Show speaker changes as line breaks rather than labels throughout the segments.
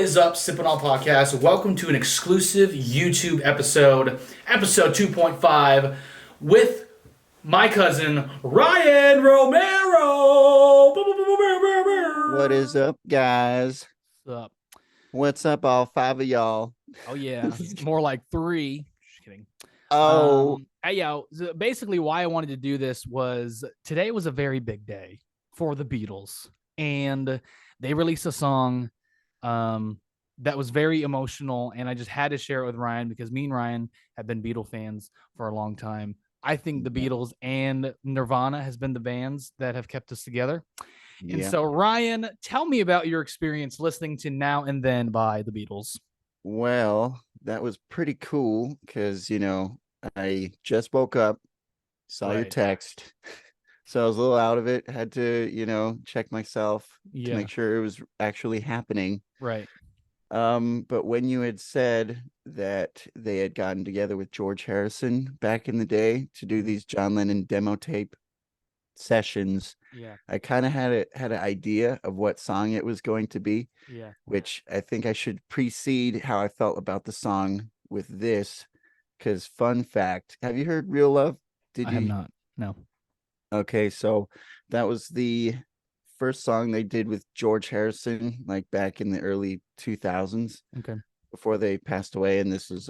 is up, Sip&Awe podcast? Welcome to an exclusive YouTube episode 2.5, with my cousin Ryan Romero.
What is up, guys?
What's up?
What's up, all five of y'all?
Oh yeah, more like three. Just kidding.
Oh,
Hey yo. So basically, why I wanted to do this was today was a very big day for the Beatles, and they released a song that was very emotional, and I just had to share it with Ryan because me and Ryan have been Beatle fans for a long time. I think the Beatles and Nirvana has been the bands that have kept us together. And
yeah.
so, Ryan, tell me about your experience listening to Now and Then by the Beatles.
Well, that was pretty cool because, I just woke up, saw your
Right.
text. So I was a little out of it, had to, check myself to
Yeah.
make sure it was actually happening.
Right.
But when you had said that they had gotten together with George Harrison back in the day to do these John Lennon demo tape sessions,
Yeah.
I kind of had an idea of what song it was going to be,
Yeah.
which I think I should precede how I felt about the song with this. Because fun fact, have you heard Real Love? Did
I have
you?
not. No.
Okay, so that was the first song they did with George Harrison, like back in the early 2000s
Okay.
before they passed away. And this was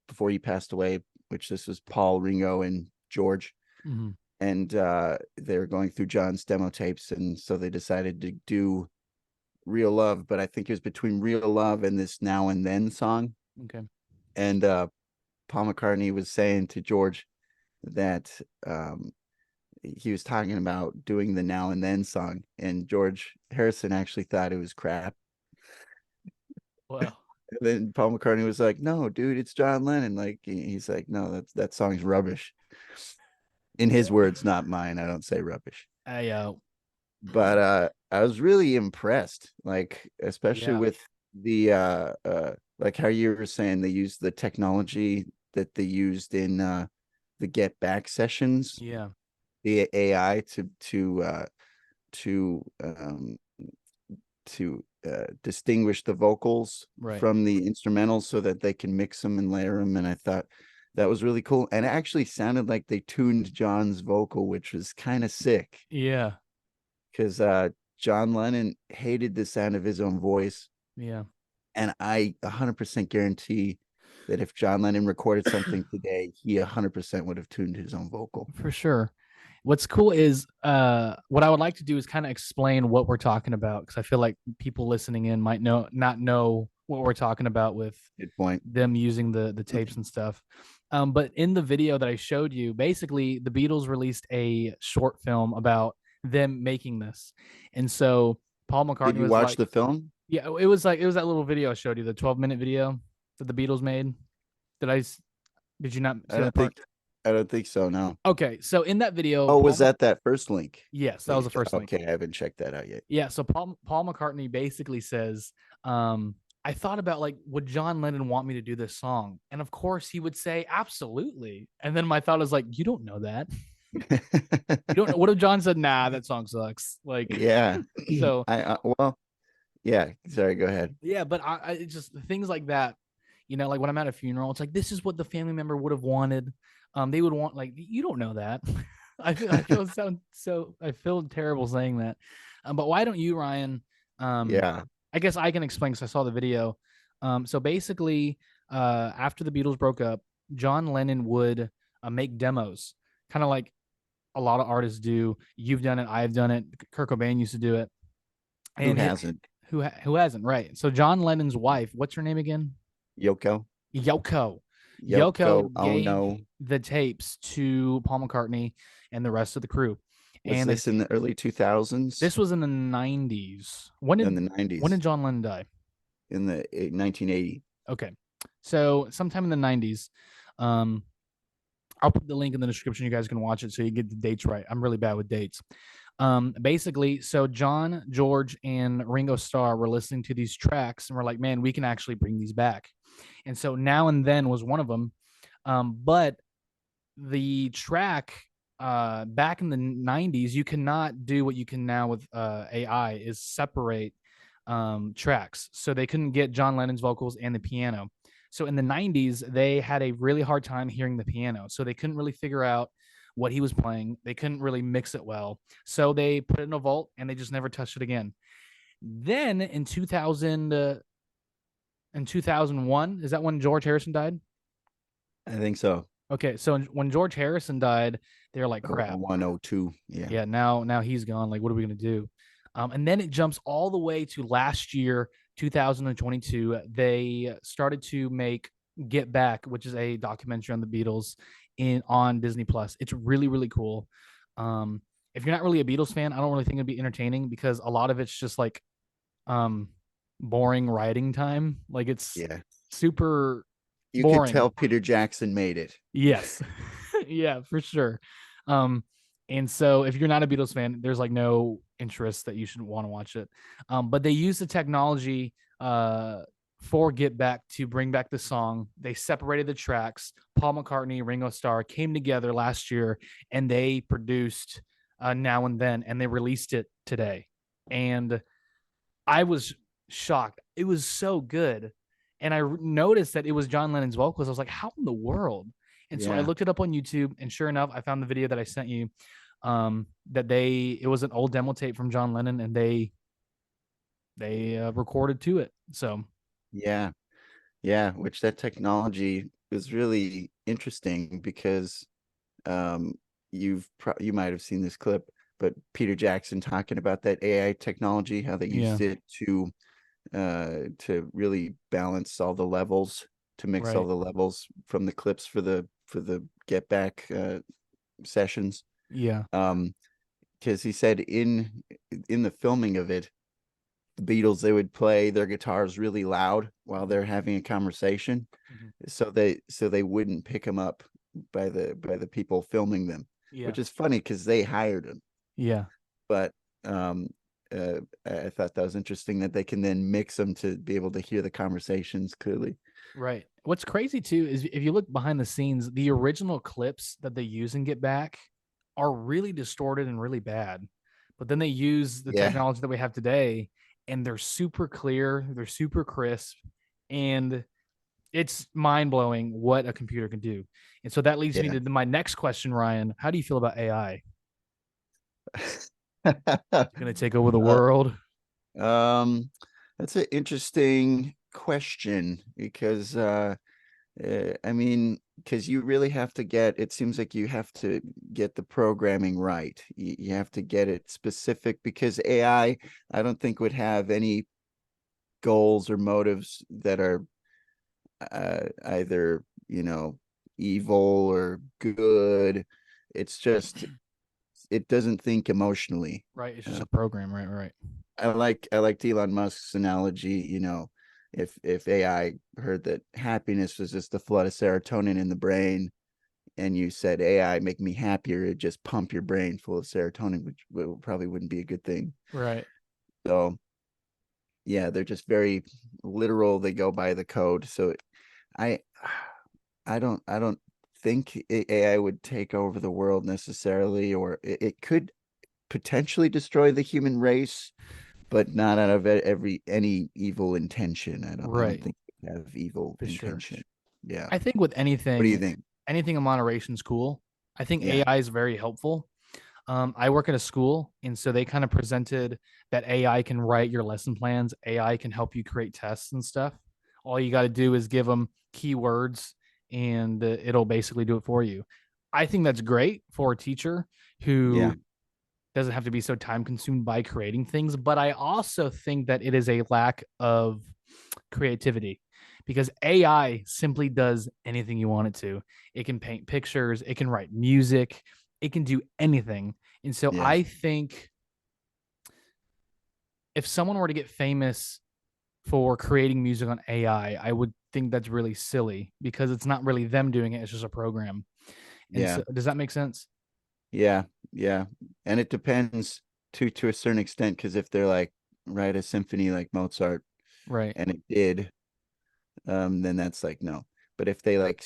before he passed away, which this was Paul, Ringo, and George.
Mm-hmm.
And they were going through John's demo tapes, and so they decided to do Real Love. But I think it was between Real Love and this Now and Then song.
Okay.
And Paul McCartney was saying to George that he was talking about doing the Now and Then song, and George Harrison actually thought it was crap.
Well.
And then Paul McCartney was like, "No, dude, it's John Lennon." Like he's like, "No, that song's rubbish." In his words, not mine. I don't say rubbish.
I
But I was really impressed, like especially
Yeah.
with the like how you were saying they used the technology that they used in the Get Back sessions,
Yeah.
the AI to distinguish the vocals
Right.
from the instrumentals so that they can mix them and layer them. And I thought that was really cool. And it actually sounded like they tuned John's vocal, which was kind of sick
Yeah.
because John Lennon hated the sound of his own voice.
Yeah.
And I 100% guarantee that if John Lennon recorded something today, he 100% would have tuned his own vocal.
For sure. What's cool is what I would like to do is kind of explain what we're talking about, because I feel like people listening in might not know what we're talking about with
Good point.
them using the tapes and stuff. But in the video that I showed you, basically the Beatles released a short film about them making this. And so Paul
Did
McCartney
you
was
watch
like,
the film?
yeah, it was that little video I showed you, the 12-minute video that the Beatles made. Did you not
I
see that
don't
part?
think I don't think so, no.
Okay, so in that video,
Oh, was that first link?
yes, that was the first link.
Okay, I haven't checked that out yet.
Yeah, so Paul McCartney basically says, I thought about, like, would John Lennon want me to do this song? And of course he would say absolutely. And then my thought is like, you don't know that. You don't know. What if John said, nah, that song sucks? Like,
Yeah.
so
Well, yeah, sorry, go ahead.
yeah, but I it's just things like that, like when I'm at a funeral, it's like, this is what the family member would have wanted. They would want, like, you don't know that. I feel terrible saying that. But why don't you, Ryan?
Yeah.
I guess I can explain because I saw the video. So basically, after the Beatles broke up, John Lennon would make demos, kind of like a lot of artists do. You've done it, I've done it. Kurt Cobain used to do it.
Who
And
hasn't?
who hasn't? Right. So John Lennon's wife, what's her name again?
Yoko?
Yoko.
Yoko,
Yoko
oh
gave
no.
the tapes to Paul McCartney and the rest of the crew.
Was
And
this in the early 2000s?
this was in the 90s.
In the
When
90s,
did John Lennon die?
in the 1980.
Okay. So sometime in the 90s. I'll put the link in the description. You guys can watch it so you get the dates right. I'm really bad with dates. Basically, so John, George, and Ringo Starr were listening to these tracks and we're like, man, we can actually bring these back. And so Now and Then was one of them. But the track back in the 90s, you cannot do what you can now with AI, is separate tracks, so they couldn't get John Lennon's vocals and the piano. So in the 90s, they had a really hard time hearing the piano, so they couldn't really figure out what he was playing. They couldn't really mix it well, so they put it in a vault and they just never touched it again. Then in 2001, is that when George Harrison died?
I think so.
Okay, so when George Harrison died, they were like, crap.
102. Yeah.
Yeah, now he's gone. Like, what are we gonna do? And then it jumps all the way to last year, 2022. They started to make Get Back, which is a documentary on the Beatles on Disney Plus. It's really, really cool. If you're not really a Beatles fan, I don't really think it'd be entertaining because a lot of it's just like boring writing time. Like it's super
You
boring.
could tell Peter Jackson made it.
Yes. Yeah, for sure. And so if you're not a Beatles fan, there's like no interest that you should want to watch it. But they use the technology for Get Back to bring back the song. They separated the tracks. Paul McCartney, Ringo Starr came together last year and they produced Now and Then, and they released it today. And I was shocked. It was so good. And I noticed that it was John Lennon's vocals. I was like, how in the world? And so I looked it up on YouTube, and sure enough, I found the video that I sent you. That it was an old demo tape from John Lennon, and they recorded to it. So
yeah, which that technology is really interesting because you might have seen this clip, but Peter Jackson talking about that AI technology, how they used it to really balance all the levels, to mix all the levels from the clips for the Get Back sessions. Because he said in the filming of it, the Beatles, they would play their guitars really loud while they're having a conversation, so they wouldn't pick them up by the people filming them, which is funny because they hired them. But I thought that was interesting that they can then mix them to be able to hear the conversations clearly.
Right. What's crazy too is if you look behind the scenes, the original clips that they use in Get Back are really distorted and really bad. But then they use the technology that we have today, and they're super clear, they're super crisp, and it's mind-blowing what a computer can do. And so that leads me to my next question, Ryan. How do you feel about AI? Gonna take over the world?
That's an interesting question because I mean, because you really have to it seems like you have to get the programming right. You have to get it specific, because AI, I don't think would have any goals or motives that are either, evil or good. It's just, it doesn't think emotionally.
Right. It's just a program. Right.
I like Elon Musk's analogy, if AI heard that happiness was just a flood of serotonin in the brain, and you said, AI, make me happier, it'd just pump your brain full of serotonin, which probably wouldn't be a good thing.
Right.
So yeah, they're just very literal. They go by the code. So I don't think AI would take over the world necessarily, or it could potentially destroy the human race, but not out of any evil intention. I don't think we have evil intention. Sure. Yeah.
I think with anything,
what do you think?
Anything in moderation is cool. I think AI is very helpful. I work at a school, and so they kind of presented that AI can write your lesson plans. AI can help you create tests and stuff. All you got to do is give them keywords, and it'll basically do it for you. I think that's great for a teacher who doesn't have to be so time consumed by creating things. But I also think that it is a lack of creativity, because AI simply does anything you want it to. It can paint pictures, it can write music, it can do anything. And so I think if someone were to get famous for creating music on AI, I would think that's really silly, because it's not really them doing it, it's just a program. And so, does that make sense?
Yeah. And it depends to a certain extent, because if they're like, write a symphony like Mozart,
right,
and it did, then that's like, no. But if they like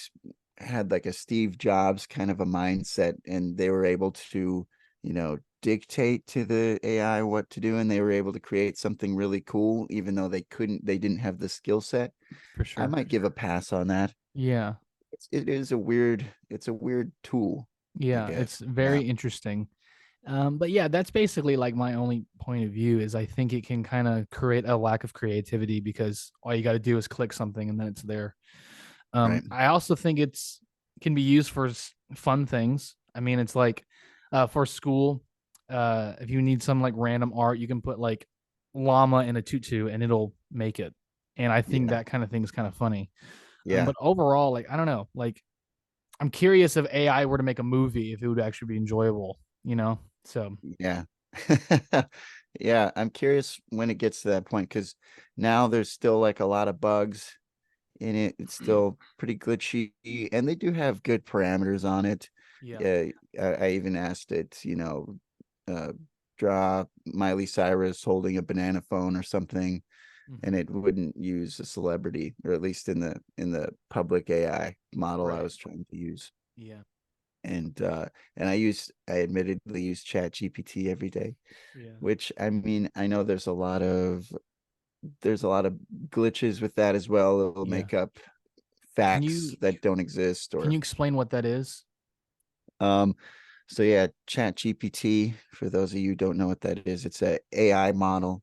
had like a Steve Jobs kind of a mindset, and they were able to, dictate to the AI what to do, and they were able to create something really cool, even though they didn't have the skill set.
For
I
sure.
might give a pass on that.
Yeah.
It's a weird tool, I
Yeah.
guess.
It's very interesting. But yeah, that's basically like my only point of view is I think it can kind of create a lack of creativity because all you got to do is click something and then it's there.
Right.
I also think it's can be used for fun things. I mean, it's like for school, if you need some like random art, you can put like llama in a tutu and it'll make it. And I think
Yeah.
that kind of thing is kind of funny.
Yeah.
But overall, like I don't know, like I'm curious if AI were to make a movie, if it would actually be enjoyable, you know? So
Yeah. Yeah, I'm curious when it gets to that point, because now there's still like a lot of bugs in it. It's still pretty glitchy, and they do have good parameters on it.
yeah,
I even asked it, uh, draw Miley Cyrus holding a banana phone or something, and
mhm,
it wouldn't use a celebrity, or at least in the public AI model I
right,
was trying to use.
yeah,
And I admittedly use Chat GPT every day,
yeah,
which, I mean, I know there's a lot of glitches with that as well. It'll
yeah.
make up
Can
facts
you
that don't exist,
can
or
you explain what that is?
um so yeah, Chat GPT, for those of you who don't know what that is, it's a AI model,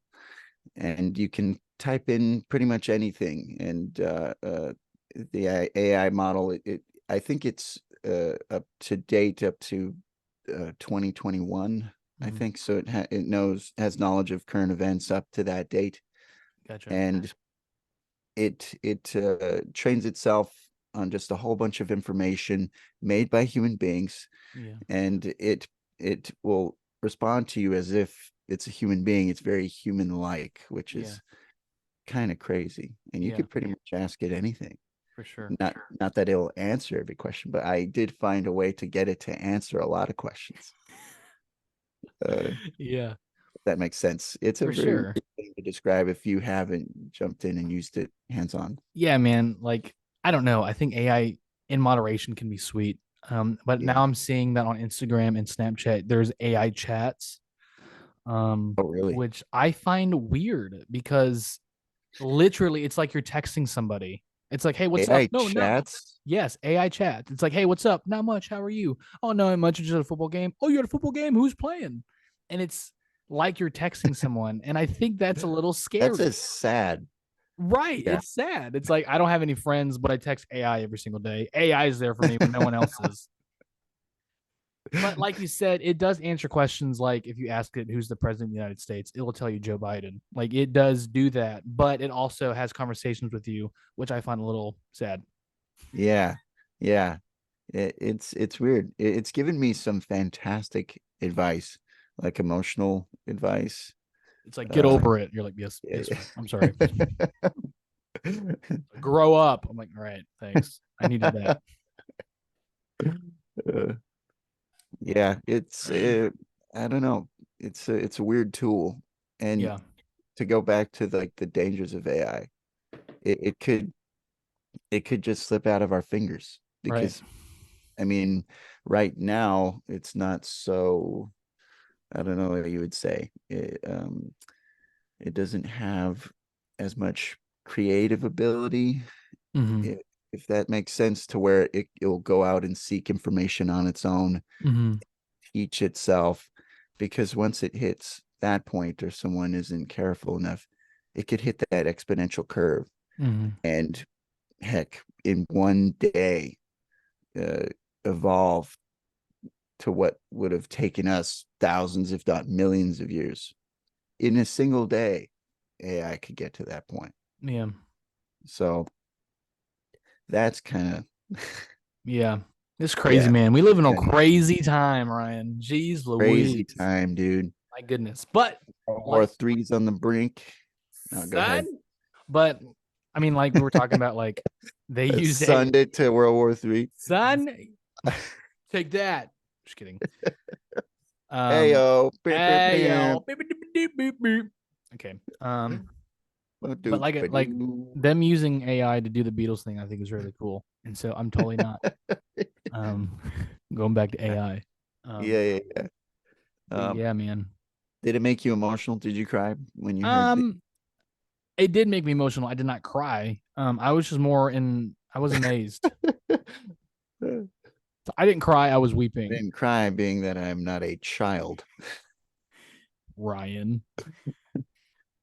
and you can type in pretty much anything, and the AI model, I think it's up to date up to 2021, I
Mhm,
think. So it has knowledge of current events up to that date,
gotcha.
and it trains itself on just a whole bunch of information made by human beings,
Yeah,
and it will respond to you as if it's a human being. It's very human like, which
yeah,
is kind of crazy. And you
yeah,
could pretty much ask it anything.
for sure.
Not that it'll answer every question, but I did find a way to get it to answer a lot of questions. uh
Yeah,
if that makes sense. It's a
for
very
sure.
weird thing to describe if you haven't jumped in and used it hands on.
Yeah, man. Like I don't know. I think AI in moderation can be sweet. But
Yeah.
now I'm seeing that on Instagram and Snapchat, there's AI chats,
Oh, really?
which I find weird because literally it's like you're texting somebody. It's like, hey, what's up?
AI
No, not
chats?
yes, AI chat. It's like, hey, what's up? Not much. How are you? Oh, not much. Just at a football game. Oh, you're at a football game? Who's playing? And it's like you're texting someone. And I think that's a little
That's
scary.
a sad.
Right.
Yeah.
It's sad. It's like I don't have any friends, but I text AI every single day. AI is there for me when no one else is. But like you said, it does answer questions like if you ask it who's the president of the United States, it will tell you Joe Biden. Like it does do that, but it also has conversations with you, which I find a little sad.
Yeah. Yeah. It's weird. It's given me some fantastic advice, like emotional advice.
It's like get
Uh,
over it. You're like, yes,
yeah.
yes, sir. I'm sorry. Grow up. I'm like, all right, thanks. I needed that.
Uh, yeah, I don't know. It's a weird tool. And
Yeah.
to go back to like the dangers of AI, it, it could it could just slip out of our fingers,
Right.
because, I mean, right now it's not so, I don't know what you would say. It doesn't have as much creative ability,
Mm-hmm.
i- if that makes sense, to where it'll go out and seek information on its own,
Mm-hmm.
teach itself, because once it hits that point, or someone isn't careful enough, it could hit that exponential curve,
Mm-hmm.
and heck, in one day, uh, evolve to what would have taken us thousands, if not millions of years. In a single day, AI could get to that point.
Yeah.
So that's kind of,
Yeah. It's crazy,
yeah,
man. We live in a
kind of
crazy time, Ryan. Jeez
crazy
Louise.
time, dude.
My goodness. But
World War
like
Three's on the brink. No, go
son,
ahead.
but I mean, like we were talking about, like they used a
Sunday to World War Three.
son. Take that. Just kidding.
Hey
Um,
yo, beep, beep,
hey
beep.
yo. Beep, beep, beep, beep, beep. Okay. But
Ba-doop,
like
ba-doo.
them using AI to do the Beatles thing, I think is really cool. And so I'm totally not um going back to AI. Um,
Yeah, yeah, yeah.
Yeah, man.
Did it make you emotional? Did you cry when you heard the?
Um, it did make me emotional. I did not cry. I was just more I was amazed.
I
So I didn't cry. I was weeping.
didn't cry, being that I'm not a child.
Ryan.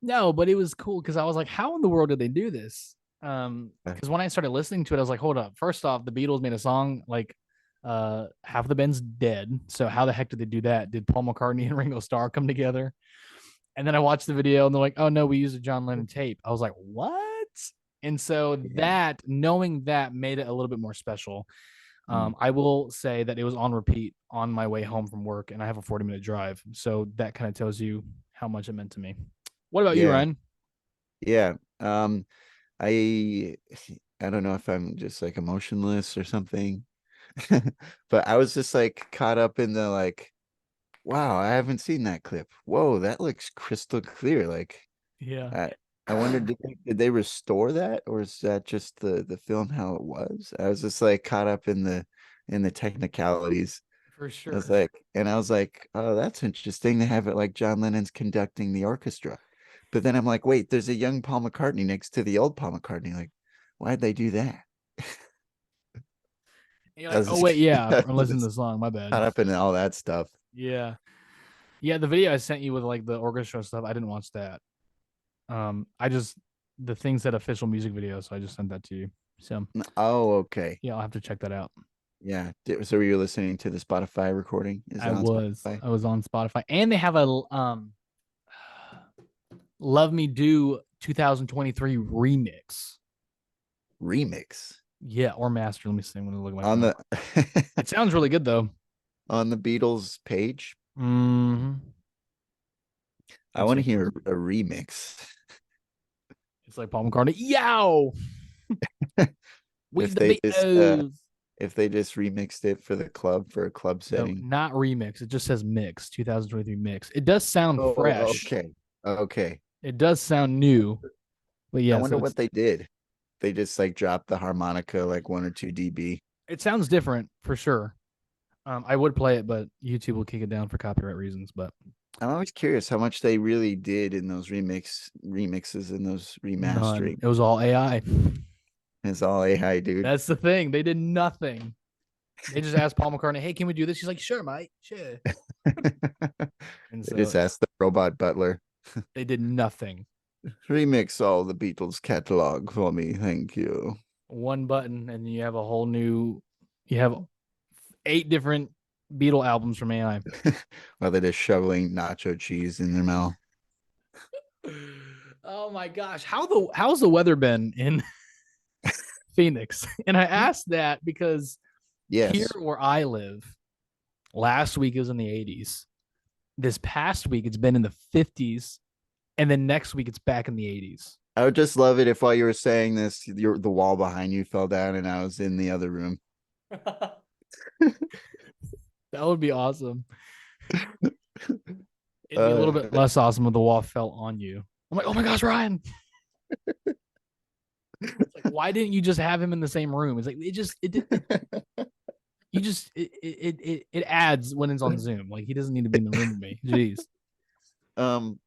No, but it was cool because I was like, how in the world did they do this? Because when I started listening to it, I was like, hold up. First off, the Beatles made a song like half the band's dead. So how the heck did they do that? Did Paul McCartney and Ringo Starr come together? And then I watched the video and they're like, oh no, we used a John Lennon tape. I was like, what? And so
Yeah.
that knowing that made it a little bit more special.
Mm.
I will say that it was on repeat on my way home from work, and I have a 40-minute drive. So that kind of tells you how much it meant to me. What about you,
Yeah.
Ryan?
Yeah. I I don't know if I'm just like emotionless or something. But I was just like caught up in the like, wow, I haven't seen that clip. Whoa, that looks crystal clear. Like
Yeah,
I I wondered, did they restore that, or is that just the film how it was? I was just like caught up in the technicalities.
for
I was
sure.
like, and I was like, oh, that's interesting. They have it like John Lennon's conducting the orchestra. But then I'm like, wait, there's a young Paul McCartney next to the old Paul McCartney. Like, why'd they do that?
And you're
I
like,
was
oh
just,
wait, yeah,
I
I'm
was
listening to
just
the song. My bad.
caught up in all that stuff.
Yeah, yeah. The video I sent you with like the orchestra stuff, I didn't watch that. I just the things said official music video, so I just sent that to you. So
Oh, okay.
yeah, I'll have to check that out.
Yeah. So were you listening to the Spotify recording? Is it
I
on
was
Spotify?
I was on Spotify, and they have a Love Me Do 2023 remix.
Remix
Yeah, or master. Let me see. I'm gonna look at my
on
phone.
the
It sounds really good though.
on the Beatles page.
Mm-hmm.
I
It's
want to
like
hear a remix.
it's like Paul McCartney. Yow, we
If
the
they just
Beatles.
if they just remixed it for the club, for a club
No,
setting.
not remix. It just says mix. 2023 mix. It does sound
Oh,
fresh.
okay. Okay.
It does sound new. But
I
yeah, so
wonder what they did. They just like dropped the harmonica like 1 or 2 dB.
it sounds different for sure. I would play it, but YouTube will kick it down for copyright reasons. But
I'm always curious how much they really did in those remixes and those
none.
remastering.
It was all AI.
It's all AI, dude.
That's the thing. They did nothing. They just asked Paul McCartney, "Hey, can we do this?" He's like, "Sure, mate, sure." And
They
so
just asked the robot butler,
they did nothing.
remix all the Beatles catalog for me, thank you.
One button, and you have a whole new. You have 8 different Beatle albums from AI.
While they're just shoveling nacho cheese in their mouth.
Oh my gosh, how's the weather been in Phoenix? And I asked that because here
Yes.
where I live, last week it was in the 80s. This past week it's been in the 50s, and then next week it's back in the 80s.
I would just love it if while you were saying this, the wall behind you fell down and I was in the other room.
That would be awesome. It'd be a little
Uh,
bit less awesome if the wall fell on you. I'm like, oh my gosh, Ryan. It's like, why didn't you just have him in the same room? It's like it adds when it's on Zoom. Like he doesn't need to be in the room with me. Jeez.
um,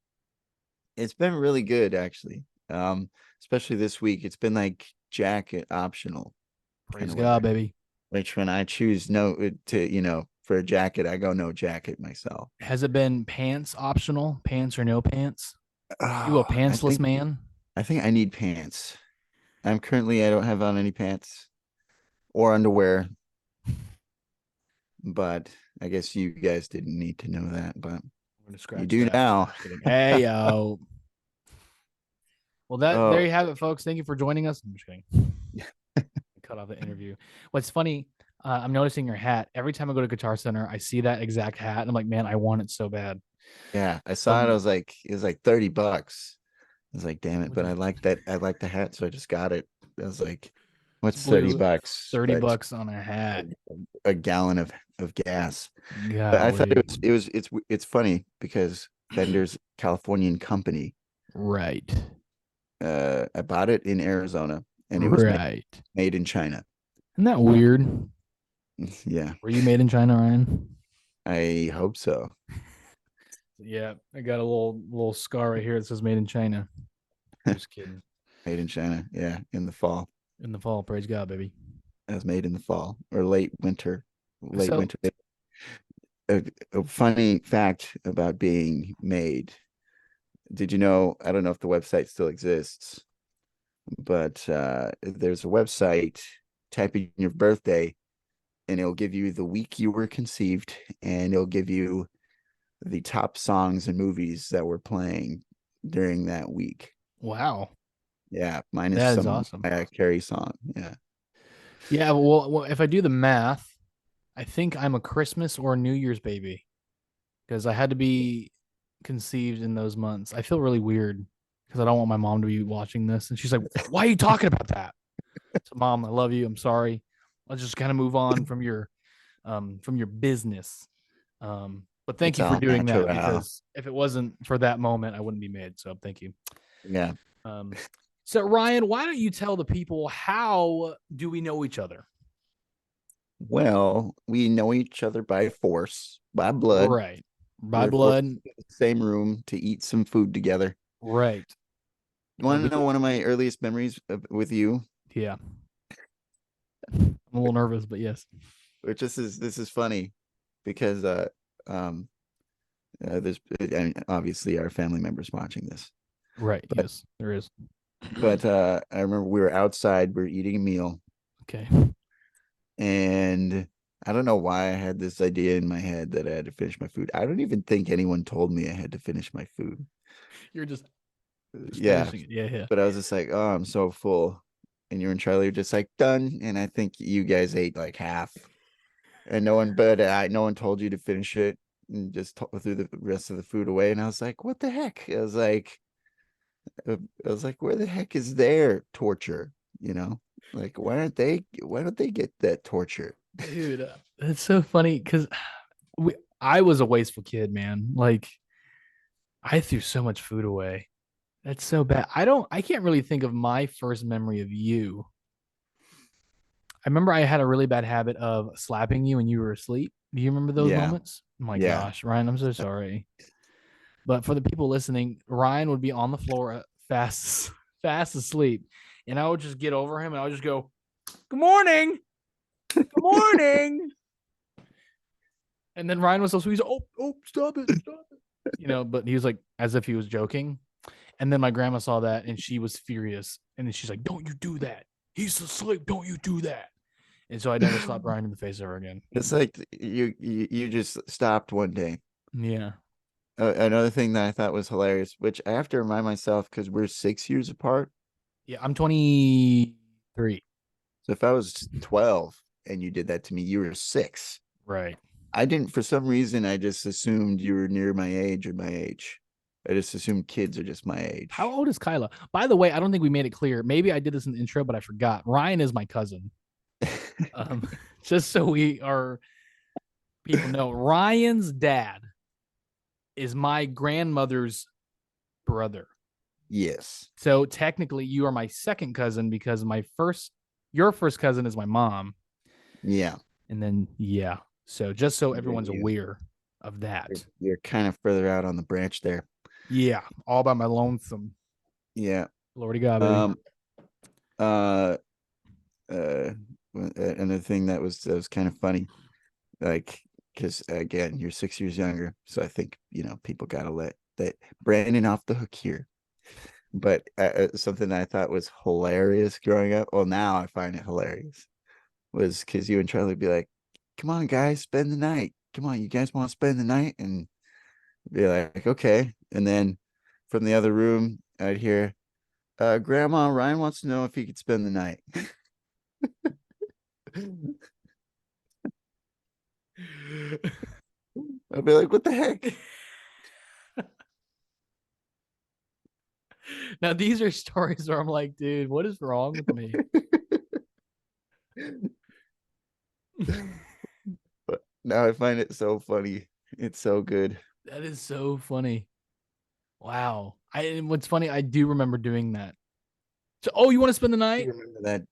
it's been really good actually. Especially this week. It's been like jacket optional kind
Praise
of
God,
weather.
baby.
Which when I choose for a jacket, I go no jacket myself.
Has it been pants optional? Pants or no pants? You a
Oh,
pantsless man?
I think I need pants. I don't have on any pants or underwear, but I guess you guys didn't need to know that, but
I'm gonna scratch
you do
that.
now.
Hey yo. Well, there
Oh,
you have it, folks. Thank you for joining us. I'm just kidding. Cut off the interview. What's funny, I'm noticing your hat. Every time I go to Guitar Center, I see that exact hat, and I'm like, man, I want it so bad.
yeah, I saw it. I was like, it was like $30. I was like, damn it,
With
but I like that. I like the hat, so I just got it. I was like, what's 30
blue,
bucks?
30
But
bucks on a hat.
a gallon of gas. But I thought
Golly.
it's funny because Fender's Californian company.
Right.
I bought it in Arizona and it was
Right.
made in China.
Isn't that weird?
Yeah,
Were you made in China, Ryan?
I hope so.
Yeah, I got a little scar right here that says "Made in China." Just kidding.
Made in China. Yeah, in the fall.
In the fall, praise God, baby.
It was made in the fall or late winter. Late
So
winter. A funny fact about being made. Did you know? I don't know if the website still exists, but there's a website. Type in your birthday, and it'll give you the week you were conceived, and it'll give you the top songs and movies that were playing during that week.
wow,
Yeah, minus
that is
some
awesome.
Mariah Carey song. Yeah.
Yeah, well, if I do the math, I think I'm a Christmas or New Year's baby because I had to be conceived in those months. I feel really weird because I don't want my mom to be watching this, and she's like, "Why are you talking about that?" So, Mom, I love you. I'm sorry. Let's just kind of move on from your business. But thank
It's
you for
all
doing that
natural.
because if it wasn't for that moment, I wouldn't be made. So thank you.
Yeah.
Um, so Ryan, why don't you tell the people how do we know each other?
Well, we know each other by force, by blood.
Right. By
We're forced
blood.
into the same room to eat some food together.
Right.
You want to know one of my earliest memories with you?
Yeah. I'm a little nervous, but yes.
Which this is funny because um there's and obviously our family members watching this.
Right.
But
Yes, there is.
I remember we were outside, we are eating a meal,
Okay.
and I don't know why I had this idea in my head that I had to finish my food. I don't even think anyone told me I had to finish my food.
You're just
Yeah,
finishing it. Yeah, yeah.
but I was just like, oh, I'm so full. And you and Charlie were just like done. And I think you guys ate like half. And no one told you to finish it and just threw the rest of the food away. And I was like, what the heck? I was like, where the heck is their torture? You know, like why don't they get that torture?
Dude, that's so funny because I was a wasteful kid, man. Like I threw so much food away. That's so bad. I can't really think of my first memory of you. I remember I had a really bad habit of slapping you when you were asleep. Do you remember those
Yeah,
moments? Oh my
yeah.
gosh, Ryan, I'm so sorry. But for the people listening, Ryan would be on the floor fast asleep. And I would just get over him and I would just go, "Good morning. Good morning." And then Ryan was so sweet. He's like, oh, stop it. Stop it. But he was like, as if he was joking. And then my grandma saw that and she was furious. And then she's like, "Don't you do that. He's asleep. Don't you do that." And so I never slapped Ryan in the face ever again.
It's like you just stopped one day.
Yeah.
Another thing that I thought was hilarious, which I have to remind myself because we're 6 years apart.
Yeah. I'm 23.
So if I was 12 and you did that to me, you were 6.
Right.
I didn't, for some reason, I just assumed you were near my age or my age. I just assumed kids are just my age.
How old is Kyla? By the way, I don't think we made it clear. Maybe I did this in the intro, but I forgot. Ryan is my cousin. Just so people know, Ryan's dad is my grandmother's brother.
Yes.
So technically, you are my second cousin because your first cousin is my mom.
Yeah.
And then, yeah. So just so everyone's aware of that.
You're kind of further out on the branch there.
Yeah. All by my lonesome.
Yeah.
Lordy God, baby.
Another thing that was kind of funny, like, because again, you're 6 years younger. So I think, people got to let that Brandon off the hook here. But something that I thought was hilarious growing up, well, now I find it hilarious, was because you and Charlie would be like, come on, guys, spend the night. Come on, you guys want to spend the night? And be like, okay. And then from the other room, I'd hear, Grandma, Ryan wants to know if he could spend the night. I'd be like, what the heck?
Now, these are stories where I'm like, dude, what is wrong with me?
But now I find it so funny. It's so good.
That is so funny. Wow. And what's funny, I do remember doing that. So, you want to spend the night?
You remember that?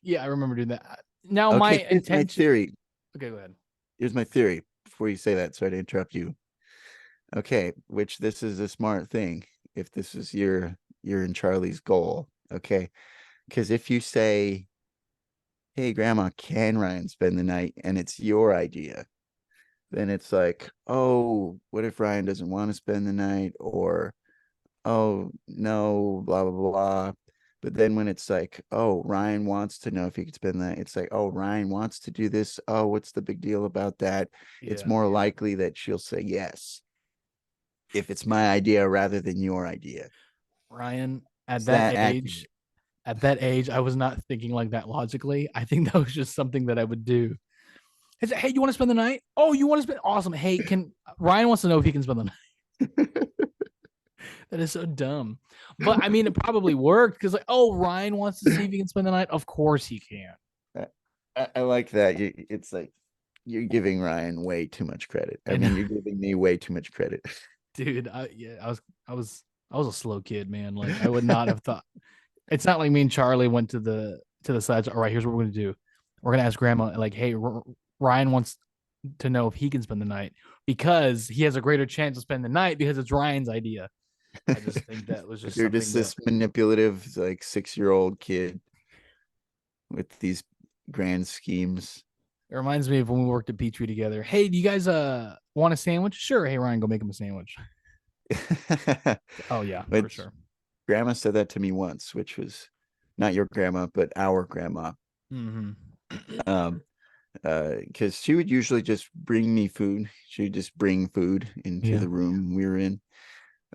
Yeah, I remember doing that. Now,
Okay,
my
here's my
intention.
theory.
Okay, go ahead.
Here's my theory before you say that. Sorry to interrupt you. Okay, which this is a smart thing. If this is your and Charlie's goal, okay, because if you say, "Hey, Grandma, can Ryan spend the night?" and it's your idea, then it's like, "Oh, what if Ryan doesn't want to spend the night?" Or, "Oh, no, blah blah blah." But then when it's like, "Oh, Ryan wants to know if he could spend the night," it's like, "Oh, Ryan wants to do this. Oh, what's the big deal about that?" It's
Yeah.
more likely that she'll say yes if it's my idea rather than your idea.
Ryan, at
Is
that
that
age,
accurate?
I was not thinking like that logically. I think that was just something that I would do. I said, hey, you want to spend the night? Oh, you want to spend? Awesome. Hey, can Ryan wants to know if he can spend the night? That is so dumb. But I mean, it probably worked because like, oh, Ryan wants to see if he can spend the night. Of course he can.
I like that. It's like you're giving Ryan way too much credit. I
I
mean,
know,
you're giving me way too much credit.
dude. I was a slow kid, man. Like I would not have thought. It's not like me and Charlie went to the sides. All right, here's what we're gonna do. We're gonna ask Grandma, like, hey, Ryan wants to know if he can spend the night because he has a greater chance to spend the night because it's Ryan's idea. I just think that was just
You're just
something that
this manipulative, like 6-year-old kid with these grand schemes.
it reminds me of when we worked at Petrie together. Hey, do you guys want a sandwich? Sure. Hey Ryan, go make him a sandwich. Oh yeah,
But
for sure.
grandma said that to me once, which was not your grandma, but our grandma.
Mm-hmm.
Um, because she would usually just bring me food. She would just bring food into
Yeah.
the room we were in,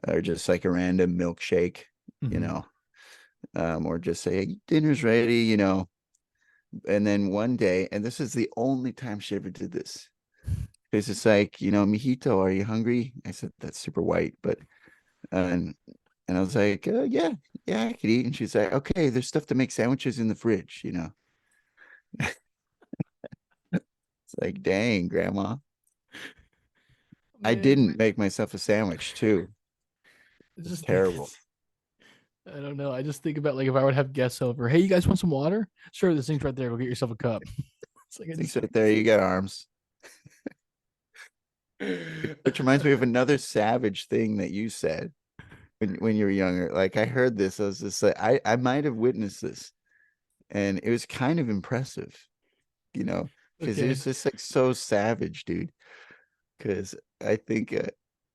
or just like a random milkshake, you
Mm-hmm.
know, or just say, "Hey, dinner's ready," you know. And then one day, and this is the only time she ever did this, because it's like, "Mijito, are you hungry?" I said, "That's super white," but and I was like, "Yeah, yeah, I could eat." And she's like, "Okay, there's stuff to make sandwiches in the fridge, you know." It's like, dang, grandma. I
Man,
didn't make myself a sandwich too.
I
It's
just think
terrible.
it's I don't know. I just think about like if I would have guests over. Hey, you guys want some water? Sure, this thing's right there. Go get yourself a cup. It's like I
Thanks
just
right there. You got arms. Which reminds me of another savage thing that you said when you were younger. Like I heard this, I was just like, I might have witnessed this, and it was kind of impressive, because it
okay.
was just like so savage, dude. Because I think,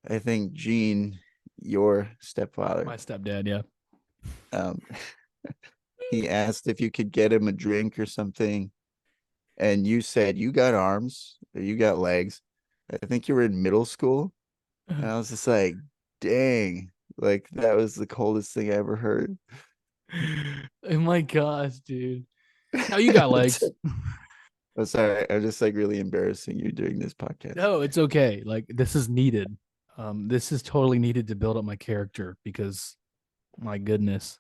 I think Gene, your stepfather,
My stepdad, yeah.
um, he asked if you could get him a drink or something, and you said you got arms or you got legs. I think you were in middle school, and I was just like, dang, like that was the coldest thing I ever heard.
Oh my gosh, dude. No, you got legs.
I'm sorry, I'm just like really embarrassing you during this podcast.
No, it's okay. Like this is needed. This is totally needed to build up my character because my goodness.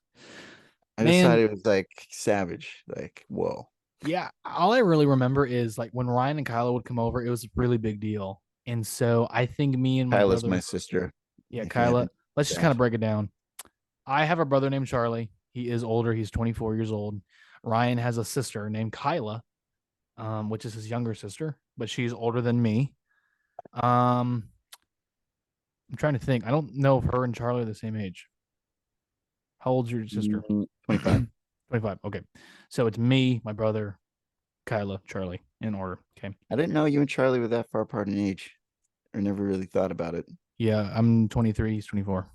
I just thought
Man,
it was like savage, like whoa.
yeah, all I really remember is like when Ryan and Kyla would come over, it was a really big deal. And so I think me and my
Kyla's my
brother,
sister,
yeah,
if you
Kyla,
haven't
let's just kind
that.
of break it down. I have a brother named Charlie. He is older. He's 24 years old. Ryan has a sister named Kyla, which is his younger sister, but she's older than me. Um, I'm trying to think. I don't know if her and Charlie are the same age. How old's your sister?
25.
25. Okay. So it's me, my brother, Kyla, Charlie, in order. Okay.
I didn't know you and Charlie were that far apart in age. I never really thought about it.
Yeah, I'm 23. He's 24.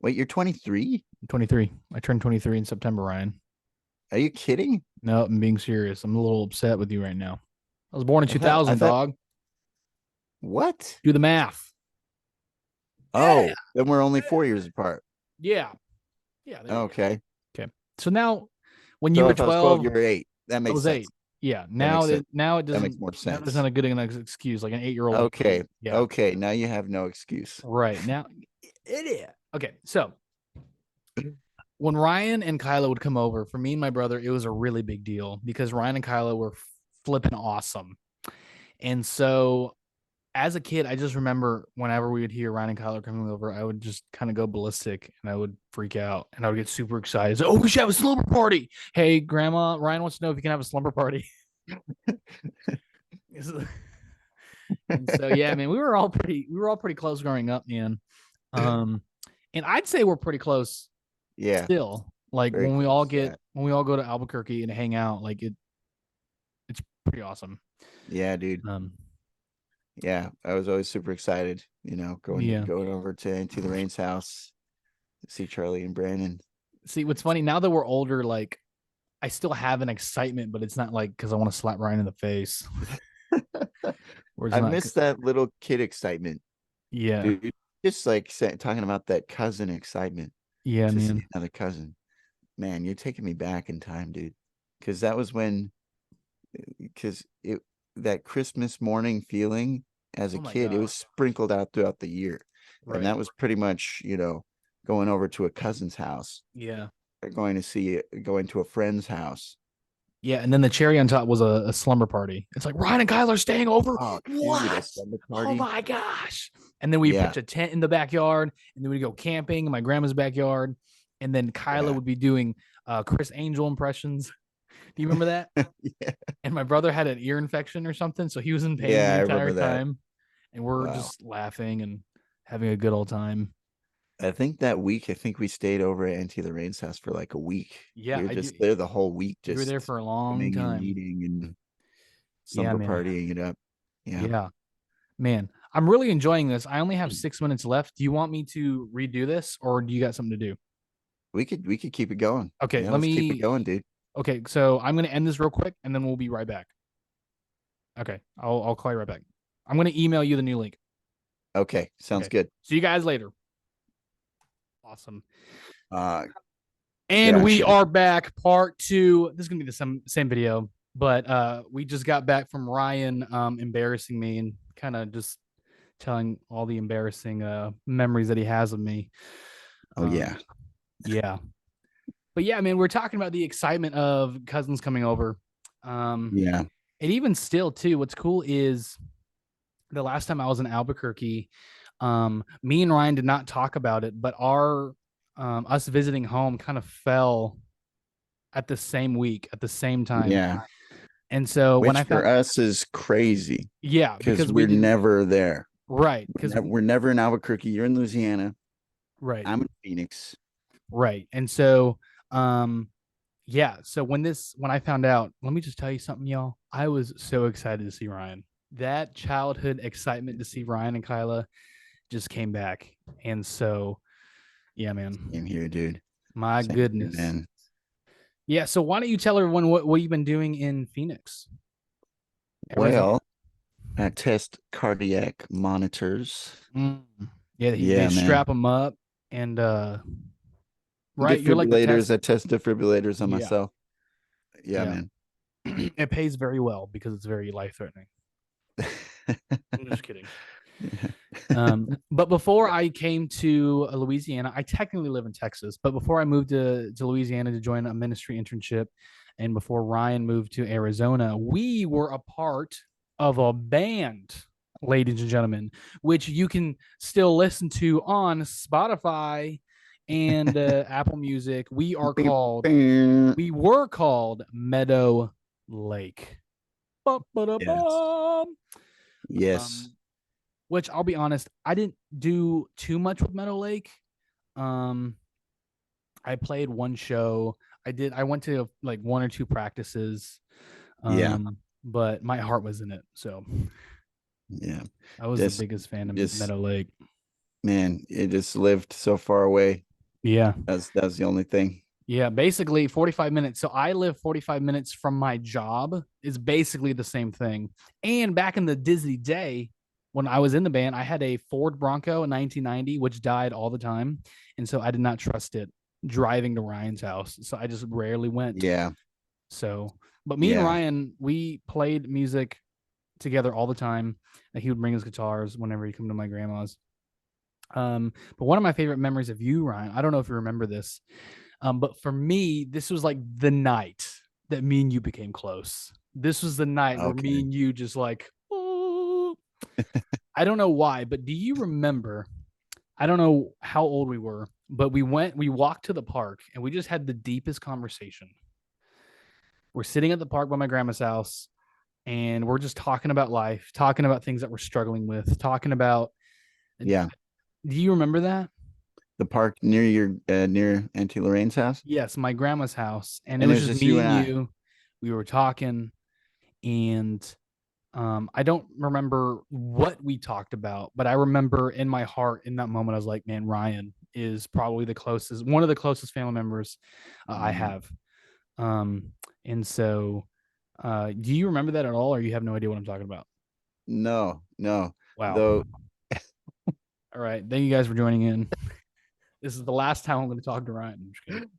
Wait, you're 23?
I'm 23. I turned 23 in September, Ryan.
Are you kidding?
No, I'm being serious. I'm a little upset with you right now. I was born in
I thought
2000, dog.
what?
Do the math. Yeah.
Oh, then we're only 4 years apart.
Yeah. Yeah. There you go.
Okay.
Okay. So now when you
So
were
if I was 12,
12,
you were 8. That
I
makes
was
sense.
8. Yeah.
That makes sense.
Now it
That makes
doesn't,
more
now there's
sense.
not a good enough excuse. Like an 8-year-old.
Okay.
Yeah.
Okay. Now you have no excuse.
Right. Now, idiot. Okay. So when Ryan and Kyla would come over, for me and my brother, it was a really big deal because Ryan and Kyla were flipping awesome. And so as a kid, I just remember whenever we would hear Ryan and Kyla coming over, I would just kind of go ballistic and I would freak out and I would get super excited. So, oh, we should have a slumber party. Hey, Grandma, Ryan wants to know if you can have a slumber party. And so yeah, man, we were all pretty close growing up, man. And I'd say we're pretty close
Yeah,
still. Like
very close. Yeah.
when we all go to Albuquerque and hang out, like it's pretty awesome.
Yeah, dude.
Um,
Yeah, I was always super excited,
yeah.
going over to Auntie Lorraine's house to see Charlie and Brandon.
See, what's funny now that we're older, like I still have an excitement, but it's not like because I want to slap Ryan in the face. Or it's
I
not.
miss that little kid excitement,
Yeah,
dude. Just like talking about that cousin excitement
yeah,
to see
man.
another cousin. Man, you're taking me back in time, dude. Because that was because it that Christmas morning feeling as a
Oh my
kid, it was
gosh.
sprinkled out throughout the year. And
Right.
that was pretty much, going over to a cousin's house
Yeah.
or going to a friend's house.
Yeah, and then the cherry on top was a slumber party. It's like Ryan and Kyler are staying over.
Oh, dude, a
What?
slumber
Oh
party.
my gosh! And then we
Yeah,
pitch a tent in the backyard, and then we go camping in my grandma's backyard. And then Kyla
yeah.
would be doing Chris Angel impressions. Do you remember that?
Yeah,
And my brother had an ear infection or something, so he was in pain
yeah,
the
I
entire
remember that.
time. And we're
Wow.
just laughing and having a good old time.
I think that week, I think we stayed over at Auntie Lorraine's house for like a week.
Yeah,
We were
I do.
just there the whole week,
You were there
just
for a long
swimming and
time.
eating and
Yeah,
slumber
man.
partying it up. Yeah.
Yeah. Man, I'm really enjoying this. I only have
Mm.
6 minutes left. Do you want me to redo this or do you got something to do?
We could keep it going.
Okay,
Yeah, let's keep it going, dude.
okay, so I'm gonna end this real quick and then we'll be right back. Okay, I'll call you right back. I'm gonna email you the new link.
Okay, sounds
Okay.
good.
See you guys later. Awesome.
Uh
And we
Gotcha.
are back, part two. This is gonna be the same video, but we just got back from Ryan embarrassing me and kind of just telling all the embarrassing memories that he has of me.
Oh yeah.
Yeah. But yeah, man, we're talking about the excitement of cousins coming over.
Yeah.
And even still, too, what's cool is the last time I was in Albuquerque, me and Ryan did not talk about it, but our us visiting home kind of fell at the same week, at the same time.
Yeah.
And so when
Which
I
for
found,
us is crazy
yeah,
because
because we
we're
didn't,
never there.
right, because
We're never in Albuquerque. You're in Louisiana.
right,
I'm in Phoenix.
right. And so, yeah, so when I found out, let me just tell you something, y'all. I was so excited to see Ryan. That childhood excitement to see Ryan and Kyla just came back. And so, yeah, man.
Same here, dude.
My
Same here,
goodness.
man.
Yeah, so why don't you tell everyone what you've been doing in Phoenix?
Well, I test cardiac monitors.
Mm. Yeah, they
Yeah, man.
strap them up and right, you're like the
Defibrillators.
test.
I test defibrillators on
Yeah,
myself. Yeah,
yeah.
man.
It pays very well because it's very life threatening. I'm just kidding. But before I came to Louisiana, I technically live in Texas, but before I moved to Louisiana to join a ministry internship, and before Ryan moved to Arizona, we were a part of a band, ladies and gentlemen, which you can still listen to on Spotify and Apple Music. We were called Meadow Lake.
Yes.
Ba-ba-da-bum.
Yes.
Which I'll be honest, I didn't do too much with Meadow Lake. I played one show. I went to like one or two practices.
Yeah.
But my heart was in it. So
Yeah.
I was the biggest fan of Meadow Lake.
Man, it just lived so far away.
Yeah.
That's the only thing.
Yeah, basically 45 minutes. So I live 45 minutes from my job. It's basically the same thing. And back in the Disney day, when I was in the band, I had a Ford Bronco in 1990, which died all the time. And so I did not trust it driving to Ryan's house. So I just rarely went.
Yeah.
So, but me and Ryan, we played music together all the time. He would bring his guitars whenever he'd come to my grandma's. But one of my favorite memories of you, Ryan, I don't know if you remember this, but for me, this was like the night that me and you became close. This was the night where me and you just like, oh. I don't know why, but do you remember? I don't know how old we were, but we walked to the park and we just had the deepest conversation. We're sitting at the park by my grandma's house. and we're just talking about life, talking about things that we're struggling with, talking about.
Yeah.
Do you remember that?
The park near your near Auntie Lorraine's house,
Yes, my grandma's house, and it
and it
was
was
just
just
me
you
and
and I.
you. We were talking, and I don't remember what we talked about, but I remember in my heart in that moment, I was like, man, Ryan is probably one of the closest family members I
Mhm.
have. Um, and so, do you remember that at all, or you have no idea what I'm talking about?
No, no.
Wow.
Though
All right. Thank you guys for joining in. This is the last time I'm going to talk to Ryan. I'm just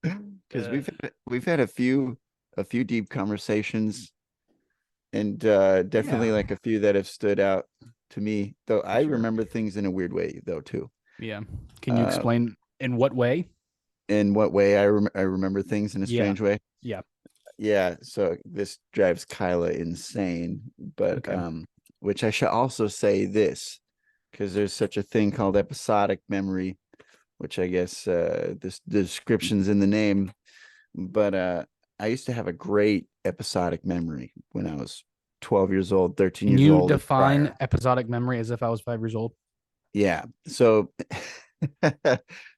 kidding.
because we've had a few deep conversations, and definitely
Yeah,
like a few that have stood out to me. Though
for
I
sure.
remember things in a weird way though too.
Yeah. Can you
Uh,
explain in what way?
in what way I remember things in a
Yeah.
strange way.
Yeah.
Yeah, so this drives Kyla insane, but
Okay.
which I should also say this, because there's such a thing called episodic memory, which I guess this the description's in the name, but I used to have a great episodic memory when I was 12 years old, 13
Can
years
you
old and
define
prior.
episodic memory as if I was 5 years old?
Yeah. So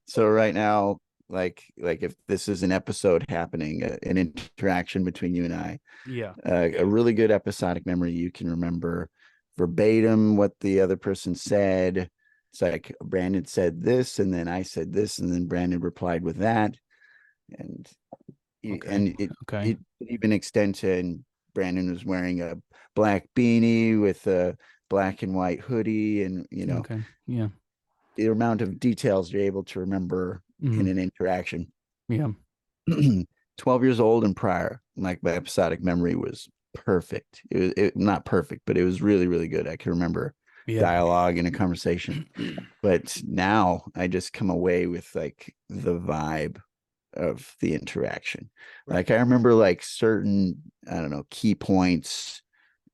so right now, like if this is an episode happening, an interaction between you and I,
Yeah.
a really good episodic memory, you can remember verbatim what the other person said. It's like Brandon said this, and then I said this, and then Brandon replied with that, and
Okay.
and
Okay.
it even extend to, and Brandon was wearing a black beanie with a black and white hoodie, and
Okay. Yeah.
the amount of details you're able to remember in
Mhm.
an interaction.
Yeah.
12 years old and prior, like my episodic memory was perfect. It was not perfect, but it was really, really good. I can remember
Yeah.
dialogue in a conversation. But now I just come away with like the vibe of the interaction.
Right.
Like I remember like certain, I don't know, key points,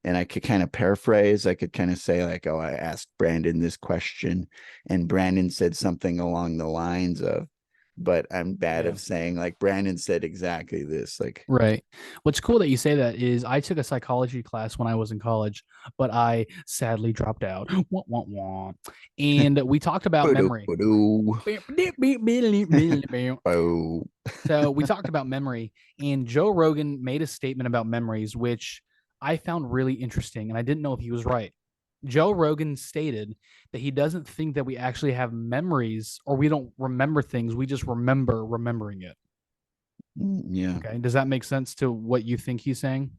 and I could kind of paraphrase. I could kind of say like, "Oh, I asked Brandon this question, and Brandon said something along the lines of," but I'm bad
Yeah.
of saying like Brandon said exactly this. Like,
Right. What's cool that you say that is I took a psychology class when I was in college, but I sadly dropped out. Wah, wah, wah. And we talked about memory.
oh,
So we talked about memory, and Joe Rogan made a statement about memories, which I found really interesting, and I didn't know if he was right. Joe Rogan stated that he doesn't think that we actually have memories or we don't remember things. We just remember remembering it.
yeah,
Okay. Does that make sense to what you think he's saying?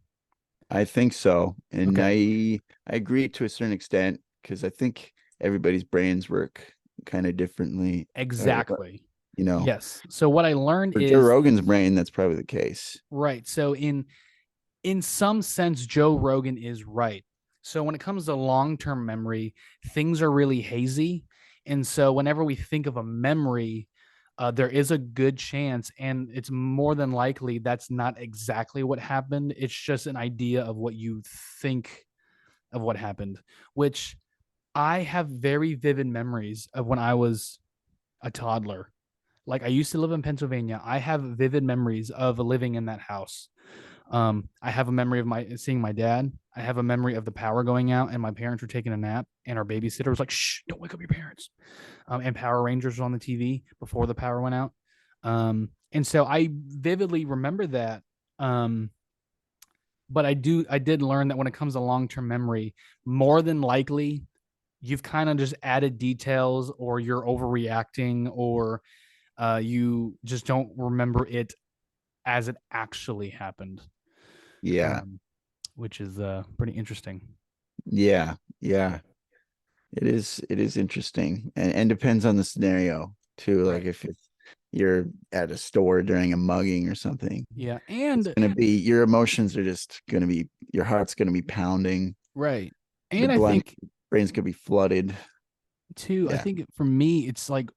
I think so, and
Okay.
I agree to a certain extent because I think everybody's brains work kind of differently. Or,
Exactly.
you know,
Yes. So what I learned
for Joe
is
Rogan's brain, that's probably the case.
right. So in some sense, Joe Rogan is right. So when it comes to long-term memory, things are really hazy. And so whenever we think of a memory, there is a good chance, and it's more than likely that's not exactly what happened. It's just an idea of what you think of what happened, which I have very vivid memories of when I was a toddler. Like I used to live in Pennsylvania. I have vivid memories of living in that house. I have a memory of my seeing my dad. I have a memory of the power going out and my parents were taking a nap, and our babysitter was like, "Shh, don't wake up your parents." And Power Rangers was on the TV before the power went out. And so I vividly remember that. Um, but I did learn that when it comes to long term memory, more than likely you've kind of just added details, or you're overreacting, or you just don't remember it as it actually happened,
Yeah,
um, which is pretty interesting.
yeah,
Yeah.
yeah. It is interesting, and depends on the scenario too. Like
Right.
if you're at a store during a mugging or something,
Yeah.
it's
And
gonna be your emotions are just gonna be your heart's gonna be pounding,
right.
the
And I
blood
think
brain's gonna be flooded.
too, I
Yeah,
think for me, it's like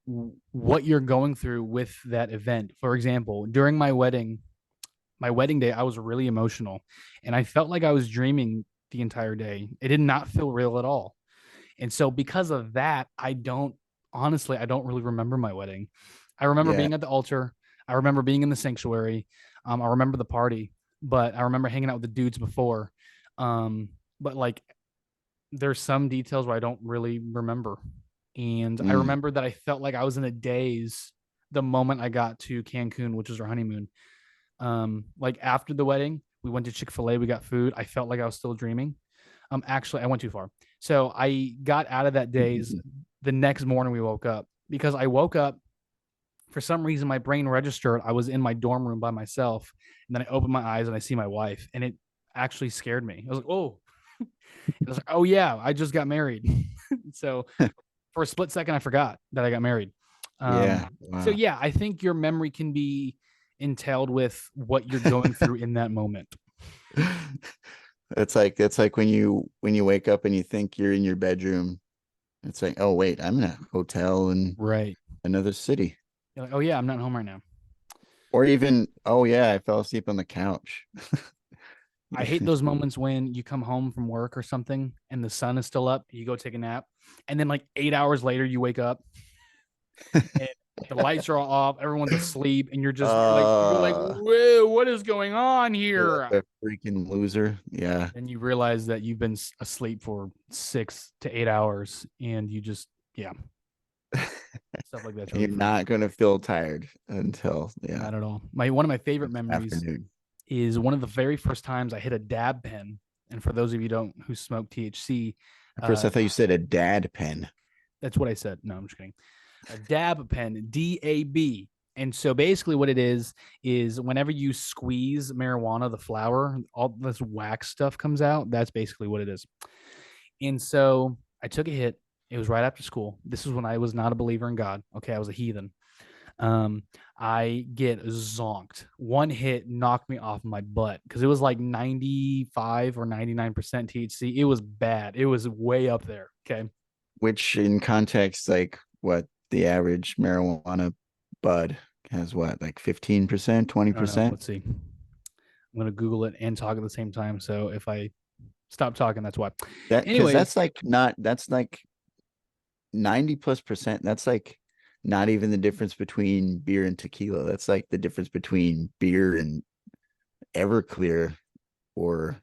what you're going through with that event. For example, during my wedding day, I was really emotional, and I felt like I was dreaming the entire day. It did not feel real at all. And so because of that, I don't really remember my wedding. I remember
yeah,
being at the altar. I remember being in the sanctuary. I remember the party, but I remember hanging out with the dudes before. But like there's some details where I don't really remember. And I
Mm.
remember that I felt like I was in a daze the moment I got to Cancun, which was our honeymoon. Like after the wedding, we went to Chick-fil-A, we got food. I felt like I was still dreaming. Actually, I went too far. So I got out of that daze the next morning we woke up because I woke up for some reason my brain registered I was in my dorm room by myself, and then I opened my eyes and I see my wife, and it actually scared me. I was like, oh, I was like, oh yeah, I just got married. So for a split second, I forgot that I got married.
Yeah.
So
Wow.
yeah, I think your memory can be entailed with what you're going through in that moment.
It's like when you wake up and you think you're in your bedroom. It's like, oh wait, I'm in a hotel in
Right.
another city.
You're like, oh yeah, I'm not home right now.
Or even, oh yeah, I fell asleep on the couch.
I hate those moments when you come home from work or something and the sun is still up, you go take a nap, and then like 8 hours later you wake up and the lights are all off, everyone's asleep, and you're like,
uh
whoa, what is going on
feel
here?
like a freaking loser. Yeah.
And you realize that you've been asleep for 6 to 8 hours, and you just yeah, stuff like that's
And you're
really funny.
not gonna feel tired until
Not at all. My one of my favorite memories
afternoon.
is one of the very first times I hit a dab pen. And for those of you don't who smoke THC,
At first I thought you said a dad pen.
that's what I said. No, I'm just kidding. A dab pen, DAB. And so basically what it is whenever you squeeze marijuana, the flower, all this wax stuff comes out. That's basically what it is. And so I took a hit. It was right after school. This is when I was not a believer in God. Okay, I was a heathen. I get zonked. One hit knocked me off my butt because it was like 95 or 99% THC. It was bad. It was way up there. Okay.
Which in context, like what the average marijuana bud has what, like 15%,
I don't know.
20%?
Let's see. I'm going to Google it and talk at the same time. So if I stop talking, that's why.
That because
Anyways,
that's like 90+%. That's like not even the difference between beer and tequila. That's like the difference between beer and Everclear or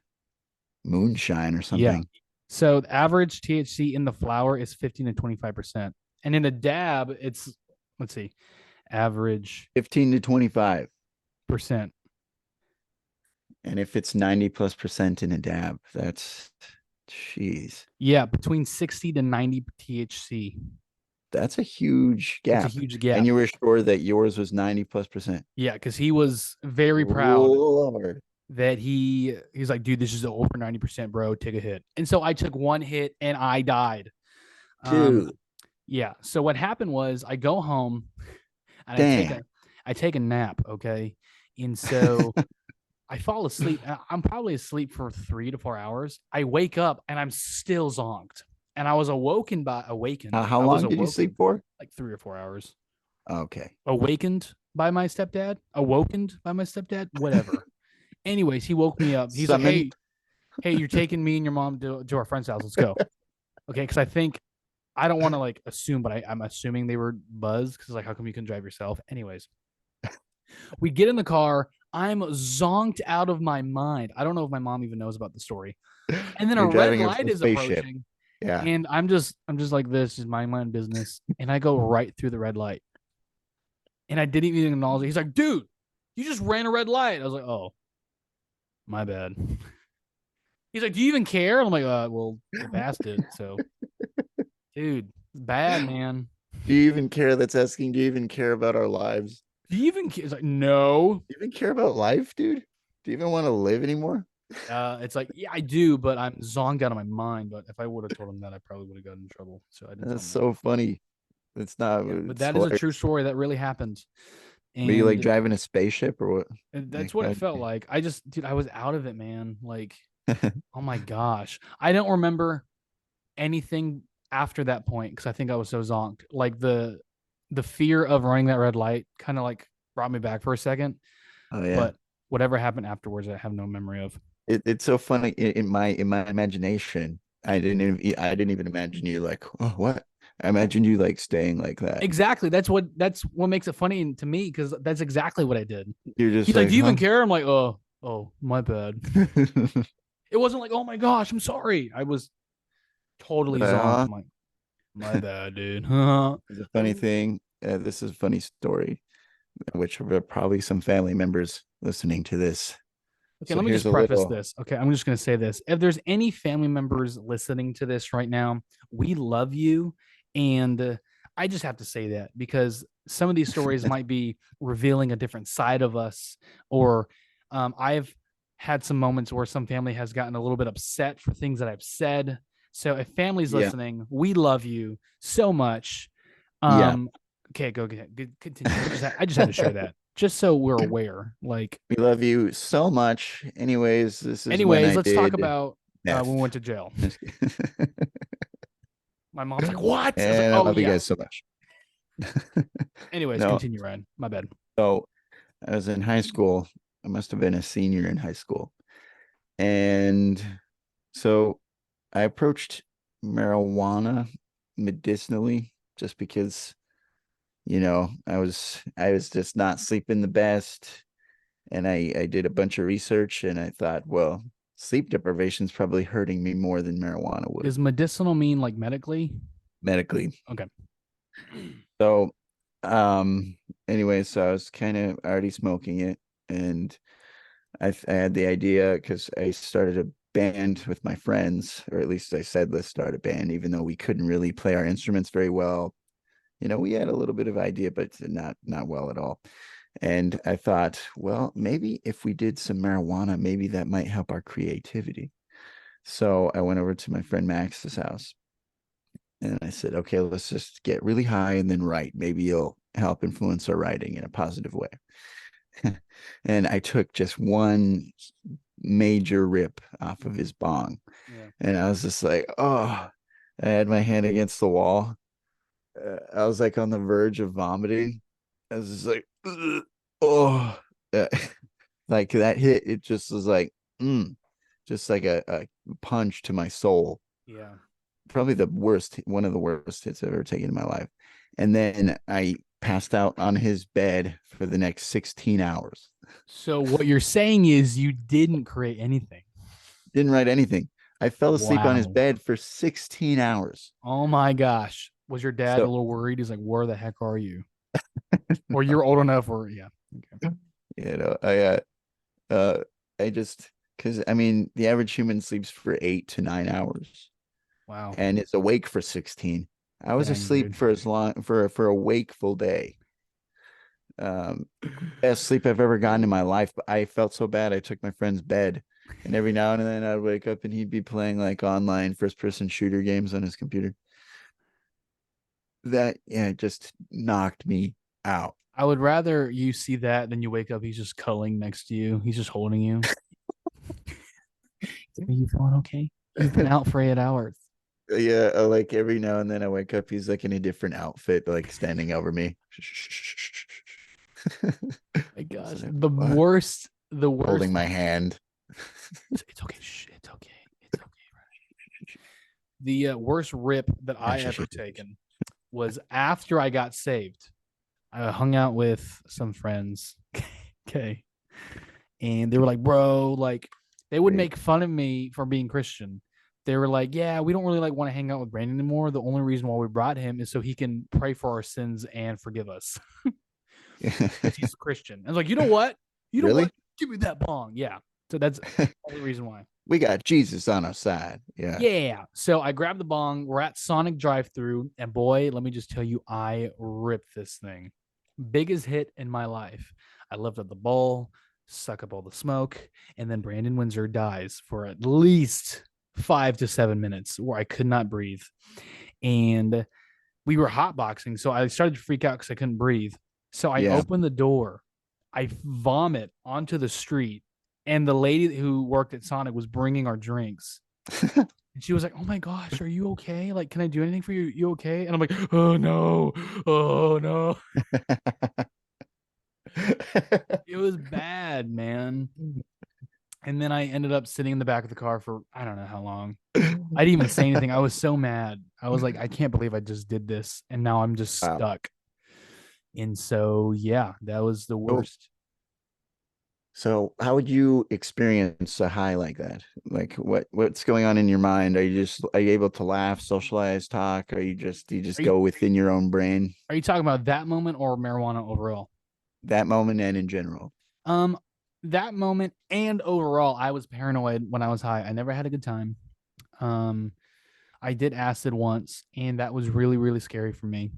moonshine or
yeah.
something.
So the average THC in the flower is 15 to 25%. And in a dab, it's, let's see, average
15 to 25.
percent.
And if it's 90+% in a dab, that's jeez.
Yeah, between 60 to 90 THC.
That's a huge
It's a
gap.
huge gap.
And you were sure that yours was 90+%.
Yeah, because he was very proud
Lord.
that he's like, dude, this is over 90%, bro. Take a hit. And so I took one hit and I died.
Dude.
Yeah. So what happened was I go home and
Damn.
I take a nap, okay? And so I fall asleep. I'm probably asleep for 3 to 4 hours. I wake up and I'm still zonked. And I was awakened.
How
I was
long did you sleep for?
like 3 or 4 hours.
Okay.
Awakened by my stepdad, whatever. Anyways, he woke me up. He's like,
Summoned.
hey, you're taking me and your mom to our friend's house. Let's go. Okay. Cause I don't want to like assume, but I'm assuming they were buzzed. Cause like, how come you can drive yourself? Anyways, we get in the car. I'm zonked out of my mind. I don't know if my mom even knows about the story. And then a
You're
red
driving
light
a
is
spaceship.
approaching.
Yeah.
And I'm just like this, just mind my own business. And I go right through the red light. And I didn't even acknowledge it. He's like, dude, you just ran a red light. I was like, oh, my bad. He's like, do you even care? I'm like, well, you passed it. So, dude, bad, man.
Do you even care? That's asking, do you even care about our lives?
Do you even care? It's like, no.
Do you even care about life, dude? Do you even want to live anymore?
It's like, yeah, I do, but I'm zonked out of my mind. But if I would have told him that, I probably would have gotten in trouble. So I didn't tell him
That's so funny. It's not.
that. Yeah, but
It's
that is a
hilarious.
true story that really happened.
Were you like
And
driving a spaceship or what?
that's
Like,
what it
how'd
felt like. Dude, I was out of it, man. Like, oh my gosh. I don't remember anything after that point because I think I was so zonked. Like the fear of running that red light kind of like brought me back for a second.
Oh yeah.
But whatever happened afterwards, I have no memory of.
It's so funny in my imagination. I didn't even imagine you like, oh, what? I imagined you like staying like that.
Exactly. That's what makes it funny to me because that's exactly what I did.
You're just
He's like,
like,
do you even
huh?
care? I'm like, oh, Oh, my bad. It wasn't like, oh my gosh, I'm sorry. I was totally zonked.
Uh,
I'm like, my bad, dude.
the funny thing, this is a funny story, which there are probably some family members listening to this.
Okay,
So
let me
here's
just
a
preface
little.
this. Okay, I'm just going to say this. If there's any family members listening to this right now, we love you. And I just have to say that because some of these stories might be revealing a different side of us, or I've had some moments where some family has gotten a little bit upset for things that I've said. So if family's
Yeah,
listening, we love you so much.
yeah.
Um, okay, go ahead. Continue. I just had to share that just so we're aware. Like,
We love you so much. Anyways, this is when
anyways,
I
let's talk
did
about when we
meth.
went to jail. My mom's like, "What?" I was like,
And I
"Oh
love you
yeah."
guys so much.
Anyways,
No,
continue, Ryan. My bad.
so I was in high school. I must have been a senior in high school. And so I approached marijuana medicinally just because, I was just not sleeping the best. And I did a bunch of research and I thought, well, sleep deprivation is probably hurting me more than marijuana would
Does medicinal mean like medically?
medically.
Okay.
So, um, anyway, so I was kind of already smoking it, and I had the idea because I started a band with my friends, or at least I said let's start a band, even though we couldn't really play our instruments very well. We had a little bit of idea, but not well at all. And I thought, well, maybe if we did some marijuana, maybe that might help our creativity. So I went over to my friend Max's house and I said, okay, let's just get really high and then write. Maybe you'll help influence our writing in a positive way. And I took just one major rip off of his bong.
Yeah.
And I was just like, oh, I had my hand against the wall. I was like on the verge of vomiting. I was just like, ugh, oh, uh, like that hit. It just was like, just like a punch to my soul.
Yeah.
Probably one of the worst hits I've ever taken in my life. And then I passed out on his bed for the next 16 hours.
So what you're saying is you didn't create anything.
Didn't write anything. I fell asleep on his
Wow.
bed for 16 hours.
Oh my gosh. Was your dad a
So,
little worried? He's like, "Where the heck are you?" Or you're old enough where yeah. Okay.
you know, I, uh, I just, because I mean, the average human sleeps for 8 to 9 hours
Wow.
and is awake for 16. I was
Dang,
asleep
dude.
for as long for a wakeful day. Um, Best sleep I've ever gotten in my life. But I felt so bad. I took my friend's bed, and every now and then I'd wake up and he'd be playing like online first person shooter games on his computer. That yeah, just knocked me out.
I would rather you see that than you wake up, he's just culling next to you. He's just holding you. Are you feeling okay? You've been out for 8 hours.
Yeah, like every now and then I wake up, he's like in a different outfit, like standing over me.
My gosh.
Like,
The
what?
worst, the worst.
Holding my hand.
It's okay. Shh, it's okay. It's okay. The worst rip that I ever taken was after I got saved. I hung out with some friends. Okay. And they were like, bro, like they would make fun of me for being Christian. They were like, yeah, we don't really like want to hang out with Brandon anymore. The only reason why we brought him is so he can pray for our sins and forgive us because he's Christian. I was like, you know what? You know
Really?
what? Give me that bong. Yeah. So that's the only reason why.
We got Jesus on our side. Yeah.
Yeah. So I grabbed the bong. We're at Sonic drive through. And boy, let me just tell you, I ripped this thing. Biggest hit in my life. I lifted the bowl, suck up all the smoke, and then Brandon Windsor dies for at least 5 to 7 minutes where I could not breathe. And we were hotboxing. So I started to freak out because I couldn't breathe. So I
Yeah.
opened the door. I vomit onto the street. And the lady who worked at Sonic was bringing our drinks. And she was like, "Oh my gosh, are you okay? Like, can I do anything for you? You okay?" And I'm like, "Oh no, oh no." It was bad, man. And then I ended up sitting in the back of the car for I don't know how long. I didn't even say anything. I was so mad. I was like, I can't believe I just did this, and now I'm just
Wow.
stuck. And so, yeah, that was the
So,
worst.
So how would you experience a high like that? Like what's going on in your mind? Are you able to laugh, socialize, talk? Or do you just
Are you
go within your own brain?
are you talking about that moment or marijuana overall?
That moment and in general.
Um, that moment and overall, I was paranoid when I was high. I never had a good time. Um, I did acid once, and that was really, really scary for me.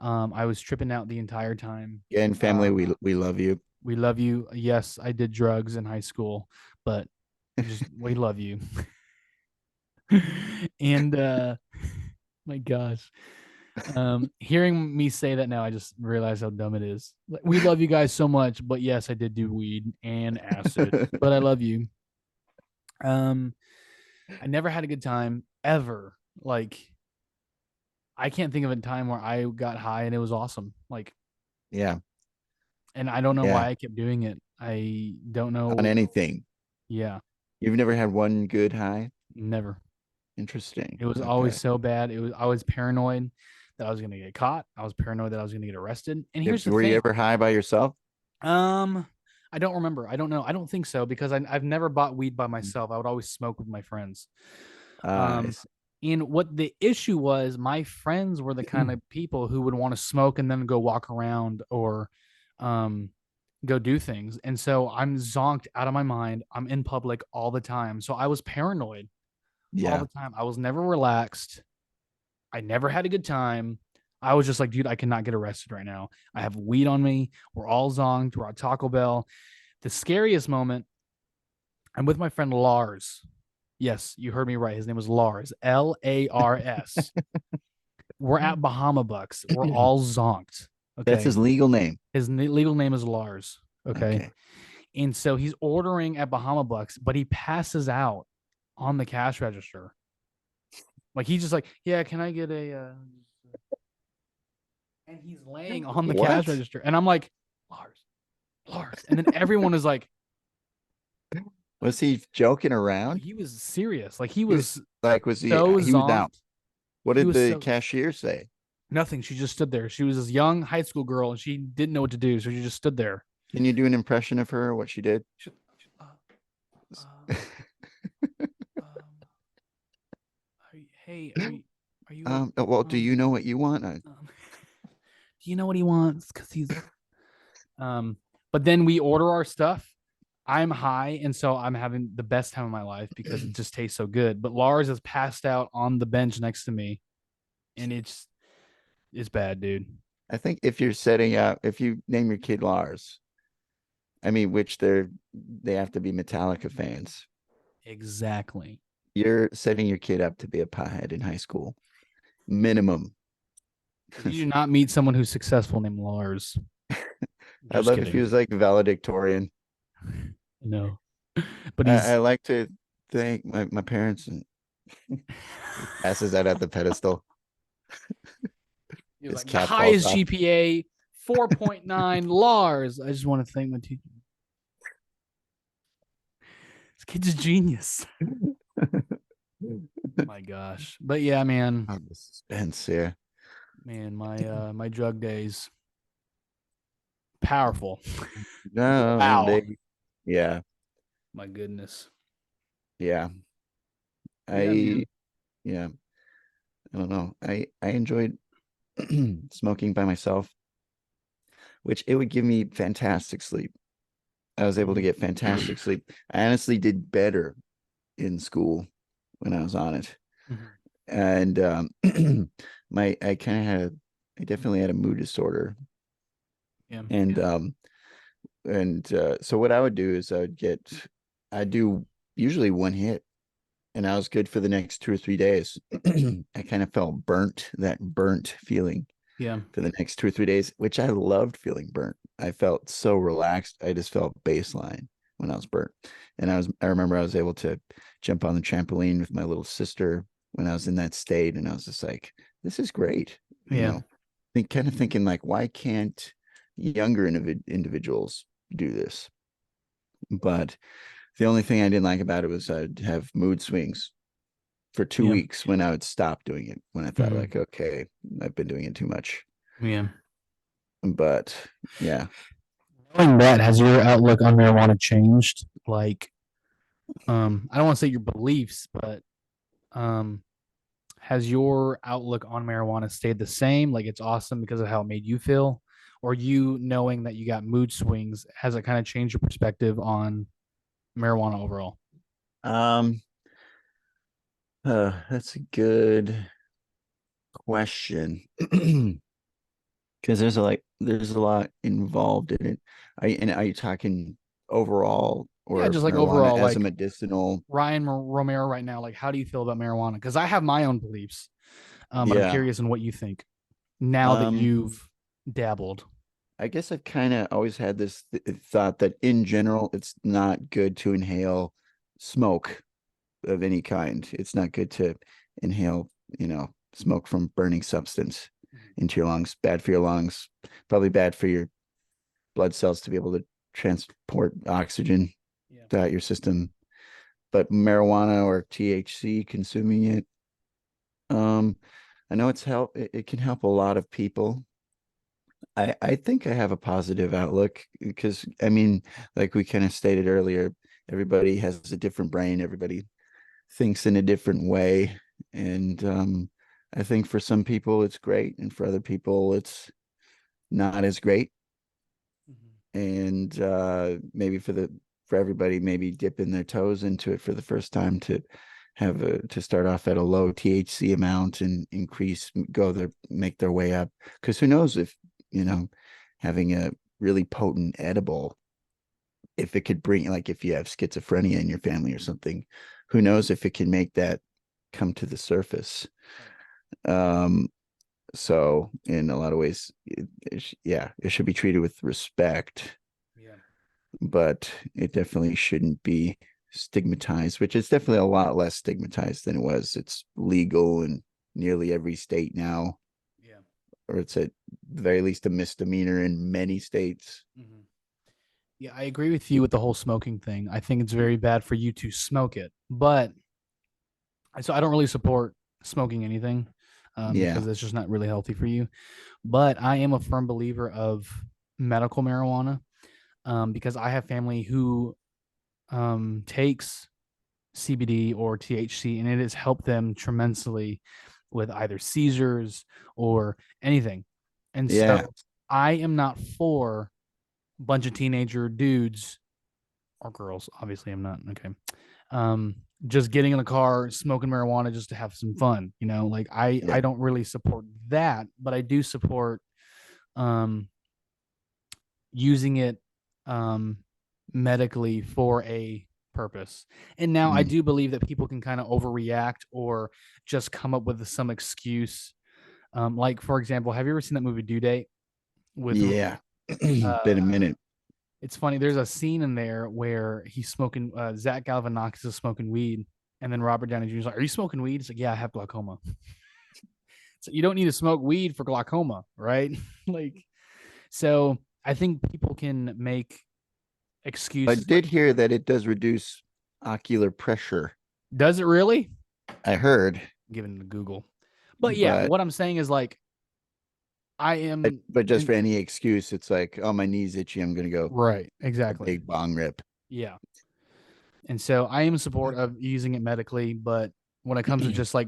I was tripping out the entire time.
Again, family,
Um,
we love you.
we love you. Yes, I did drugs in high school, but we love you. And my gosh. Hearing me say that now, I just realize how dumb it is. Like, we love you guys so much, but yes, I did do weed and acid, but I love you. Um, I never had a good time ever. Like, I can't think of a time where I got high and it was awesome. Like,
Yeah,
and I don't know
yeah.
why I kept doing it. I don't
On
know.
anything.
Yeah,
You've never had one good high?
never.
Interesting.
It was always
Okay.
so bad. I was paranoid that I was gonna get caught. I was paranoid that I was gonna get arrested. And here's the
Were you
thing.
ever high by yourself?
Um, I don't remember. I don't know. I don't think so because I've never bought weed by myself. I would always smoke with my friends.
I
Um,
see.
and what the issue was, my friends were the kind of people who would want to smoke and then go walk around or, um, go do things. And so I'm zonked out of my mind. I'm in public all the time. So I was paranoid all
Yeah.
the time. I was never relaxed. I never had a good time. I was just like, dude, I cannot get arrested right now. I have weed on me. We're all zonked. We're at Taco Bell. The scariest moment, I'm with my friend Lars. Yes, you heard me right. His name was Lars, Lars. We're at Bahama Bucks. We're all zonked.
That's
Okay.
his legal name.
His legal name is Lars. Okay.
Okay.
And so he's ordering at Bahama Bucks, but he passes out on the cash register. Like he's just like, yeah, can I get a and he's laying on the cash
What?
register. And I'm like, Lars. And then everyone is like,
Was he joking around?
he was serious. Like he
He was
was so
he was down.
zonked.
What
He
did
was
the
so
cashier say?
nothing. She just stood there. She was this young high school girl and she didn't know what to do. So she just stood there.
Can you do an impression of her, what she did?
Uh, um, hey, are you
Well, do you know what you want?
do you know what he wants? Because he's um, but then we order our stuff. I'm high, and so I'm having the best time of my life because it just tastes so good. But Lars is passed out on the bench next to me, and it's bad, dude.
I think if you're setting up, if you name your kid Lars, I mean, which they have to be Metallica fans.
Exactly.
You're setting your kid up to be a pothead in high school, minimum.
You do not meet someone who's successful named Lars.
I'd
Just
love if he
kidding.
was like valedictorian.
No, but
I
he's
like to thank my parents and passes that at the pedestal.
He was
His
like the
cap falls
highest
off.
GPA, 4.9. Lars. I just want to thank my teacher. This kid's a genius. My gosh. But yeah, man.
Oh, the suspense here.
Man, my drug days. Powerful.
No,
Wow.
yeah,
My goodness.
yeah.
Yeah,
I
man.
yeah, I don't know. I enjoyed smoking by myself, which it would give me fantastic sleep. I was able to get fantastic sleep. I honestly did better in school when I was on it.
Mhm.
And my I definitely had a mood disorder.
Yeah.
And so what I would do is I'd do usually one hit and I was good for the next 2 or 3 days. I kind of felt that burnt feeling
Yeah.
for the next 2 or 3 days, which I loved feeling burnt. I felt so relaxed. I just felt baseline when I was burnt. And I remember I was able to jump on the trampoline with my little sister when I was in that state. And I was just like, this is great.
Yeah.
Kind of thinking like, why can't younger individuals do this? But the only thing I didn't like about it was I'd have mood swings for 2 weeks when I would stop doing it, when I thought like, okay, I've been doing it too much.
Yeah.
But yeah,
Knowing that, has your outlook on marijuana changed? Like, I don't want to say your beliefs, but um, has your outlook on marijuana stayed the same? Like, it's awesome because of how it made you feel, or you knowing that you got mood swings, has it kind of changed your perspective on marijuana overall?
Um, that's a good question. Because there's a lot involved in it. Are you talking overall
Yeah,
or
just like
marijuana
overall,
as a
like
medicinal?
Romero right now. Like, how do you feel about marijuana? Because I have my own beliefs, but I'm
Yeah.
curious in what you think now that
Um,
you've dabbled.
I guess I've kind of always had this thought that in general, it's not good to inhale smoke of any kind. It's not good to inhale, smoke from burning substance into your lungs. Bad for your lungs. Probably bad for your blood cells to be able to transport oxygen
Yeah.
throughout your system. But marijuana or THC, consuming it, um, I know it can help a lot of people. I think I have a positive outlook because I mean, like we kind of stated earlier, everybody has a different brain, everybody thinks in a different way. And I think for some people it's great, and for other people it's not as great. And maybe for everybody, maybe dipping their toes into it for the first time to start off at a low THC amount and make their way up. Because who knows if having a really potent edible, if it could bring, like, if you have schizophrenia in your family or something, who knows if it can make that come to the surface. Um, so in a lot of ways, it should be treated with respect,
Yeah.
but it definitely shouldn't be stigmatized, which is definitely a lot less stigmatized than it was. It's legal in nearly every state now,
Yeah.
or it's at the very least a misdemeanor in many states.
Mm-hmm. Yeah, I agree with you with the whole smoking thing. I think it's very bad for you to smoke it, but so I don't really support smoking anything
Yeah.
because it's just not really healthy for you. But I am a firm believer of medical marijuana because I have family who takes CBD or THC, and it has helped them tremendously with either seizures or anything. And
Yeah.
so I am not for a bunch of teenager dudes or girls. Obviously, I'm not. Okay. Um, just getting in the car, smoking marijuana just to have some fun. Like I
Yeah.
don't really support that, but I do support um using it um medically for a purpose. And now I
Mm.
do believe that people can kind of overreact or just come up with some excuse. Like for example, have you ever seen that movie Due Date with
Yeah.
uh
Been a minute.
it's funny. There's a scene in there where he's smoking. Zach Galifianakis is smoking weed, and then Robert Downey Jr. is like, "Are you smoking weed?" He's like, "Yeah, I have glaucoma." So you don't need to smoke weed for glaucoma, right? Like, so I think people can make
I
excuses. Like,
did hear that it does reduce ocular pressure.
does it really?
I heard,
Given to Google, but yeah,
but
what I'm saying is like, I am
but just
in,
for any excuse, it's like, oh, my knee's itchy. I'm gonna go
right,
a
exactly,
big bong rip.
yeah. And so I am in support of using it medically, but when it comes to just like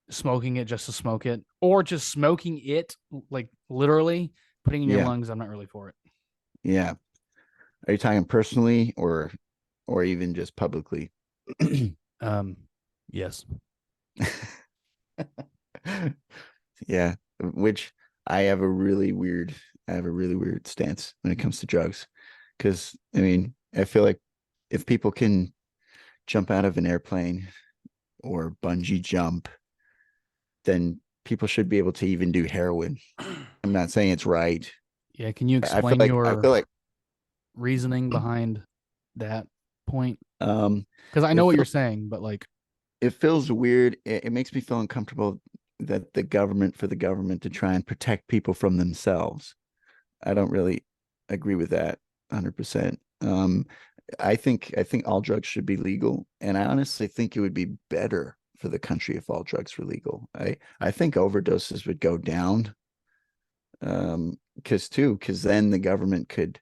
smoking it just to smoke it or just smoking it like literally putting in your
Yeah.
lungs, I'm not really for it.
Yeah. Are you talking personally or even just publicly?
um yes.
Yeah. Which I have a really weird I have a really weird stance when it comes to drugs. Because I mean, I feel like if people can jump out of an airplane or bungee jump, then people should be able to even do heroin. I'm not saying it's right.
Yeah, can you
I feel
explain
like I
your
feel like
reasoning behind that point?
um
Because I
it
know what you're
feels
saying, but like,
it feels weird. It makes me feel uncomfortable that for the government to try and protect people from themselves. I don't really agree with that 100%. I think all drugs should be legal, and I honestly think it would be better for the country if all drugs were legal. I think overdoses would go down, because then the government could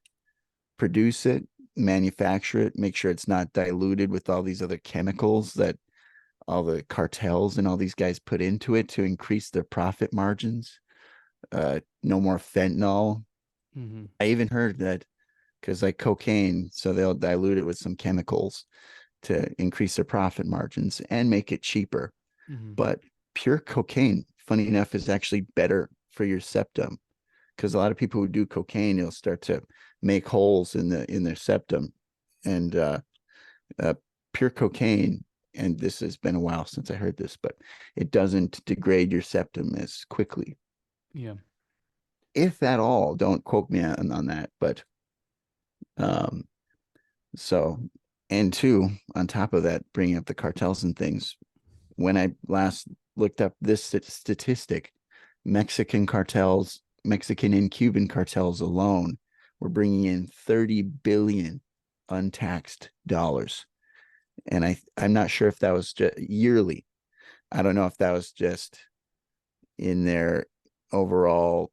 produce it, manufacture it, make sure it's not diluted with all these other chemicals that all the cartels and all these guys put into it to increase their profit margins. No more fentanyl.
Mm-hmm.
I even heard that because like cocaine, so they'll dilute it with some chemicals to increase their profit margins and make it cheaper.
Mm-hmm.
But pure cocaine, funny enough, is actually better for your septum, because a lot of people who do cocaine, they'll start to make holes in their septum, and uh, pure cocaine. And this has been a while since I heard this, but it doesn't degrade your septum as quickly,
Yeah.
if at all. Don't quote me on that, but um, so, and two, on top of that, bringing up the cartels and things, when I last looked up this statistic, Mexican cartels, Mexican and Cuban cartels alone were bringing in 30 billion untaxed dollars. And I'm not sure if that was just yearly. I don't know if that was just in their overall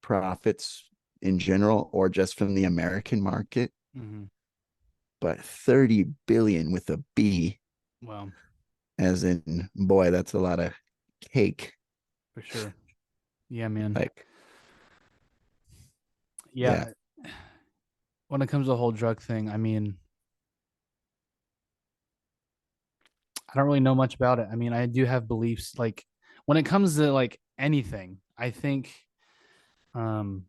profits in general or just from the American market,
Mm-hmm.
but 30 billion with a B,
Wow.
as in, boy, that's a lot of cake.
For sure. Yeah, man.
Like, yeah,
Yeah. When it comes to the whole drug thing, I mean, I don't really know much about it. I mean, I do have beliefs like when it comes to like anything, I think um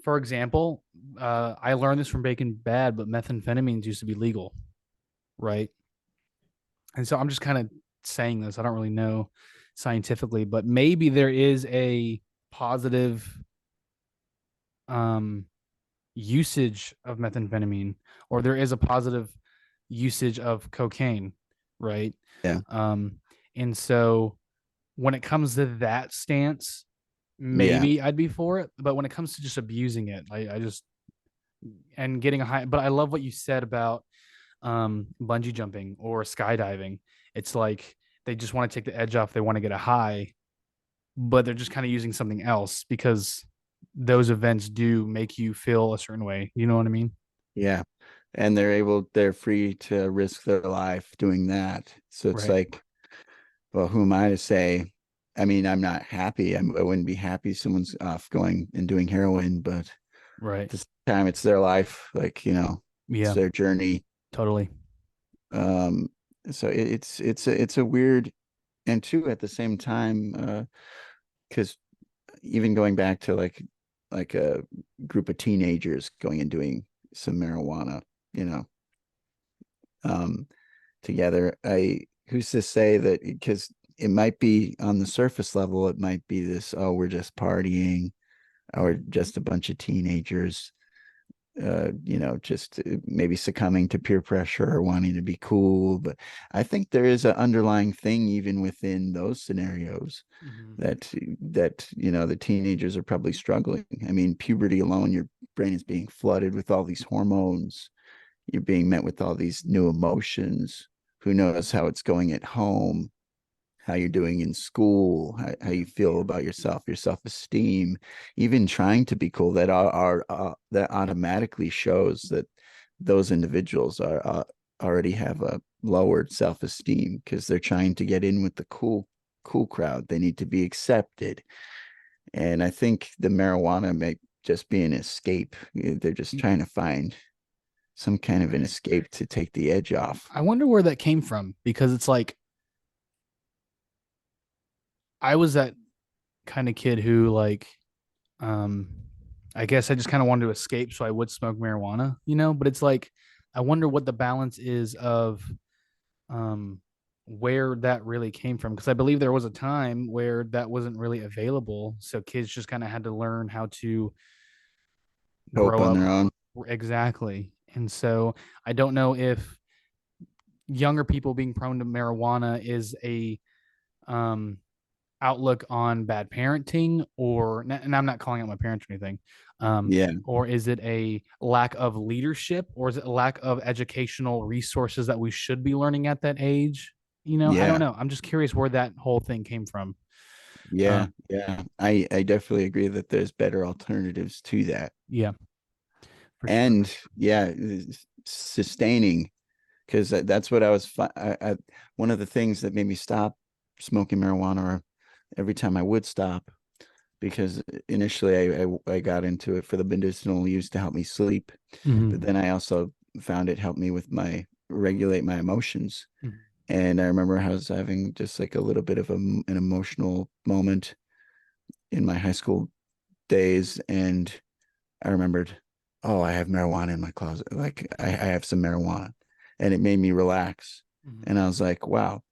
for example, I learned this from Breaking Bad, but methamphetamines used to be legal, right? And so I'm just kind of saying this. I don't really know scientifically, but maybe there is a positive um usage of methamphetamine, or there is a positive usage of cocaine, right?
yeah,
Um, and so when it comes to that stance,
yeah,
maybe I'd be for it. But when it comes to just abusing it, I just and getting a high. But I love what you said about bungee jumping or skydiving. It's like they just want to take the edge off. They want to get a high, but they're just kind of using something else because those events do make you feel a certain way. You know what I mean?
yeah. And they're free to risk their life doing that. So it's
Right.
like, well, who am I to say? I mean, I'm not happy. I wouldn't be happy someone's off going and doing heroin, but at
Right.
this time it's their life. Like, it's
Yeah.
their journey.
Totally.
Um, so it's a weird, and two, at the same time, because even going back to like a group of teenagers going and doing some marijuana, you know, um, together. Who's to say that, because it might be on the surface level, it might be this, oh, we're just partying, or just a bunch of teenagers, just maybe succumbing to peer pressure or wanting to be cool. But I think there is an underlying thing even within those scenarios
Mm-hmm.
that the teenagers are probably struggling. I mean, puberty alone, your brain is being flooded with all these hormones. You're being met with all these new emotions. Who knows how it's going at home, how you're doing in school, how
Yeah.
you feel about yourself, your self-esteem, even trying to be cool. That automatically shows that those individuals are already have a lowered self-esteem because they're trying to get in with the cool crowd. They need to be accepted. And I think the marijuana may just be an escape. They're just trying to find some kind of an escape to take the edge off.
I wonder where that came from because it's like I was that kind of kid who like um I guess I just kind of wanted to escape so I would smoke marijuana, but it's like I wonder what the balance is of um where that really came from because I believe there was a time where that wasn't really available, so kids just kind of had to learn how to
Hope
grow
on
up
their own.
exactly. And so I don't know if younger people being prone to marijuana is a um outlook on bad parenting and I'm not calling out my parents or anything,
Yeah,
or is it a lack of leadership, or is it a lack of educational resources that we should be learning at that age? I don't
yeah,
know. I'm just curious where that whole thing came from.
yeah,
um
yeah. I definitely agree that there's better alternatives to that.
yeah. For sure.
and yeah, sustaining, because that's what I was one of the things that made me stop smoking marijuana, or every time I would stop, because initially I got into it for the medicinal use to help me sleep, but then I also found it helped me with regulate my emotions.
Mhm.
And I remember I was having just like a little bit of an emotional moment in my high school days, and I remembered, oh, I have marijuana in my closet. Like I have some marijuana, and it made me relax.
Mhm.
And I was like, wow,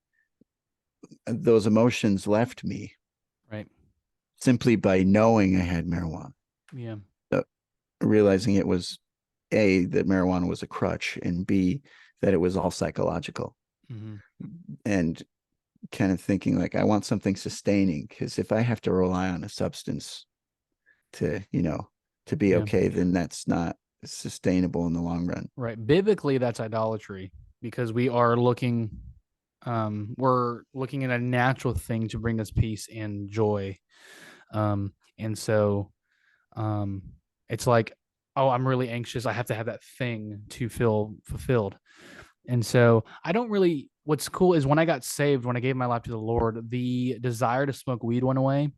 those emotions left me
Right.
simply by knowing I had marijuana.
Yeah.
Realizing it was A, that marijuana was a crutch, and B, that it was all psychological.
Mhm.
And kind of thinking like, I want something sustaining, because if I have to rely on a substance to, to be
Yeah.
okay, then that's not sustainable in the long run.
Right. Biblically, that's idolatry, because we're looking at a natural thing to bring us peace and joy. And so um it's like, oh, I'm really anxious. I have to have that thing to feel fulfilled. And so I don't really, what's cool is when I got saved, when I gave my life to the Lord, the desire to smoke weed went away.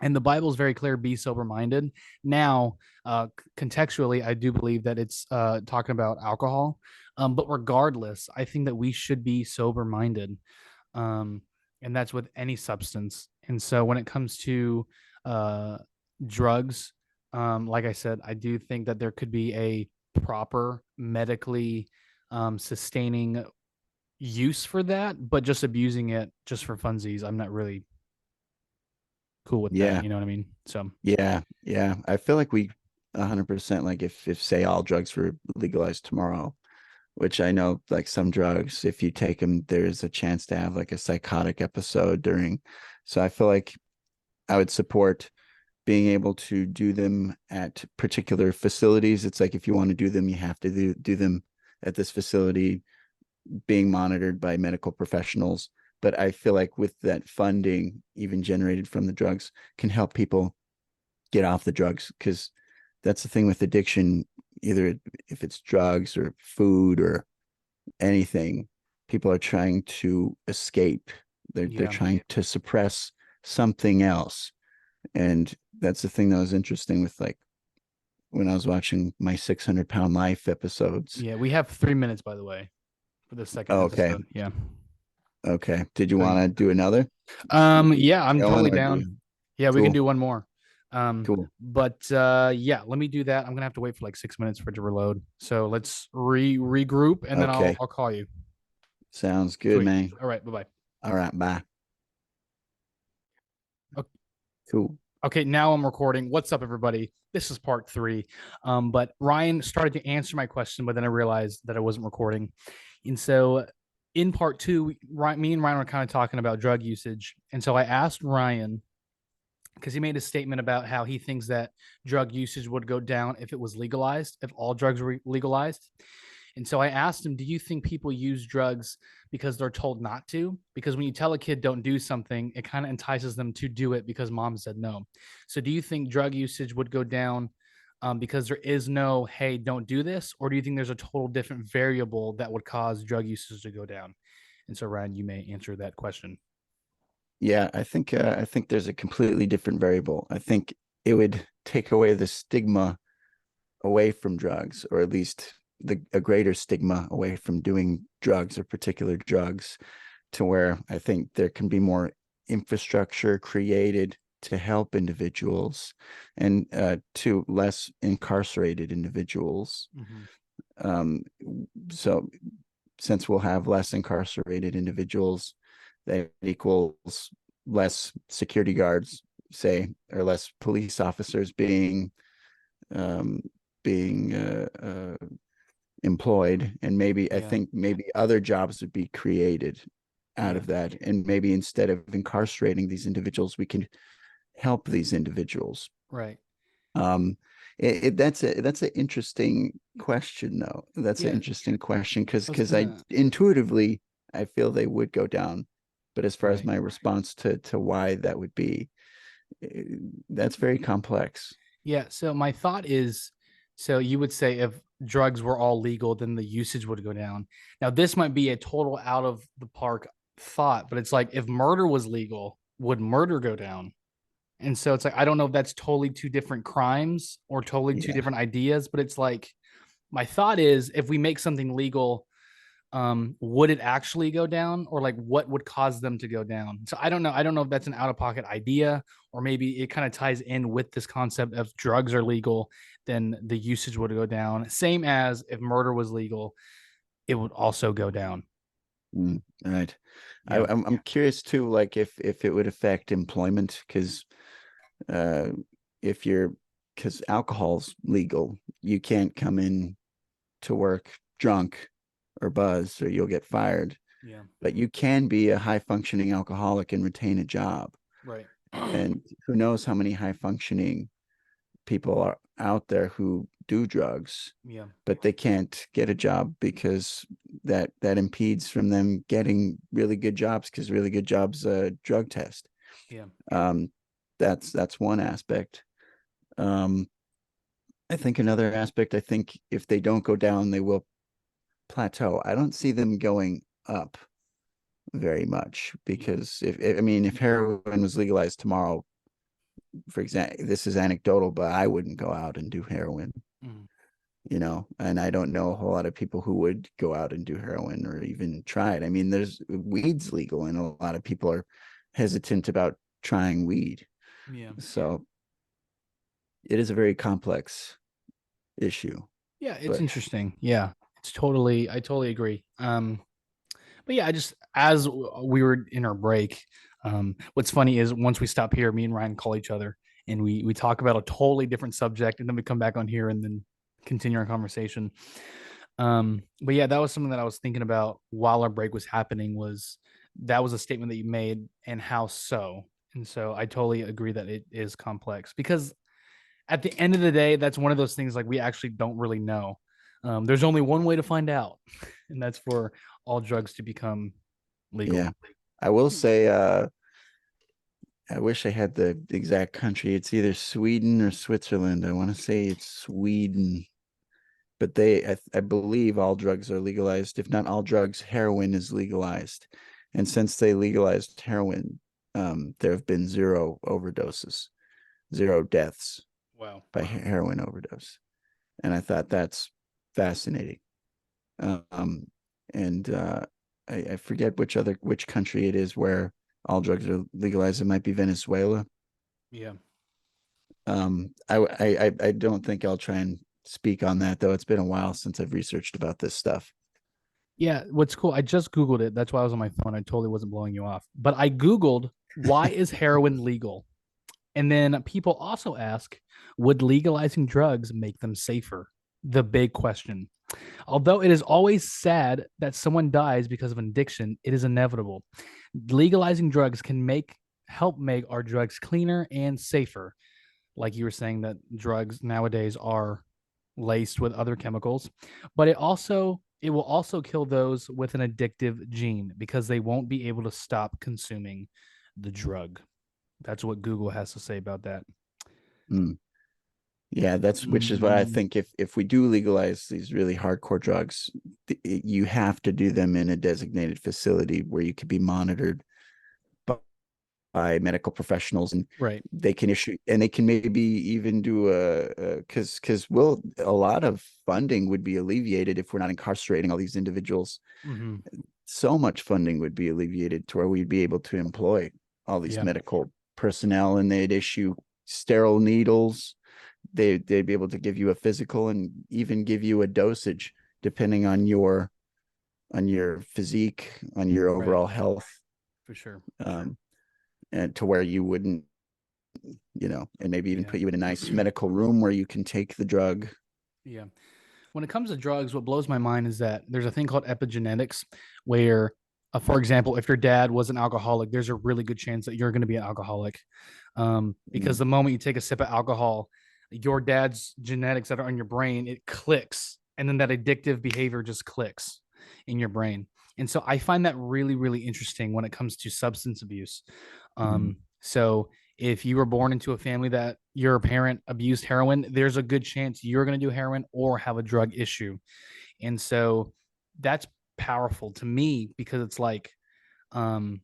And the Bible is very clear, be sober minded. Now, contextually, I do believe that it's talking about alcohol. But regardless, I think that we should be sober minded. Um, and that's with any substance. And so when it comes to uh, drugs, like I said, I do think that there could be a proper medically sustaining use for that, but just abusing it just for funsies, I'm not really cool with that.
Yeah.
You know what I mean? So
Yeah. Yeah. I feel like we 100%, like if say all drugs were legalized tomorrow, which I know like some drugs, if you take them, there's a chance to have like a psychotic episode during. So I feel like I would support being able to do them at particular facilities. It's like, if you want to do them, you have to do them at this facility, being monitored by medical professionals. But I feel like with that funding, even generated from the drugs, can help people get off the drugs, because that's the thing with addiction. Either if it's drugs or food or anything, people are trying to escape. They're
yeah,
trying to suppress something else. And that's the thing that was interesting with, like, when I was watching my 600-pound life episodes.
yeah. We have 3 minutes, by the way, for the second
Oh, okay.
episode. Yeah.
Okay. Did you
So,
want to do another?
yeah, I'm
Going,
totally
or do
down.
you?
Yeah, we can
Cool.
do one more.
Cool.
But yeah, let me do that. I'm gonna have to wait for like 6 minutes for it to reload. So let's regroup, and then
Okay.
I'll call you.
Sounds good,
Sweet.
man.
All right. Bye bye.
All right. Bye.
Okay.
Cool.
Okay, now I'm recording. What's up, everybody? This is part 3. But Ryan started to answer my question, but then I realized that I wasn't recording. And so in part 2, me and Ryan were kind of talking about drug usage. And so I asked Ryan, because he made a statement about how he thinks that drug usage would go down if it was legalized, if all drugs were legalized. And so I asked him, do you think people use drugs because they're told not to? Because when you tell a kid don't do something, it kind of entices them to do it because mom said no. So do you think drug usage would go down because there is no, hey, don't do this? Or do you think there's a total different variable that would cause drug usage to go down? And so, Ryan, you may answer that question.
Yeah, I think there's a completely different variable. I think it would take away the stigma away from drugs, or at least a greater stigma away from doing drugs or particular drugs, to where I think there can be more infrastructure created to help individuals, and to less incarcerated individuals. Um, so since we'll have less incarcerated individuals, that equals less security guards, say, or less police officers um, being employed, and maybe I
Yeah.
think maybe other jobs would be created out of that, and maybe instead of incarcerating these individuals, we can help these individuals.
Right.
Um, that's an interesting question, though. That's an
Yeah.
interesting question,
I was
because I
gonna.
intuitively I feel they would go down, but as far as
Right.
my response to why that would be, that's very complex.
Yeah. So my thought is So you would say if drugs were all legal, then the usage would go down. Now, this might be a total out of the park thought, but it's like if murder was legal, would murder go down? And so it's like I don't know if that's totally two different crimes or totally two
Yeah.
different ideas, but it's like my thought is if we make something legal, would it actually go down, or like what would cause them to go down? So I don't know. I don't know if that's an out of pocket idea, or maybe it kind of ties in with this concept of drugs are legal, then the usage would go down. Same as if murder was legal, it would also go down.
Right.
Yeah.
I'm curious too, like if it would affect employment, because uh, if you're because alcohol's legal, you can't come in to work drunk or buzzed, or you'll get fired.
Yeah.
But you can be a high functioning alcoholic and retain a job.
Right.
And who knows how many high functioning people are out there who do drugs,
Yeah.
but they can't get a job because that impedes from them getting really good jobs, because really good jobs drug test.
Yeah.
Um, that's one aspect. Um, I think another aspect, I think if they don't go down, they will plateau. I don't see them going up very much, because if I mean, if heroin was legalized tomorrow, for example, this is anecdotal, but I wouldn't go out and do heroin,
Mm.
and I don't know a whole lot of people who would go out and do heroin or even try it. I mean, there's weed's legal, and a lot of people are hesitant about trying weed.
Yeah.
So it is a very complex issue.
Yeah. It's
But
interesting. Yeah. I totally agree. But yeah, I just as we were in our break, what's funny is once we stop here, me and Ryan call each other and we talk about a totally different subject, and then we come back on here and then continue our conversation. But yeah, that was something that I was thinking about while our break was happening. Was that was a statement that you made, and how so? And so I totally agree that it is complex because at the end of the day, that's one of those things like we actually don't really know. There's only one way to find out, and that's for all drugs to become legal.
yeah, I will say, I wish I had the exact country. It's either Sweden or Switzerland. I want to say it's Sweden, but I believe all drugs are legalized. If not all drugs, heroin is legalized. And since they legalized heroin, there have been zero overdoses, zero deaths
Wow.
by heroin overdose. And I thought that's fascinating. Um, and I forget which country it is where all drugs are legalized. It might be Venezuela.
Yeah.
I don't think I'll try and speak on that, though. It's been a while since I've researched about this stuff.
Yeah. What's cool, I just Googled it. That's why I was on my phone. I totally wasn't blowing you off. But I Googled why is heroin legal? And then people also ask, would legalizing drugs make them safer? The big question. Although it is always sad that someone dies because of an addiction, it is inevitable. Legalizing drugs can help make our drugs cleaner and safer. Like you were saying that drugs nowadays are laced with other chemicals, but it will also kill those with an addictive gene because they won't be able to stop consuming the drug. That's what Google has to say about that.
Mm. Yeah, that's which is why I think if we do legalize these really hardcore drugs, you have to do them in a designated facility where you could be monitored by medical professionals, and
Right.
they can issue, and they can maybe even do because a lot of funding would be alleviated if we're not incarcerating all these individuals.
Mm-hmm.
So much funding would be alleviated to where we'd be able to employ all these
Yeah.
medical personnel, and they'd issue sterile needles. They'd be able to give you a physical and even give you a dosage depending on your physique, on your
Right.
overall health,
For sure.
and to where you wouldn't, and maybe even
Yeah.
put you in a nice medical room where you can take the drug.
Yeah. When it comes to drugs, what blows my mind is that there's a thing called epigenetics where, for example, if your dad was an alcoholic, there's a really good chance that you're going to be an alcoholic. Because the moment you take a sip of alcohol, your dad's genetics that are on your brain, it clicks. And then that addictive behavior just clicks in your brain. And so I find that really, really interesting when it comes to substance abuse.
Mhm.
So if you were born into a family that your parent abused heroin, there's a good chance you're going to do heroin or have a drug issue. And so that's powerful to me because it's like, um,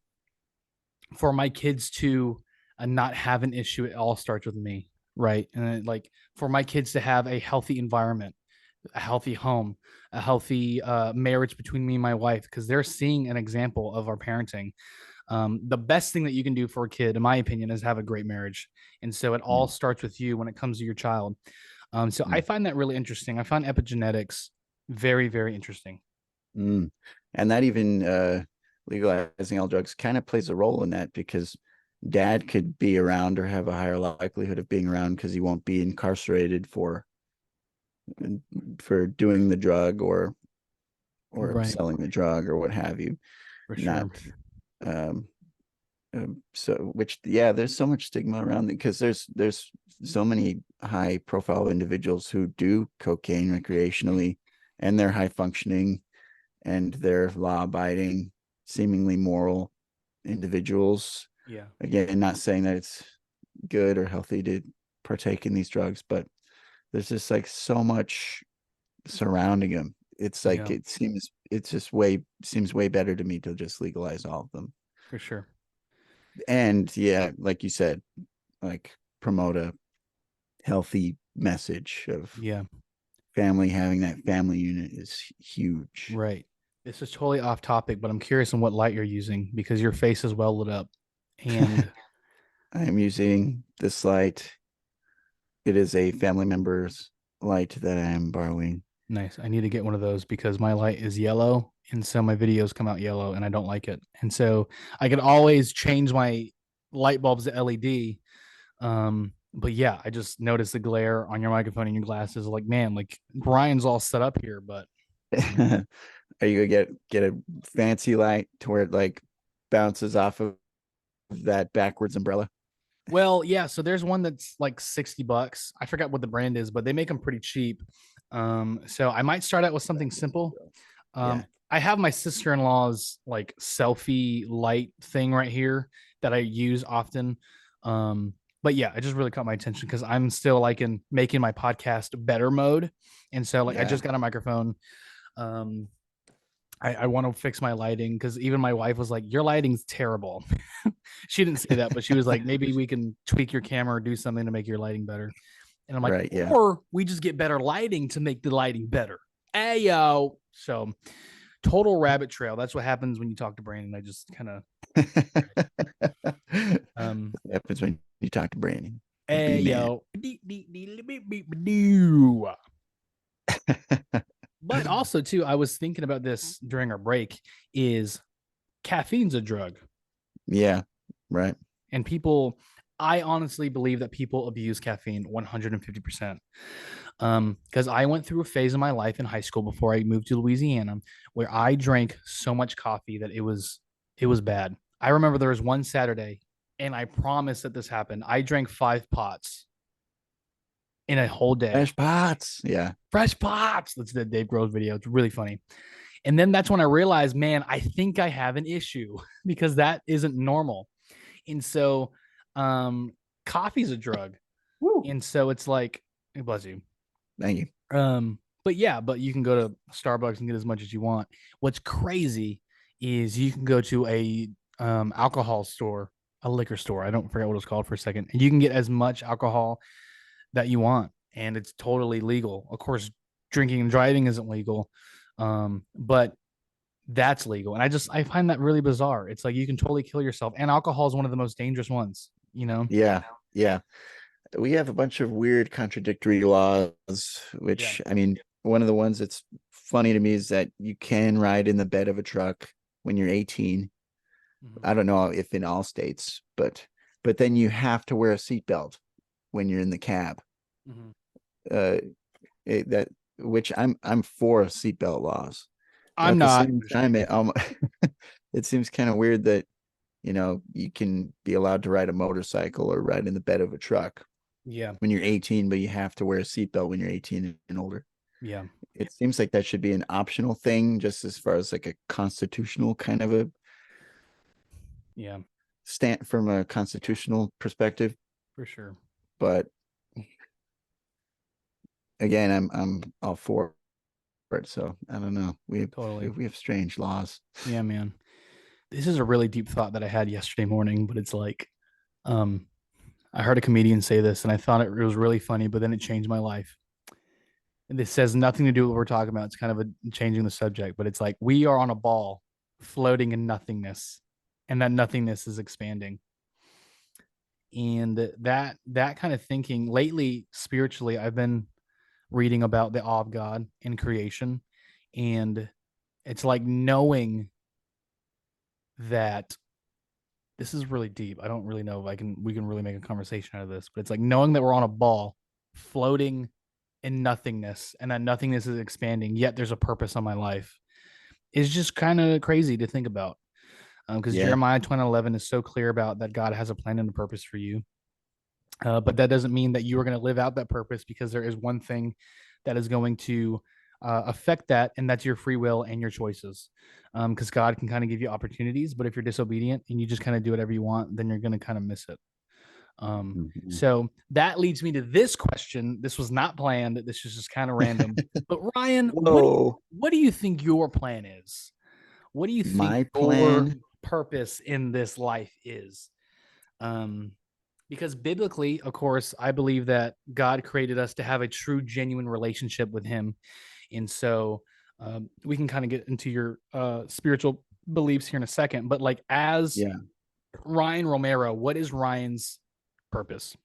for my kids to not have an issue, it all starts with me, right? And like for my kids to have a healthy environment, a healthy home, a healthy marriage between me and my wife, because they're seeing an example of our parenting. The best thing that you can do for a kid, in my opinion, is have a great marriage. And so it all starts with you when it comes to your child. So I find that really interesting. I find epigenetics very, very interesting.
Mm. And that even legalizing all drugs kind of plays a role in that, because dad could be around or have a higher likelihood of being around because he won't be incarcerated for doing the drug or
Right.
selling the drug or what have you.
For
Not
sure.
so which there's so much stigma around it because there's so many high profile individuals who do cocaine recreationally and they're high functioning and they're law abiding, seemingly moral individuals.
Yeah.
Again, not saying that it's good or healthy to partake in these drugs, but there's just like so much surrounding them. It's like
Yeah.
seems way better to me to just legalize all of them.
For sure.
And yeah, like you said, like promote a healthy message of
Yeah.
family. Having that family unit is huge.
Right. This is totally off topic, but I'm curious on what light you're using because your face is well lit up. And
I am using this light. It is a family member's light that I am borrowing.
nice. I need to get one of those because my light is yellow. And so my videos come out yellow and I don't like it. And so I can always change my light bulbs to LED. But yeah, I just noticed the glare on your microphone and your glasses. Like, man, like Brian's all set up here, but
Are you gonna get a fancy light to where it like bounces off of that backwards umbrella?
well, yeah. So there's one that's like $60. I forgot what the brand is, but they make them pretty cheap. So I might start out with something simple.
Yeah.
I have my sister-in-law's like selfie light thing right here that I use often. But yeah, it just really caught my attention because I'm still like in making my podcast better mode. And so like I
Yeah.
just got a microphone. Um, I want to fix my lighting because even my wife was like, "Your lighting's terrible." She didn't say that, but she was like, "Maybe we can tweak your camera or do something to make your lighting better." And I'm like,
Right. Yeah.
"Or we just get better lighting to make the lighting better." Hey yo, so total rabbit trail. That's what happens when you talk to Brandon. I just kind of
happens when you talk to Brandon.
hey
B-man.
yo. But also too, I was thinking about this during our break. Is caffeine's a drug,
Yeah. Right.
and people. I honestly believe that people abuse caffeine 150%. Because I went through a phase in my life in high school before I moved to Louisiana where I drank so much coffee that it was bad. I remember there was one Saturday, and I promise that this happened. I drank 5 pots in a whole day.
Fresh pots. Yeah.
Fresh pots. That's the Dave Grohl video. It's really funny. And then that's when I realized, man, I think I have an issue because that isn't normal. And so, coffee's a drug.
Woo.
And so it's like, bless you.
Thank you.
But yeah, but you can go to Starbucks and get as much as you want. What's crazy is you can go to a alcohol store, a liquor store. I don't forget what it's called for a second, and you can get as much alcohol that you want, and it's totally legal. Of course, drinking and driving isn't legal, but that's legal. And I find that really bizarre. It's like you can totally kill yourself, and alcohol is one of the most dangerous ones. You know?
Yeah. Yeah. We have a bunch of weird contradictory laws, which I mean, one of the ones that's funny to me is that you can ride in the bed of a truck when you're 18. I don't know if in all states, but then you have to wear a seatbelt when you're in the cab. That which I'm for seatbelt laws.
I'm
At
not.
the same time, it seems kind of weird that you can be allowed to ride a motorcycle or ride in the bed of a truck
Yeah.
when you're 18, but you have to wear a seatbelt when you're 18 and older.
Yeah.
It seems like that should be an optional thing, just as far as like a constitutional kind of a.
Yeah.
stand from a constitutional perspective,
For sure.
but again, I'm all for it. So I don't know.
Totally.
We have strange laws.
Yeah, man. This is a really deep thought that I had yesterday morning, but it's like, I heard a comedian say this and I thought it was really funny, but then it changed my life. And this has nothing to do with what we're talking about. It's kind of changing the subject, but it's like we are on a ball floating in nothingness, and that nothingness is expanding. And that kind of thinking lately, spiritually, I've been reading about the awe of God in creation, and it's like knowing that this is really deep. I don't really know if we can really make a conversation out of this, but it's like knowing that we're on a ball floating in nothingness, and that nothingness is expanding, yet there's a purpose on my life, is just kind of crazy to think about. Because
Yeah.
Jeremiah 20:11 is so clear about that God has a plan and a purpose for you. But that doesn't mean that you are going to live out that purpose, because there is one thing that is going to affect that, and that's your free will and your choices. Because God can kind of give you opportunities, but if you're disobedient and you just kind of do whatever you want, then you're going to kind of miss it.
Mhm.
So that leads me to this question. This was not planned. This was just kind of random. But Ryan,
Whoa.
what do you think your plan is? What do you think
My
your
plan.
purpose in this life is? Because biblically, of course, I believe that God created us to have a true, genuine relationship with Him. And so we can kind of get into your spiritual beliefs here in a second. But like, as
Yeah.
Ryan Romero, what is Ryan's purpose?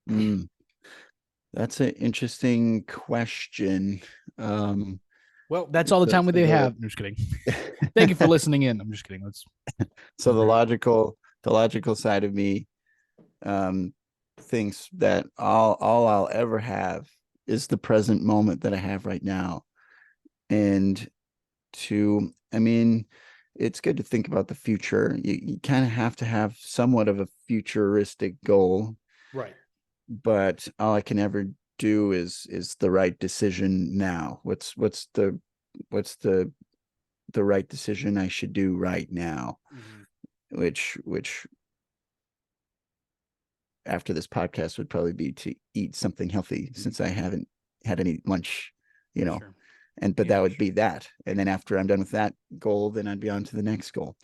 Mm. That's an interesting question.
Well, that's all the time they have. I'm just kidding. Thank you for listening in. I'm just kidding.
So the logical side of me thinks that all I'll ever have is the present moment that I have right now. And I mean, it's good to think about the future. You kind of have to have somewhat of a futuristic goal,
Right.
but all I can ever do is the right decision now. What's the right decision I should do right now?
Mm-hmm.
Which after this podcast would probably be to eat something healthy, since I haven't had any lunch,
Sure.
but
Yeah,
that would be that. And then after I'm done with that goal, then I'd be on to the next goal.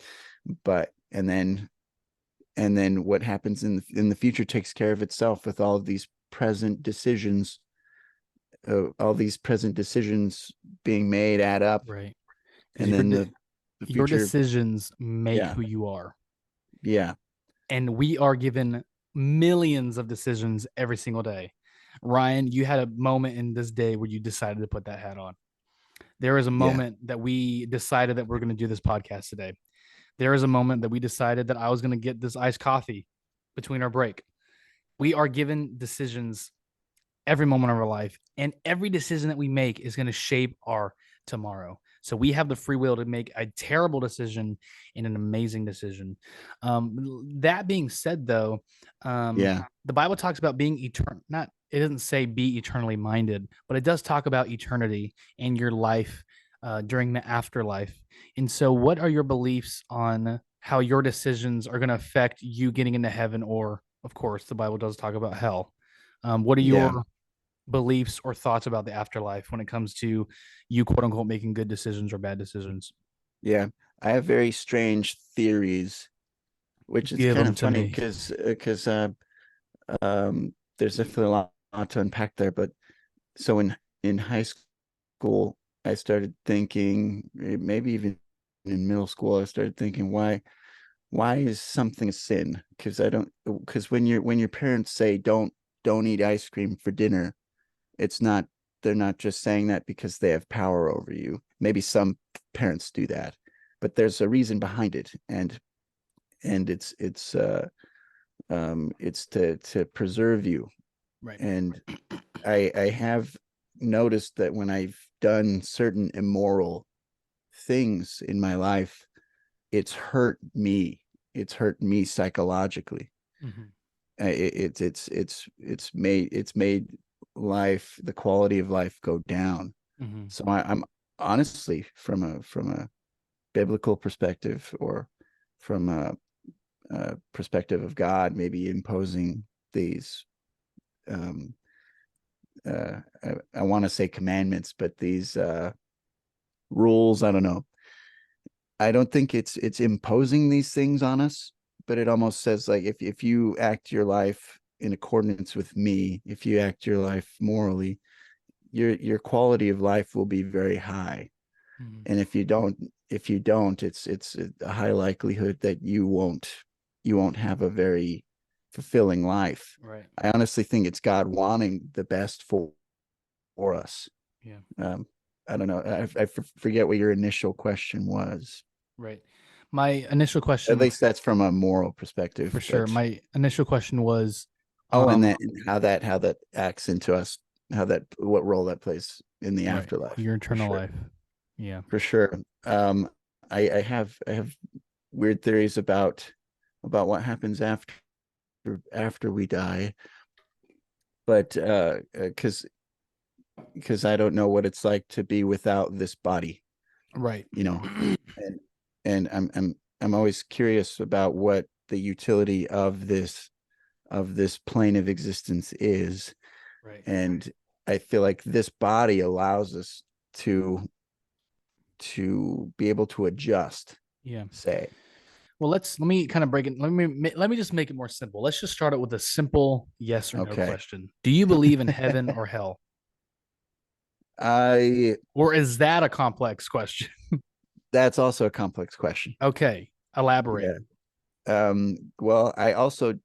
But and then what happens in the future takes care of itself with all of these present decisions. All these present decisions being made add up,
right.
and then the
Your
future.
decisions make
Yeah.
who you are.
Yeah.
And we are given millions of decisions every single day. Ryan, you had a moment in this day where you decided to put that hat on. There is a
Yeah.
moment that we decided that we're going to do this podcast today. There is a moment that we decided that I was going to get this iced coffee between our break. We are given decisions every moment of our life, and every decision that we make is going to shape our tomorrow. So we have the free will to make a terrible decision and an amazing decision. That being said, though,
Yeah.
the Bible talks about being eternal. Not, it doesn't say be eternally minded, but it does talk about eternity and your life during the afterlife. And so, what are your beliefs on how your decisions are going to affect you getting into heaven, or, of course, the Bible does talk about hell? What are
Yeah.
your beliefs or thoughts about the afterlife when it comes to you, quote unquote, making good decisions or bad decisions?
Yeah. I have very strange theories, which is
Give
kind
them
of
to
funny
me.
because there's definitely lot to unpack there. But so in high school, I started thinking, maybe even in middle school, I started thinking, why is something a sin? Because when your parents say don't eat ice cream for dinner, it's not they're not just saying that because they have power over you. Maybe some parents do that, but there's a reason behind it, and it's to preserve you.
Right.
And I have noticed that when I've done certain immoral things in my life, it's hurt me. It's hurt me psychologically.
Mm-hmm.
It's made life, the quality of life, go down.
Mm-hmm.
So I'm honestly, from a biblical perspective, or from perspective of God, maybe imposing these I want to say commandments, but these rules, I don't know. I don't think it's imposing these things on us, but it almost says like if you act your life in accordance with me, if you act your life morally, your quality of life will be very high.
Mhm.
And if you don't, it's a high likelihood that you won't have a very fulfilling life.
Right.
I honestly think it's God wanting the best for us.
Yeah.
I don't know. I forget what your initial question was.
Right. My initial
At
question,
least that's from a moral perspective.
for sure.
But
My initial question was,
and
um,
how that acts into us, what role that plays in the
right,
afterlife.
your
For
eternal
sure.
life. Yeah.
For sure. I have weird theories about what happens after we die, but because I don't know what it's like to be without this body,
Right.
you know, and I'm always curious about what the utility of this plane of existence is,
Right.
and I feel like this body allows us to be able to adjust.
Yeah.
Say,
Well, let me kind of break it. Let me just make it more simple. Let's just start it with a simple yes or no
okay,
question. Do you believe in heaven or hell?
I
Or is that a complex question?
that's also a complex question.
Okay. Elaborate.
Yeah. Well, I also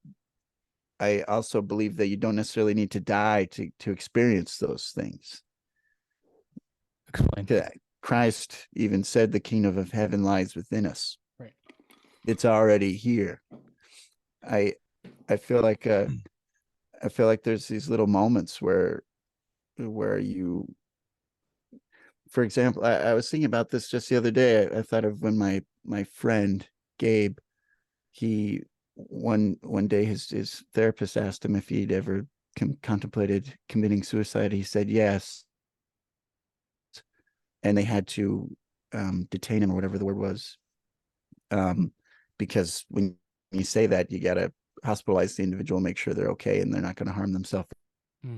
believe that you don't necessarily need to die to experience those things.
Explain.
Christ even said the kingdom of heaven lies within us.
Right.
It's already here. I I feel like there's these little moments where you, for example, I was thinking about this just the other day. I thought of when my friend Gabe, he one day his therapist asked him if he'd ever contemplated committing suicide. He said yes, and they had to detain him or whatever the word was, because when you say that, you got to hospitalize the individual, make sure they're okay and they're not going to harm themselves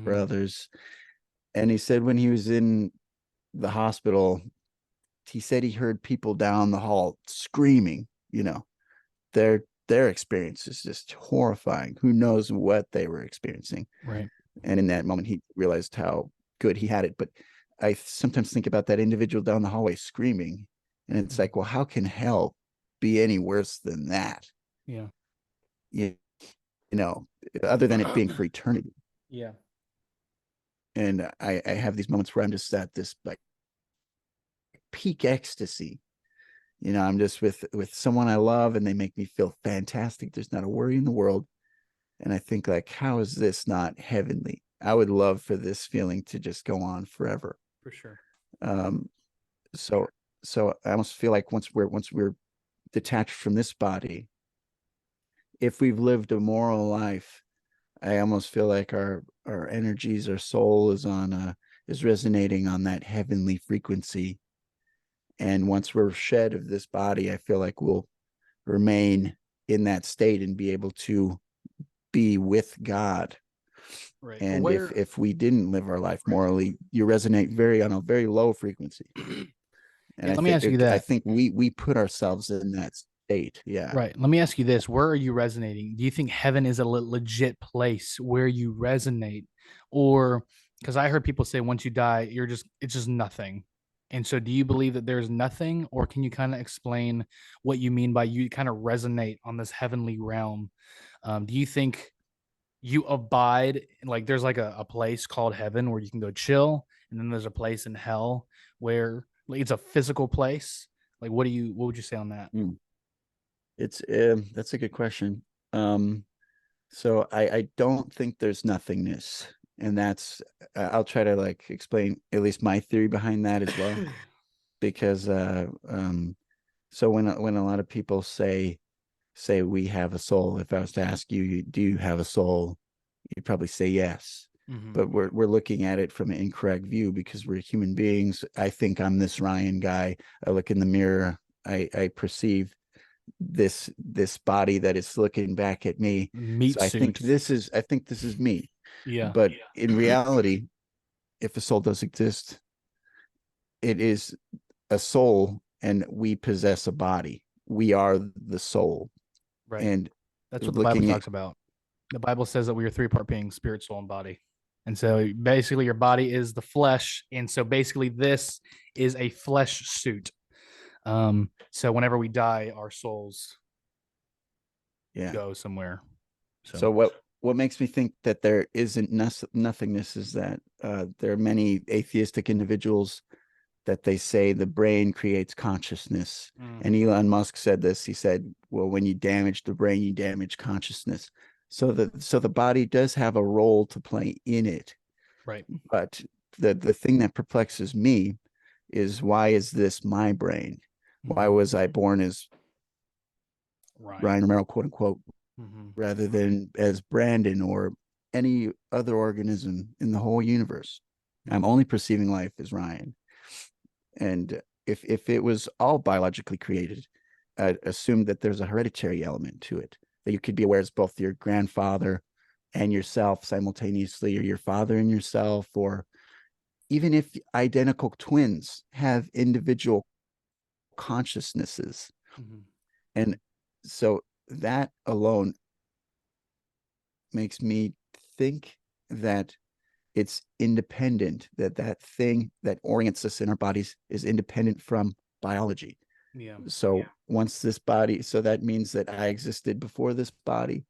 or others. And he said when he was in the hospital, he said he heard people down the hall screaming. Their experience is just horrifying. Who knows what they were experiencing?
Right.
And in that moment, he realized how good he had it. But I sometimes think about that individual down the hallway screaming, and it's like, well, how can hell be any worse than that?
Yeah.
You, you know, other than it being for eternity.
Yeah.
And I have these moments where I'm just at this like peak ecstasy. I'm just with someone I love, and they make me feel fantastic. There's not a worry in the world. And I think, like, how is this not heavenly? I would love for this feeling to just go on forever.
For sure.
So I almost feel like once we're detached from this body, if we've lived a moral life, I almost feel like our energies, our soul is resonating on that heavenly frequency. And once we're shed of this body, I feel like we'll remain in that state and be able to be with God.
Right.
And if we didn't live our life morally, you resonate on a very low frequency. And
let me ask you that.
I think we put ourselves in that state. Yeah.
Right. Let me ask you this. Where are you resonating? Do you think heaven is a legit place where you resonate? Or because I heard people say once you die, it's just nothing. And so do you believe that there's nothing, or can you kind of explain what you mean by you kind of resonate on this heavenly realm? Do you think you abide, like there's like a place called heaven where you can go chill, and then there's a place in hell where like it's a physical place? Like what would you say on that?
It's that's a good question. So I don't think there's nothingness, and that's I'll try to like explain at least my theory behind that as well, because so when a lot of people say we have a soul, if I was to ask you, do you have a soul, you'd probably say yes. But we're looking at it from an incorrect view, because we're human beings. I think I'm this Ryan guy. I look in the mirror, I perceive this body that is looking back at me.
Meat
So I think
suit.
this is me.
Yeah.
But in reality, if a soul does exist, it is a soul, and we possess a body. We are the soul.
Right.
And
That's what the Bible talks about. The Bible says that we are three-part beings, spirit, soul, and body. And so basically your body is the flesh. And so basically this is a flesh suit. So whenever we die, our souls go somewhere.
So what makes me think that there isn't nothingness is that there are many atheistic individuals that they say the brain creates consciousness. And Elon Musk said this. He said, well, when you damage the brain, you damage consciousness. So the body does have a role to play in it.
Right.
But the thing that perplexes me is, why is this my brain? Why was I born as Ryan Romero, quote unquote, rather than as Brandon or any other organism in the whole universe? I'm only perceiving life as Ryan. And if it was all biologically created, I'd assume that there's a hereditary element to it, that you could be aware as both your grandfather and yourself simultaneously, or your father and yourself, or even if identical twins have individual consciousnesses. And so that alone makes me think that it's independent, that thing that orients us in our bodies is independent from biology. So once this body, so that means that I existed before this body,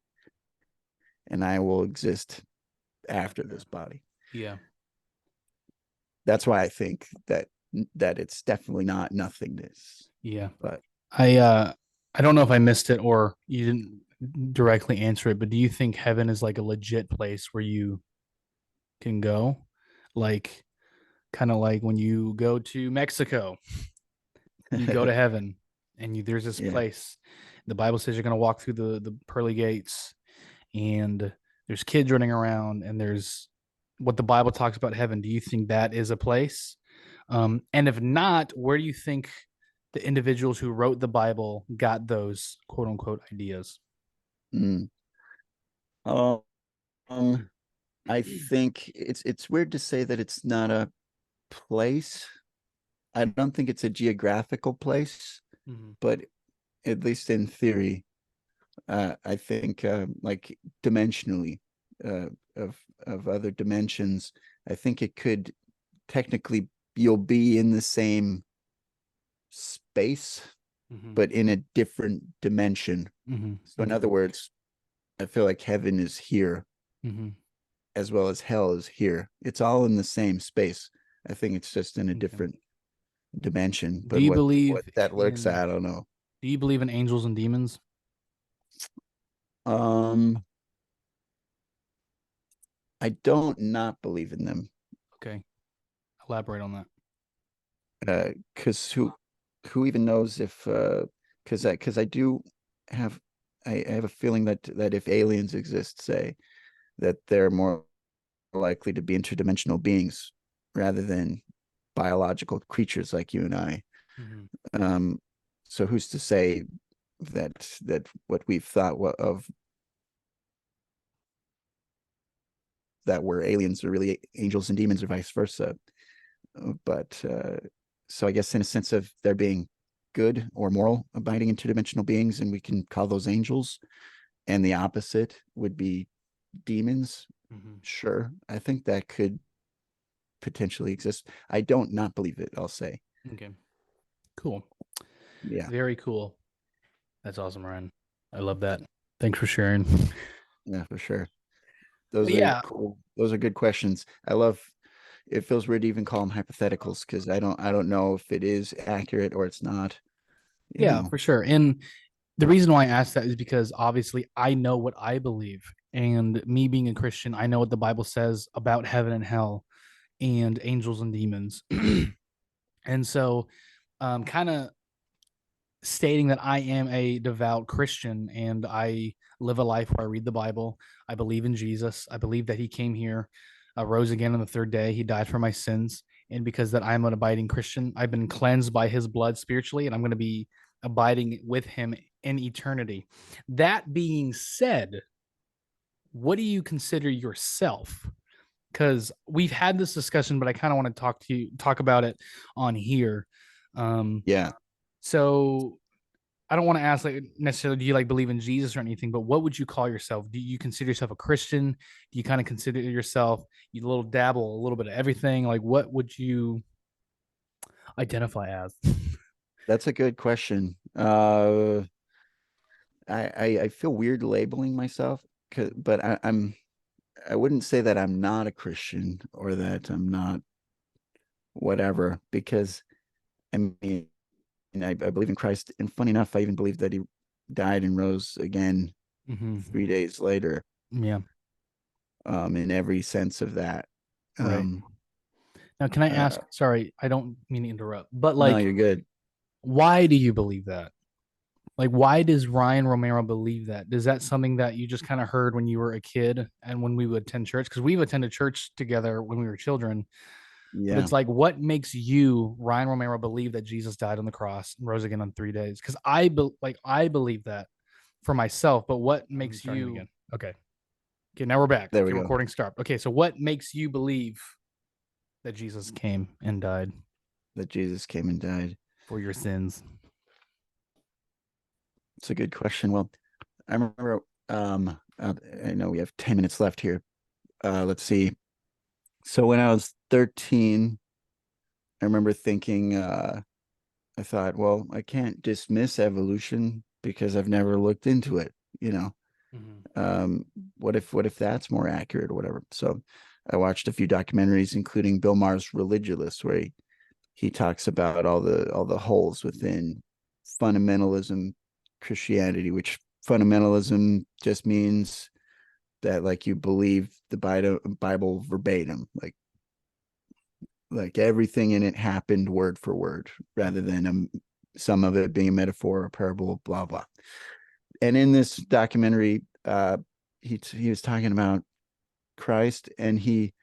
and I will exist after this body. That's why I think that it's definitely not nothingness. But
I don't know if I missed it or you didn't directly answer it, but do you think heaven is like a legit place where you can go, like kind of like when you go to Mexico, you go to heaven, and there's this place. The Bible says you're going to walk through the pearly gates, and there's kids running around, and there's what the Bible talks about heaven. Do you think that is a place? And if not, where do you think the individuals who wrote the Bible got those quote unquote ideas?
I think it's weird to say that it's not a place. I don't think it's a geographical place, but at least in theory, I think like dimensionally, of other dimensions, I think it could technically, you'll be in the same space, but in a different dimension. So in other words, I feel like heaven is here, as well as hell is here. It's all in the same space. I think it's just in a different dimension. But
do you believe
what that looks at, I don't know.
Do you believe in angels and demons?
I don't not believe in them.
Okay, elaborate on
that. Because who even knows if? Because I do have I have a feeling that if aliens exist, say, that they're more likely to be interdimensional beings rather than biological creatures like you and I. So who's to say that what we've thought of that were aliens are really angels and demons, or vice versa? But so I guess in a sense of there being good or moral abiding interdimensional beings, and we can call those angels, and the opposite would be demons. Sure, I think that could potentially exist. I don't not believe it, I'll say.
Okay, cool.
Yeah,
very cool. That's awesome, Ryan. I love that. Thanks for sharing.
Yeah, for sure. Those are cool. Those are good questions. I love. It feels weird to even call them hypotheticals, because I don't know if it is accurate or it's not. You know.
For sure. And the reason why I asked that is because obviously I know what I believe, and me being a Christian, I know what the Bible says about heaven and hell and angels and demons. And so kind of stating that I am a devout Christian and I live a life where I read the Bible. I believe in Jesus. I believe that he came here, rose again on the third day. He died for my sins. And because that I'm an abiding Christian, I've been cleansed by his blood spiritually, and I'm going to be abiding with him in eternity. That being said, what do you consider yourself? Because we've had this discussion, but I kind of want to talk about it on here.
Yeah.
So I don't want to ask like necessarily do you like believe in Jesus or anything, but what would you call yourself? Do you consider yourself a Christian? Do you kind of consider yourself you little dabble a little bit of everything? Like what would you identify as?
That's a good question. I feel weird labeling myself, but I wouldn't say that I'm not a Christian or that I'm not whatever, because I mean, I believe in Christ, and funny enough, I even believe that he died and rose again 3 days later.
Yeah.
In every sense of that.
Right. Now, can I ask? Sorry, I don't mean to interrupt, but
No,
like,
you're good.
why do you believe that? Like, why does Ryan Romero believe that? Is that something that you just kind of heard when you were a kid and when we would attend church? Because we've attended church together when we were children. But
Yeah.
it's like, what makes you, Ryan Romero, believe that Jesus died on the cross and rose again on 3 days? Because I believe that for myself. But what makes you? Again. Okay. Now we're back.
There we
Okay,
go.
recording stopped. Okay, so what makes you believe that Jesus came and died
That Jesus came and died
for your sins?
It's a good question. Well, I remember, I know we have 10 minutes left here. Let's see. So when I was 13, I remember thinking, I thought, well, I can't dismiss evolution because I've never looked into it, you know. What if that's more accurate or whatever? So I watched a few documentaries, including Bill Maher's Religulous, where he talks about all the holes within fundamentalism Christianity, which fundamentalism just means that like you believe the Bible verbatim, like everything in it happened word for word, rather than some of it being a metaphor, a parable, blah blah. And in this documentary, he was talking about Christ, and he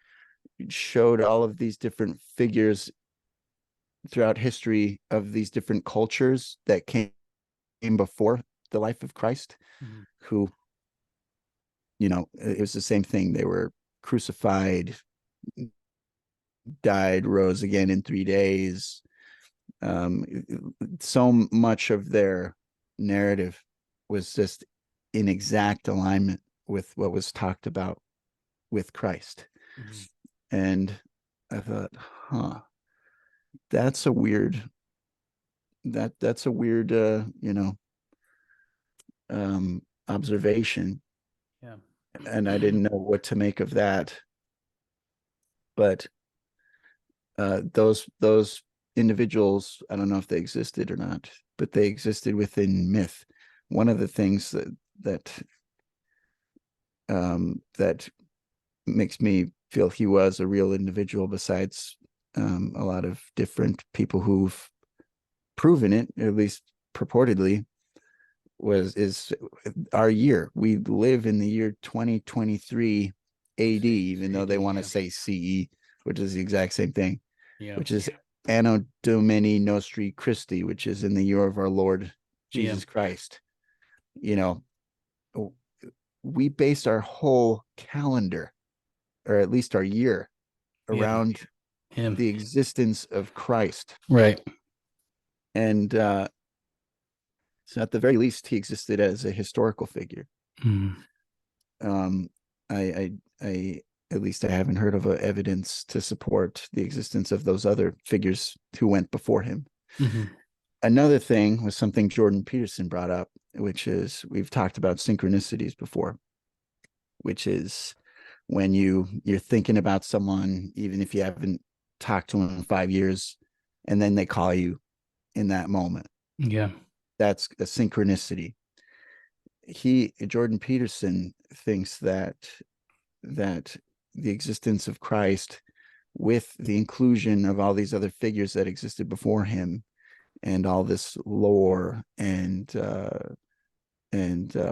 showed all of these different figures throughout history of these different cultures that came before the life of Christ, who, you know, it was the same thing. They were crucified, died, rose again in 3 days. So much of their narrative was just in exact alignment with what was talked about with Christ. And I thought, that's a weird observation.
Yeah.
And I didn't know what to make of that. But those individuals, I don't know if they existed or not, but they existed within myth. One of the things that makes me feel he was a real individual, besides a lot of different people who've proven it, at least purportedly, is our year. We live in the year 2023 AD, even though they want to say CE, which is the exact same thing, which is Anno Domini Nostri Christi, which is in the year of our Lord Jesus Christ. You know, we based our whole calendar, or at least our year, around the existence of Christ.
Right.
And so at the very least, he existed as a historical figure. I at least I haven't heard of evidence to support the existence of those other figures who went before him. Another thing was something Jordan Peterson brought up, which is, we've talked about synchronicities before, which is when you're thinking about someone, even if you haven't talked to them in 5 years, and then they call you in that moment.
Yeah.
That's a synchronicity. Jordan Peterson thinks that the existence of Christ, with the inclusion of all these other figures that existed before him, and all this lore and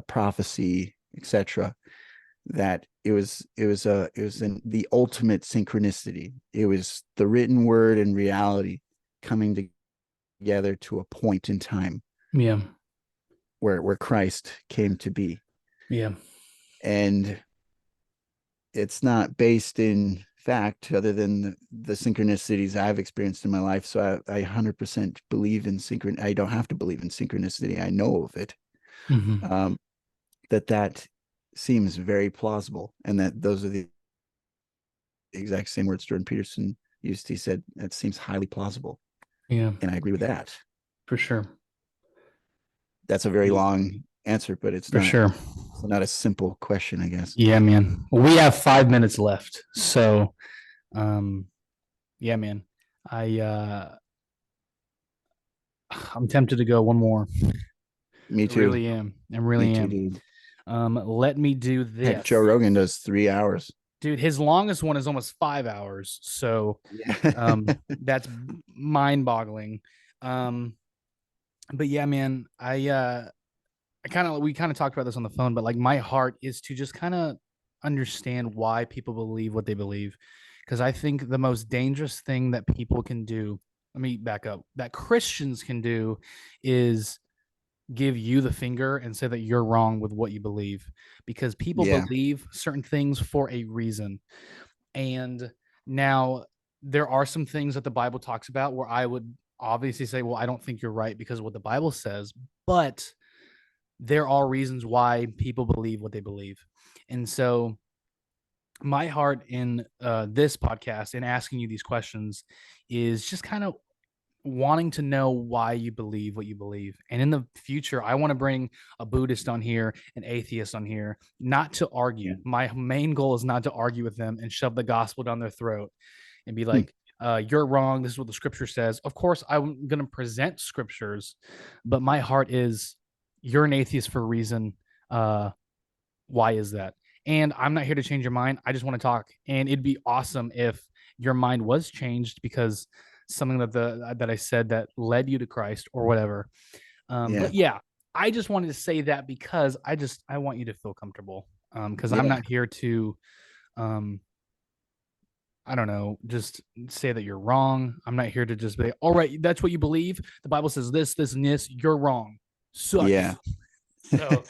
prophecy, etc., that it was the ultimate synchronicity. It was the written word and reality coming together to a point in time.
Yeah.
where Christ came to be.
Yeah.
And it's not based in fact other than the synchronicities I've experienced in my life. So I 100% believe in I don't have to believe in synchronicity. I know of it.
Mm-hmm.
That seems very plausible, and that those are the exact same words Jordan Peterson used. He said that seems highly plausible,
Yeah,
and I agree with that.
for sure.
That's a very long answer, but it's
For
not.
sure.
It's not a simple question, I guess.
Yeah, man. We have 5 minutes left. So, yeah, man. I'm tempted to go one more.
Me
I
too.
really am. I really
Me too,
am.
dude.
Let me do this.
Heck, Joe Rogan does 3 hours.
Dude, his longest one is almost 5 hours. So,
Yeah.
that's mind-boggling. But yeah, man, we kind of talked about this on the phone, but like my heart is to just kind of understand why people believe what they believe. Because I think the most dangerous thing that people can do, let me back up, that Christians can do is give you the finger and say that you're wrong with what you believe. Because people
Yeah.
believe certain things for a reason. And now there are some things that the Bible talks about where I would obviously say, well, I don't think you're right because of what the Bible says. But there are reasons why people believe what they believe. And so my heart in this podcast and asking you these questions is just kind of wanting to know why you believe what you believe. And in the future, I want to bring a Buddhist on here, an atheist on here, not to argue.
Yeah.
My main goal is not to argue with them and shove the gospel down their throat and be
Hmm.
like, you're wrong. This is what the scripture says. Of course, I'm going to present scriptures, but my heart is you're an atheist for a reason. Why is that? And I'm not here to change your mind. I just want to talk. And it'd be awesome if your mind was changed because something that I said that led you to Christ or whatever.
Yeah.
But yeah, I just wanted to say that because I want you to feel comfortable. Because I'm
Yeah.
not here to I don't know, just say that you're wrong. I'm not here to just be, all right, that's what you believe. The Bible says this, this, and this. You're wrong. Sucks.
Yeah.
So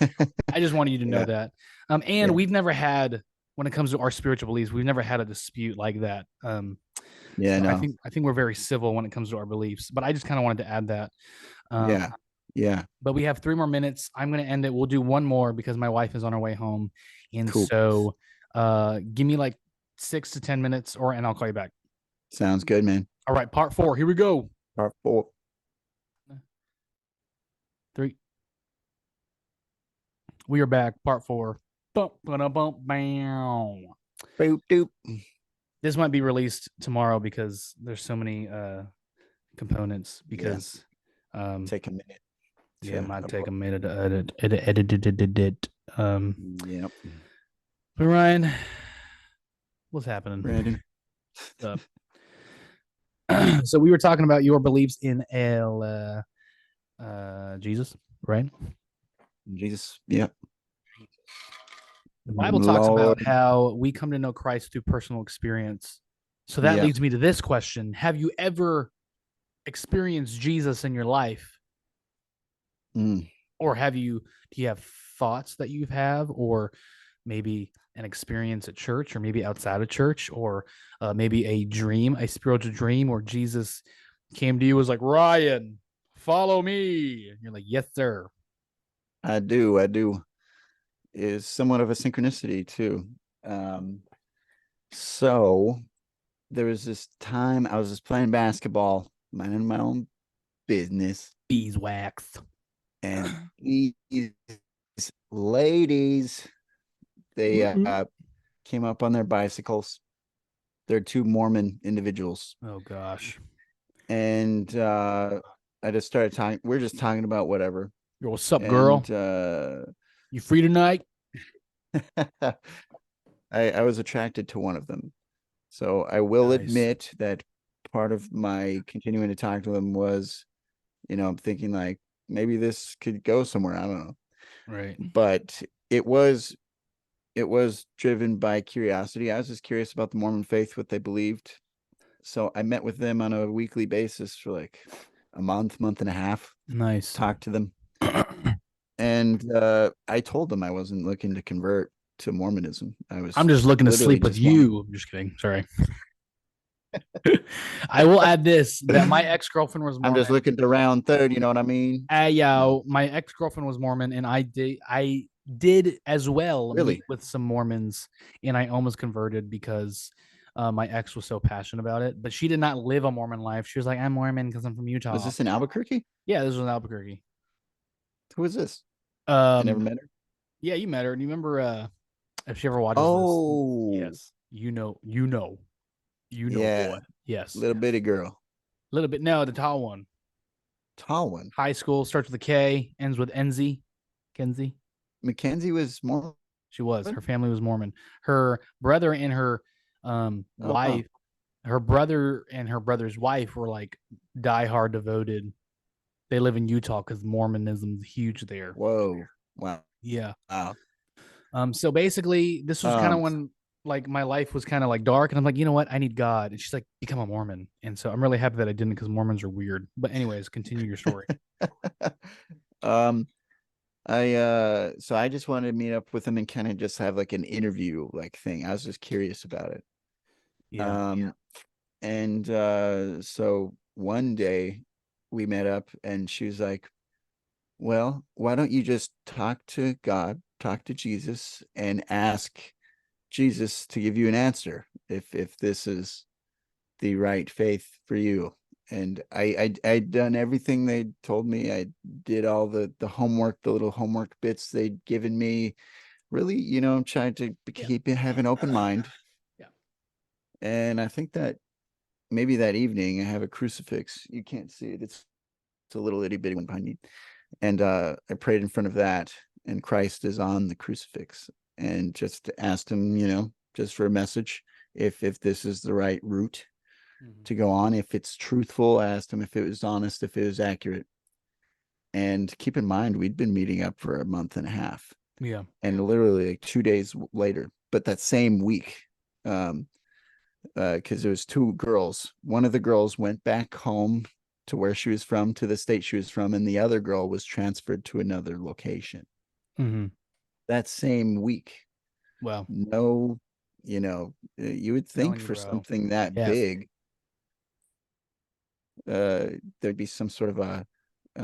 I just wanted you to know
Yeah.
that.
Yeah.
And we've never had, when it comes to our spiritual beliefs, we've never had a dispute like that.
Yeah.
So
No.
I think we're very civil when it comes to our beliefs. But I just kind of wanted to add that.
Yeah. Yeah.
But we have 3 more minutes. I'm going to end it. We'll do one more because my wife is on her way home, and
Cool.
so give me like 6 to 10 minutes, and I'll call you back.
Sounds good, man.
All right, part 4. Here we go.
Part 4.
3. We are back. Part 4. Bump, bump, bam.
Boop, doop.
This might be released tomorrow because there's so many components. Because
Take a minute.
yeah, it
to
might take
upload.
a minute to edit it.
Yep.
But Ryan, what's happening?
Brandon.
So we were talking about your beliefs in Jesus, right?
Jesus. Yep.
The Bible talks about
Lord.
how we come to know Christ through personal experience. So that
Yeah.
leads me to this question. Have you ever experienced Jesus in your life?
Mm.
Or do you have thoughts that you have, or maybe an experience at church, or maybe outside of church, or maybe a spiritual dream where Jesus came to you, was like, Ryan, follow me. And you're like, yes, sir.
I do. Is somewhat of a synchronicity too. So there was this time I was just playing basketball, minding my own business,
Beeswax.
and these ladies, they came up on their bicycles. They're 2 Mormon individuals.
Oh gosh.
And I just started talking. We're just talking about whatever.
Yo, what's up, girl? You free tonight?
I was attracted to one of them. So I will
Nice.
admit that part of my continuing to talk to them was, I'm thinking like maybe this could go somewhere. I don't know.
Right.
But it was driven by curiosity. I was just curious about the Mormon faith, what they believed. So I met with them on a weekly basis for like a month and a half.
Nice.
Talked to them. And I told them I wasn't looking to convert to Mormonism. I was
I'm just looking to
literally
sleep with
just wanting-
you. I'm just kidding. Sorry. I will add this that my ex-girlfriend was
I'm
Mormon.
just looking to round third, you know what I mean?
Yeah, my ex-girlfriend was Mormon, and I did as well
Really?
meet with some Mormons, and I almost converted because my ex was so passionate about it. But she did not live a Mormon life. She was like, "I'm Mormon because I'm from Utah."
Was this in Albuquerque?
Yeah, this was in Albuquerque.
Who is this? I never
Um,
met her.
yeah, you met her. Do you remember if she ever watches this?
Oh,
Yes, you know,
yeah,
boy. Yes,
little bitty girl,
a little bit. No, the tall one.
tall one.
High school starts with a K, ends with NZ. Kenzie.
Mackenzie was Mormon.
She was. Her family was Mormon. Her brother and her
Oh,
wife, her brother and her brother's wife were like diehard devoted. They live in Utah because Mormonism is huge there.
whoa, wow,
Yeah.
wow.
So basically, this was kind of
Um,
when like my life was kind of like dark, and I'm like, you know what? I need God. And she's like, become a Mormon. And so I'm really happy that I didn't because Mormons are weird. But anyways, continue your story.
um, so I just wanted to meet up with him and kind of just have like an interview like thing. I was just curious about it.
Yeah.
And so one day we met up and she was like, well, why don't you just talk to God, talk to Jesus, and ask Jesus to give you an answer if this is the right faith for you. And I'd done everything they told me. I did all the homework, the little homework bits they'd given me. Really, trying to keep it, have an open mind.
Yeah.
And I think that maybe that evening I have a crucifix. You can't see it. It's a little itty bitty one behind me. And I prayed in front of that, and Christ is on the crucifix, and just asked him, just for a message, if this is the right route to go on, if it's truthful. I asked him if it was honest, if it was accurate. And keep in mind, we'd been meeting up for a month and a half.
Yeah.
And literally like 2 days later, but that same week, because there was two girls. One of the girls went back home to where she was from, to the state she was from, and the other girl was transferred to another location.
Mm-hmm.
That same week.
Well,
No, you would think
telling you,
for
bro.
something that
Yes.
big, there'd be some sort of a, I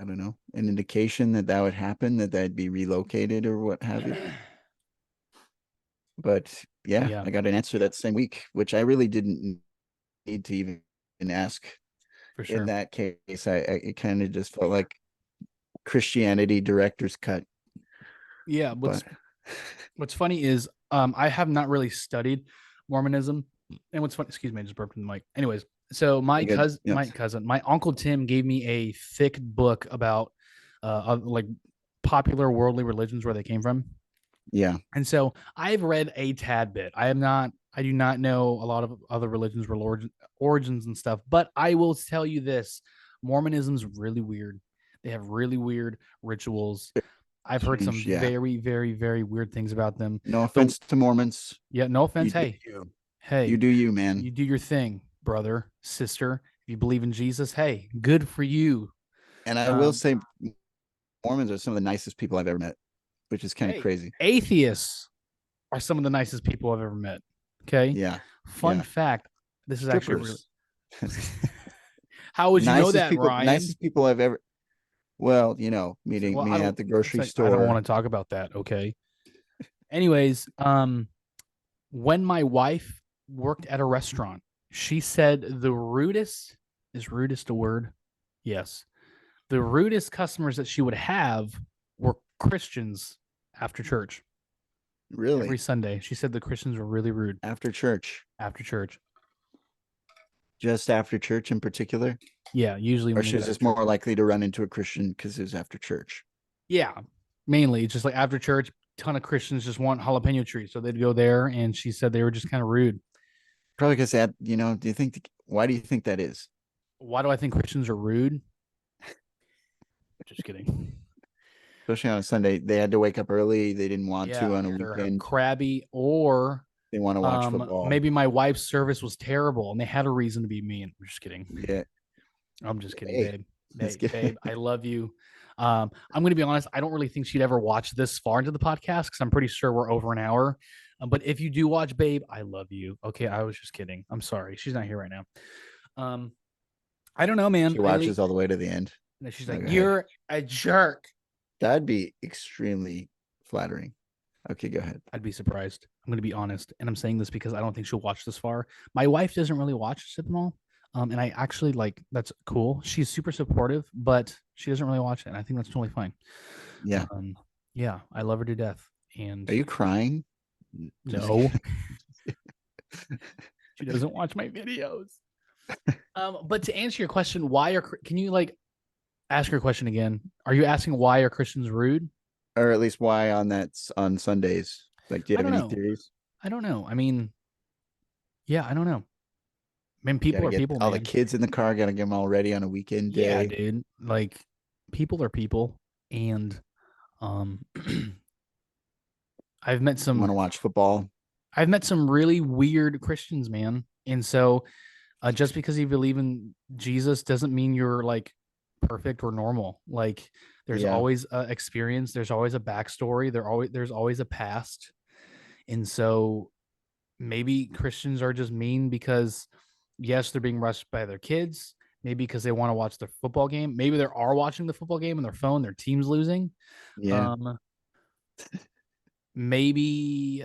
don't know, an indication that would happen, that that'd be relocated or what have you. But yeah, I got an answer that same week, which I really didn't need to even ask.
For sure.
In that case, I it kind of just felt like Christianity director's cut.
Yeah.
But
What's funny is I have not really studied Mormonism. And what's funny, excuse me, I just burped in the mic. Anyways, so my uncle Tim gave me a thick book about like popular worldly religions, where they came from.
Yeah.
And so I've read a tad bit. I do not know a lot of other religions, origins and stuff, but I will tell you this: Mormonism's really weird. They have really weird rituals. I've heard some very, very, very weird things about them.
No offense to Mormons.
Yeah, no offense. Hey,
you do you, man.
You do your thing, brother, sister. If you believe in Jesus, hey, good for you.
And I will say, Mormons are some of the nicest people I've ever met, which is kind of crazy.
Atheists are some of the nicest people I've ever met. Okay.
Yeah.
Fun fact. This is
Strippers.
actually really. How would you know that, Ryan?
Nicest people I've ever. Well, meeting me at the grocery store.
I don't want to talk about that. Okay. Anyways, when my wife worked at a restaurant, she said the rudest a word? Yes. The rudest customers that she would have were Christians after church.
Really?
Every Sunday. She said the Christians were really rude.
After church.
After church.
Just after church in particular?
Yeah, usually.
Or she was just more likely to run into a Christian because it was after church.
Yeah, mainly. It's just like after church, ton of Christians just want jalapeno trees, so they'd go there, and she said they were just kind of rude.
Probably because that, why do you think that is?
Why do I think Christians are rude? Just kidding.
Especially on a Sunday, they had to wake up early. They didn't want to on a weekend.
Crabby, or
they want to watch football.
Maybe my wife's service was terrible, and they had a reason to be mean. I'm just kidding.
Yeah.
I'm just kidding, babe.
Let's
Babe, I love you. I'm going to be honest. I don't really think she'd ever watch this far into the podcast because I'm pretty sure we're over an hour. But if you do watch, babe, I love you. Okay, I was just kidding. I'm sorry. She's not here right now. Um, I don't know, man.
She watches all the way to the end.
She's
No,
like,
go ahead.
you're a jerk.
That'd be extremely flattering. Okay, go ahead.
I'd be surprised. I'm going to be honest. And I'm saying this because I don't think she'll watch this far. My wife doesn't really watch Sip&Awe. And I actually like, that's cool. She's super supportive, but she doesn't really watch it. And I think that's totally fine.
Yeah.
Yeah, I love her to death. And
Are you crying?
no, she doesn't watch my videos. But to answer your question, can you like ask your question again? Are you asking why are Christians rude?
Or at least why on Sundays? Like, do you
I
have
don't
any
know.
theories?
I don't know. I mean, yeah, I don't know. I mean, people
Gotta
are
get
people,
all
man.
the kids in the car, gotta get them all ready on a weekend day.
Yeah, dude. Like, people are people, and I've met
Want to
some
watch football?
really weird Christians, man. And so, just because you believe in Jesus doesn't mean you're like perfect or normal. Like, there's
Yeah.
always a experience. There's always a backstory. There's always a past. And so, maybe Christians are just mean because, yes, they're being rushed by their kids. Maybe because they want to watch the football game. Maybe they are watching the football game on their phone. Their team's losing.
Yeah.
Maybe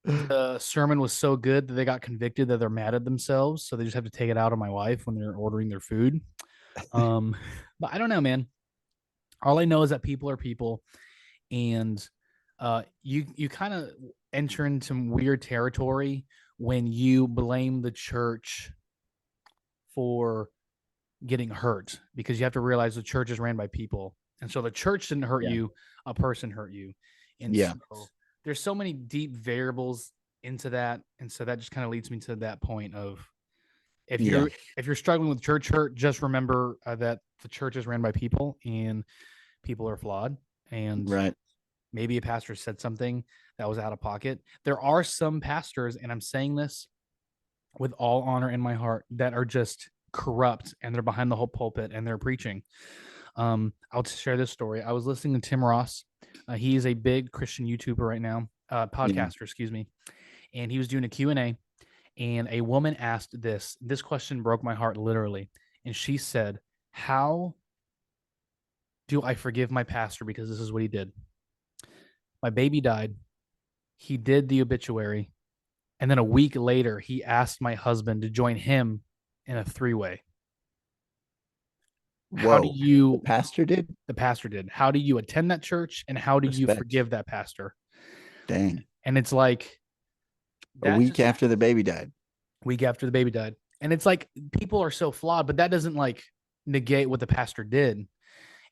the sermon was so good that they got convicted that they're mad at themselves, so they just have to take it out on my wife when they're ordering their food. But I don't know, man. All I know is that people are people, and you kind of enter into weird territory when you blame the church for getting hurt, because you have to realize the church is ran by people, and so the church didn't hurt
Yeah.
you, a person hurt you. And
Yeah.
so there's so many deep variables into that, and so that just kind of leads me to that point of, if
Yeah.
you're struggling with church hurt, just remember that the church is ran by people and people are flawed, and
Right.
maybe a pastor said something that was out of pocket. There are some pastors, and I'm saying this with all honor in my heart, that are just corrupt, and they're behind the whole pulpit and they're preaching. I'll share this story. I was listening to Tim Ross. He is a big Christian YouTuber right now, podcaster, excuse me. And he was doing a Q&A, and a woman asked this question broke my heart literally. And she said, how do I forgive my pastor? Because this is what he did. My baby died. He did the obituary. And then a week later, he asked my husband to join him in a 3-way. How do you?
The pastor did?
The pastor did. How do you attend that church, and how do you
Respect.
forgive that pastor?
Dang.
And it's like
A week after the baby died.
Week after the baby died. And it's like, people are so flawed, but that doesn't like negate what the pastor did.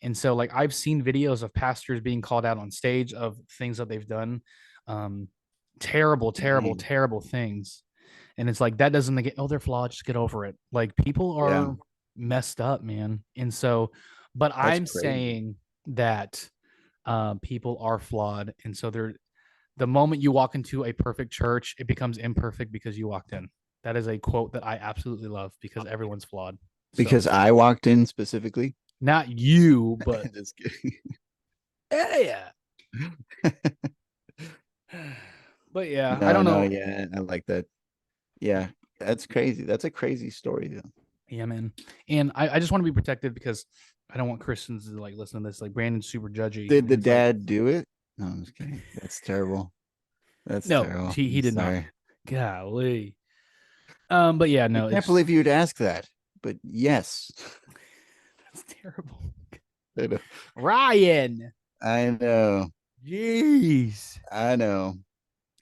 And so, like, I've seen videos of pastors being called out on stage of things that they've done. Terrible things. And it's like, that doesn't negate, oh, they're flawed, just get over it. Like, people are messed up, man. And so, but
That's
I'm
crazy.
saying that people are flawed. And so the moment you walk into a perfect church, it becomes imperfect because you walked in. That is a quote that I absolutely love, because everyone's flawed.
Because I walked in specifically?
Not you, but
Just kidding.
yeah. But yeah,
No,
I don't know.
Yeah, I like that. Yeah, that's crazy. That's a crazy story, though.
Yeah, man. And I just want to be protected, because I don't want Christians to like listen to this. Like, Brandon's super judgy.
Did the dad do it? No, I'm just kidding. That's terrible. That's
no,
terrible.
he did
Sorry.
not. Golly. But yeah, no.
I can't believe you'd ask that. But yes.
That's terrible.
I know.
Ryan.
I know.
Jeez.
I know.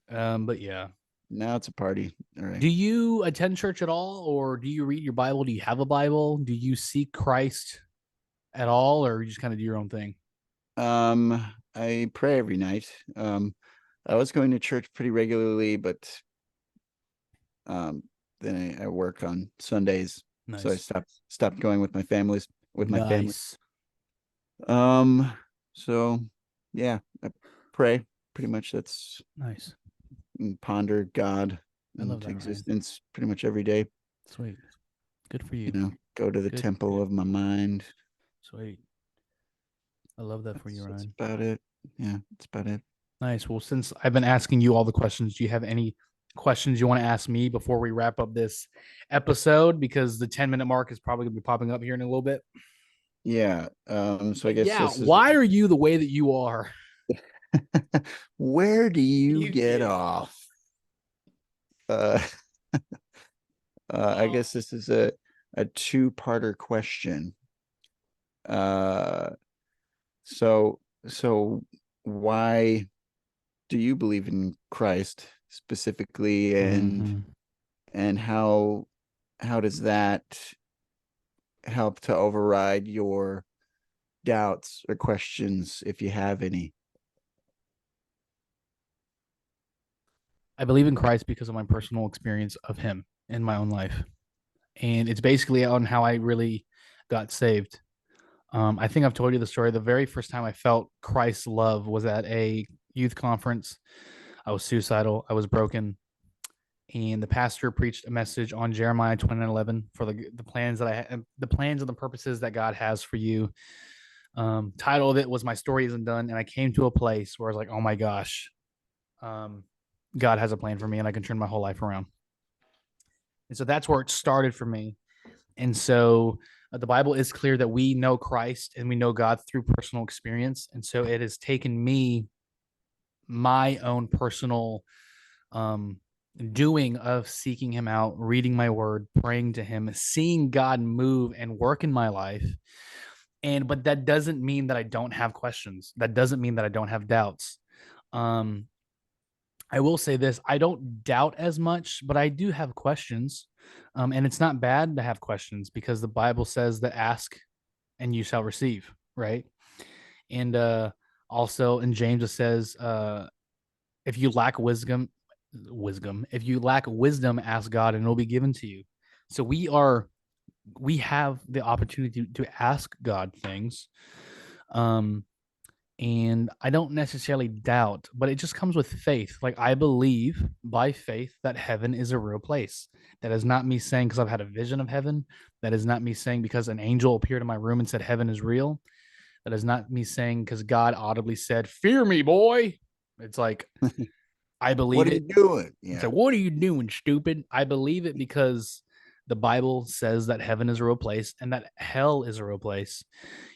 But yeah.
Now it's a party. All right.
Do you attend church at all, or do you read your Bible? Do you have a Bible? Do you seek Christ at all, or you just kind of do your own thing?
I pray every night. I was going to church pretty regularly, but then I work on Sundays.
Nice.
So I stopped going with my family. So yeah, I pray pretty much. That's
nice.
Ponder God
into
existence pretty much every day.
Sweet. Good for you.
Go to the temple of my mind.
Sweet. I love that for you,
That's
Ryan.
about it. Yeah, that's about it.
Nice. Well, since I've been asking you all the questions, do you have any questions you want to ask me before we wrap up this episode? Because the 10-minute mark is probably going to be popping up here in a little bit.
Yeah. So I
But
guess
yeah,
this is
why are you the way that you are?
where do you
You
get
get
off? Uh, I guess this is a two-parter question. Uh, so why do you believe in Christ specifically,
Mhm.
and how does that help to override your doubts or questions if you have any?
I believe in Christ because of my personal experience of him in my own life. And it's basically on how I really got saved. I think I've told you the story. The very first time I felt Christ's love was at a youth conference. I was suicidal. I was broken. And the pastor preached a message on Jeremiah 29:11 for the plans that the plans and the purposes that God has for you. Title of it was "My Story Isn't Done," and I came to a place where I was like, "Oh my gosh, um, God has a plan for me, and I can turn my whole life around." And so that's where it started for me. And so the Bible is clear that we know Christ and we know God through personal experience. And so it has taken me my own personal um, doing of seeking him out, reading my word, praying to him, seeing God move and work in my life. But that doesn't mean that I don't have questions. That doesn't mean that I don't have doubts. Um, I will say this: I don't doubt as much, but I do have questions. And it's not bad to have questions because the Bible says that ask and you shall receive, right? And also in James it says, if you lack if you lack wisdom, ask God and it'll be given to you. So we have the opportunity to ask God things. Um, and I don't necessarily doubt, but it just comes with faith. Like I believe by faith that heaven is a real place. That is not me saying because I've had a vision of heaven. That is not me saying because an angel appeared in my room and said heaven is real. That is not me saying because God audibly said, "Fear me, boy." It's like I
What
believe
are you
it.
doing?
It's
Yeah.
like, what are you doing, stupid? I believe it because the Bible says that heaven is a real place and that hell is a real place.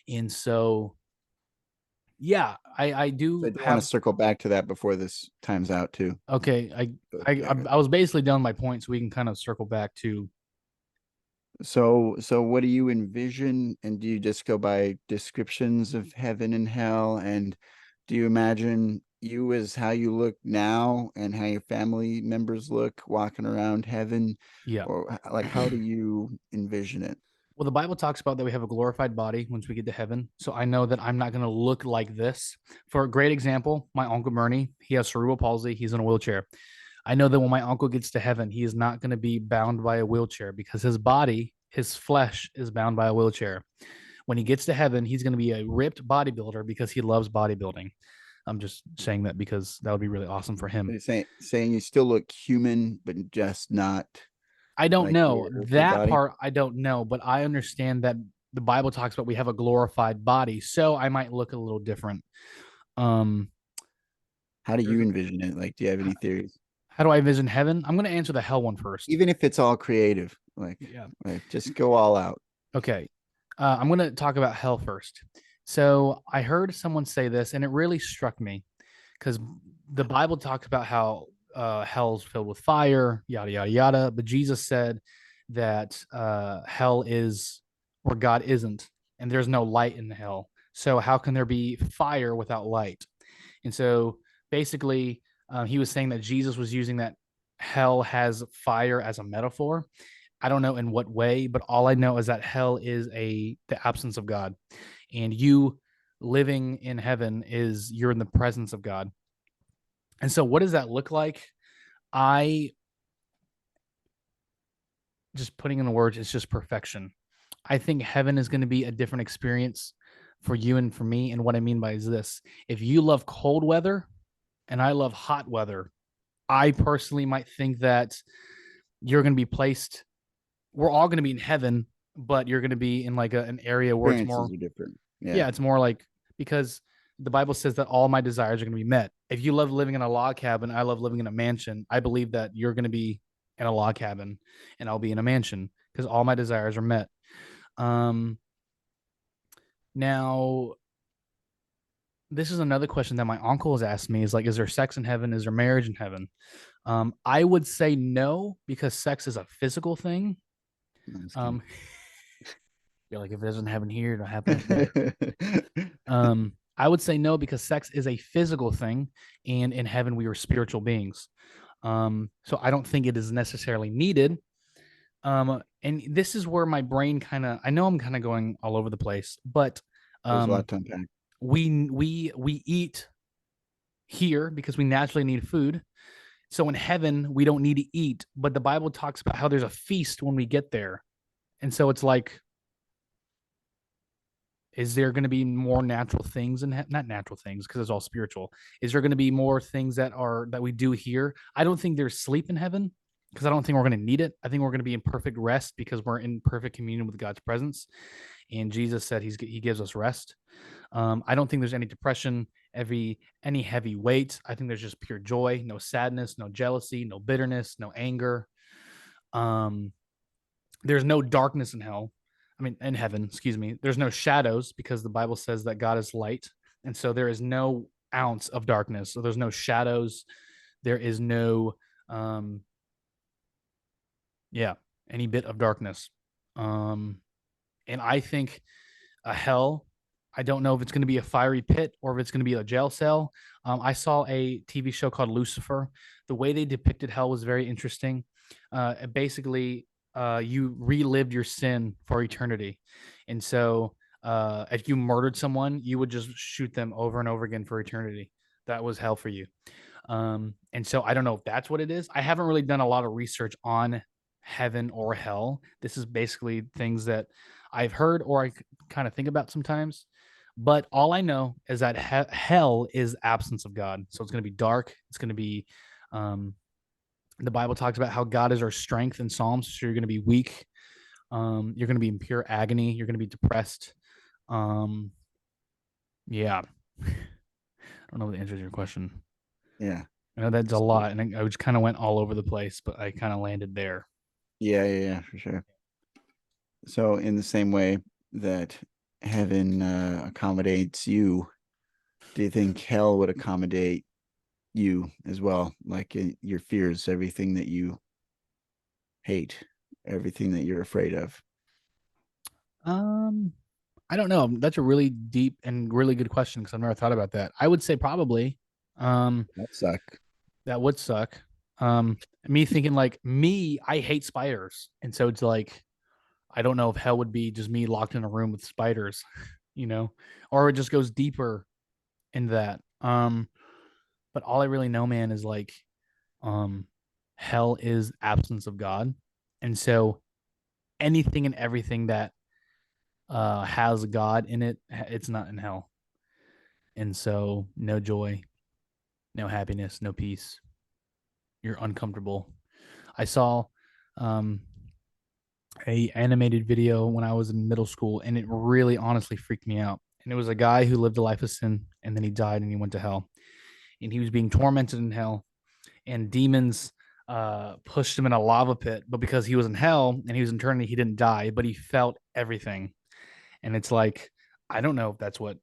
And so yeah, I
So I
do
do want to
have.
circle back to that before this time's out too.
Okay,
But
I
yeah,
I, I was basically done my point, so we can kind of circle back to.
so what do you envision, and do you just go by descriptions of heaven and hell, and do you imagine you as how you look now and how your family members look walking around heaven,
Yeah.
or like how do you envision it?
Well, the Bible talks about that we have a glorified body once we get to heaven. So I know that I'm not going to look like this. For a great example, my uncle Bernie, he has cerebral palsy. He's in a wheelchair. I know that when my uncle gets to heaven, he is not going to be bound by a wheelchair because his body, his flesh is bound by a wheelchair. When he gets to heaven, he's going to be a ripped bodybuilder because he loves bodybuilding. I'm just saying that because that would be really awesome for him.
You're saying you still look human, but just not
I don't
like
know
your earthly
that
body.
part. I don't know, but I understand that the Bible talks about we have a glorified body, so I might look a little different. Um,
How do
there's
you envision it? Like, do you have any theories?
how do I envision heaven? I'm going to answer the hell one first.
Even if it's all creative,
Yeah.
like just go all out.
Okay. I'm going to talk about hell first. So I heard someone say this, and it really struck me because the Bible talks about how hell's filled with fire, yada yada yada. But Jesus said that hell is where God isn't, and there's no light in the hell. So how can there be fire without light? And so basically, he was saying that Jesus was using that hell has fire as a metaphor. I don't know in what way, but all I know is that hell is the absence of God, and you living in heaven is you're in the presence of God. And so, what does that look like? I just putting in the words, it's just perfection. I think heaven is going to be a different experience for you and for me. And what I mean by is this: if you love cold weather and I love hot weather, I personally might think that you're going to be placed. We're all going to be in heaven but you're going to be in like an area where it's more,
Experiences are different.
yeah, it's more like, because the Bible says that all my desires are going to be met. If you love living in a log cabin, I love living in a mansion. I believe that you're going to be in a log cabin and I'll be in a mansion because all my desires are met. Um, Now, this is another question that my uncle has asked me, is like, is there sex in heaven? Is there marriage in heaven? I would say no, because sex is a physical thing.
I'm just
Um, You're like, if it doesn't happen here, it'll happen up there.
kidding.
I would say no, because sex is a physical thing, and in heaven we are spiritual beings. So I don't think it is necessarily needed. And this is where my brain kind of, I know I'm kind of going all over the place, but
There's a
um,
lot to unpack.
we eat here because we naturally need food. So in heaven, we don't need to eat, but the Bible talks about how there's a feast when we get there. And so it's like, is there going to be more natural things and not natural things because it's all spiritual? Is there going to be more things that we do here? I don't think there's sleep in heaven because I don't think we're going to need it. I think we're going to be in perfect rest because we're in perfect communion with God's presence. And Jesus said he gives us rest. I don't think there's any depression, any heavy weight. I think there's just pure joy, no sadness, no jealousy, no bitterness, no anger. Um, there's no darkness in hell. I mean, in heaven, excuse me. There's no shadows because the Bible says that God is light. And so there is no ounce of darkness. So there's no shadows. There is no, um, yeah, any bit of darkness. Um, and I think a hell, I don't know if it's going to be a fiery pit or if it's going to be a jail cell. I saw a TV show called Lucifer. The way they depicted hell was very interesting. Basically, you relived your sin for eternity. And so if you murdered someone, you would just shoot them over and over again for eternity. That was hell for you. And so I don't know if that's what it is. I haven't really done a lot of research on heaven or hell. This is basically things that I've heard or I kind of think about sometimes. But all I know is that hell is absence of God. So it's going to be dark. It's going to be, um, the Bible talks about how God is our strength in Psalms. So you're going to be weak. You're going to be in pure agony. You're going to be depressed. Um, yeah. I don't know if that answers your question.
Yeah.
I know that's a lot, and I just kind of went all over the place, but I kind of landed there.
Yeah, for sure. So in the same way that heaven accommodates you, do you think hell would accommodate you as well? Like your fears, everything that you hate, everything that you're afraid of.
Um, I don't know. That's a really deep and really good question because I've never thought about that. I would say probably. Um,
That suck.
that would suck. Me thinking like me, I hate spiders, and so it's like I don't know if hell would be just me locked in a room with spiders, or it just goes deeper in that. But all I really know, man, is like, um, hell is absence of God, and so anything and everything that has God in it, it's not in hell. And so no joy, no happiness, no peace. You're uncomfortable. I saw um a animated video when I was in middle school and it really honestly freaked me out. And it was a guy who lived a life of sin and then he died and he went to hell. And he was being tormented in hell and demons pushed him in a lava pit, but because he was in hell and he was in eternity, he didn't die, but he felt everything. And it's like, I don't know if that's what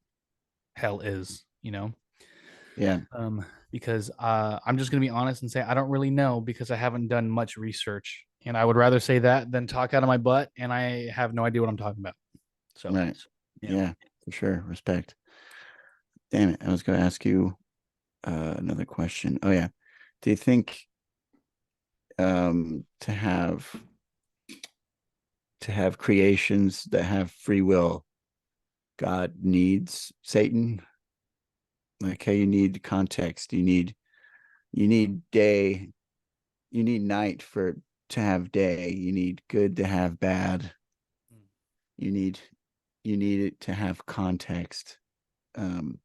hell is.
Yeah.
Because I'm just gonna be honest and say I don't really know because I haven't done much research, and I would rather say that than talk out of my butt, and I have no idea what I'm talking about. So,
Right.
yeah.
Yeah, for sure. Respect. Damn it. I was going to ask you another question. Oh, yeah. Do you think to have creations that have free will, God needs Satan? Like, hey, you need context. You need day. You need night to have day. You need good to have bad. You need it to have context. Um,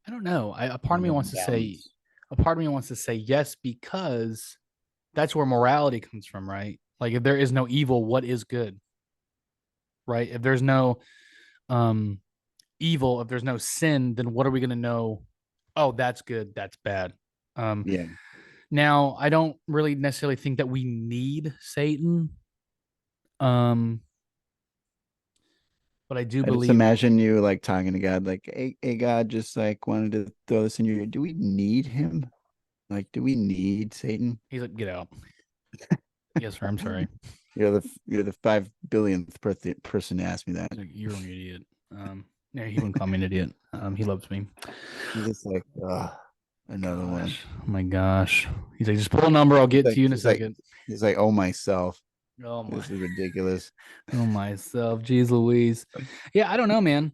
I don't know. A part of me
and
wants to say
balance.
a part of me wants to say yes, because that's where morality comes from, right? Like, if there is no evil, what is good? Right? If there's no um evil, if there's no sin, then what are we going to know? Oh, that's good, that's bad. Um
Yeah.
Now, I don't really necessarily think that we need Satan. Um but I do
I just
believe
imagine you like talking to God, like, hey, God, just like wanted to throw this in your ear. Do we need him? Like, do we need Satan?
he's like, get out. Yes, sir, I'm sorry.
You're the 5 billionth person to ask me that.
He's like, you're an idiot. Yeah, he wouldn't call me an idiot. He loves me.
He's just like, another one.
Gosh, oh my gosh. He's like, just pull a number, I'll
He's
get to
like,
you in a
he's like,
second.
he's like, oh myself.
Oh my,
This is ridiculous.
oh myself, jeez Louise. Yeah, I don't know, man.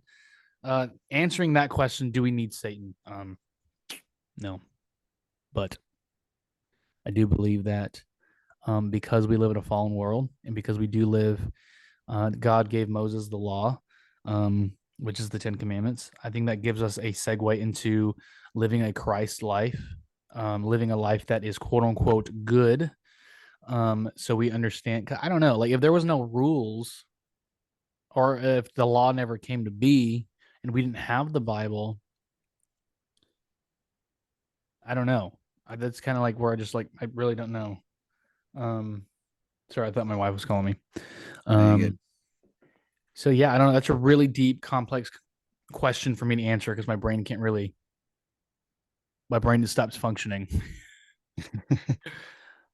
Answering that question, do we need Satan? No, but I do believe that because we live in a fallen world, and because we do live, God gave Moses the law, which is the Ten Commandments. I think that gives us a segue into living a Christ life, living a life that is quote unquote good. So we understand. I don't know, like if there was no rules, or if the law never came to be, and we didn't have the Bible, I don't know. That's kind of like where I just like I really don't know. Um, Sorry, I thought my wife was calling me.
No, you get
So yeah, I don't know. That's a really deep, complex question for me to answer, because my brain can't really. My brain just stops functioning.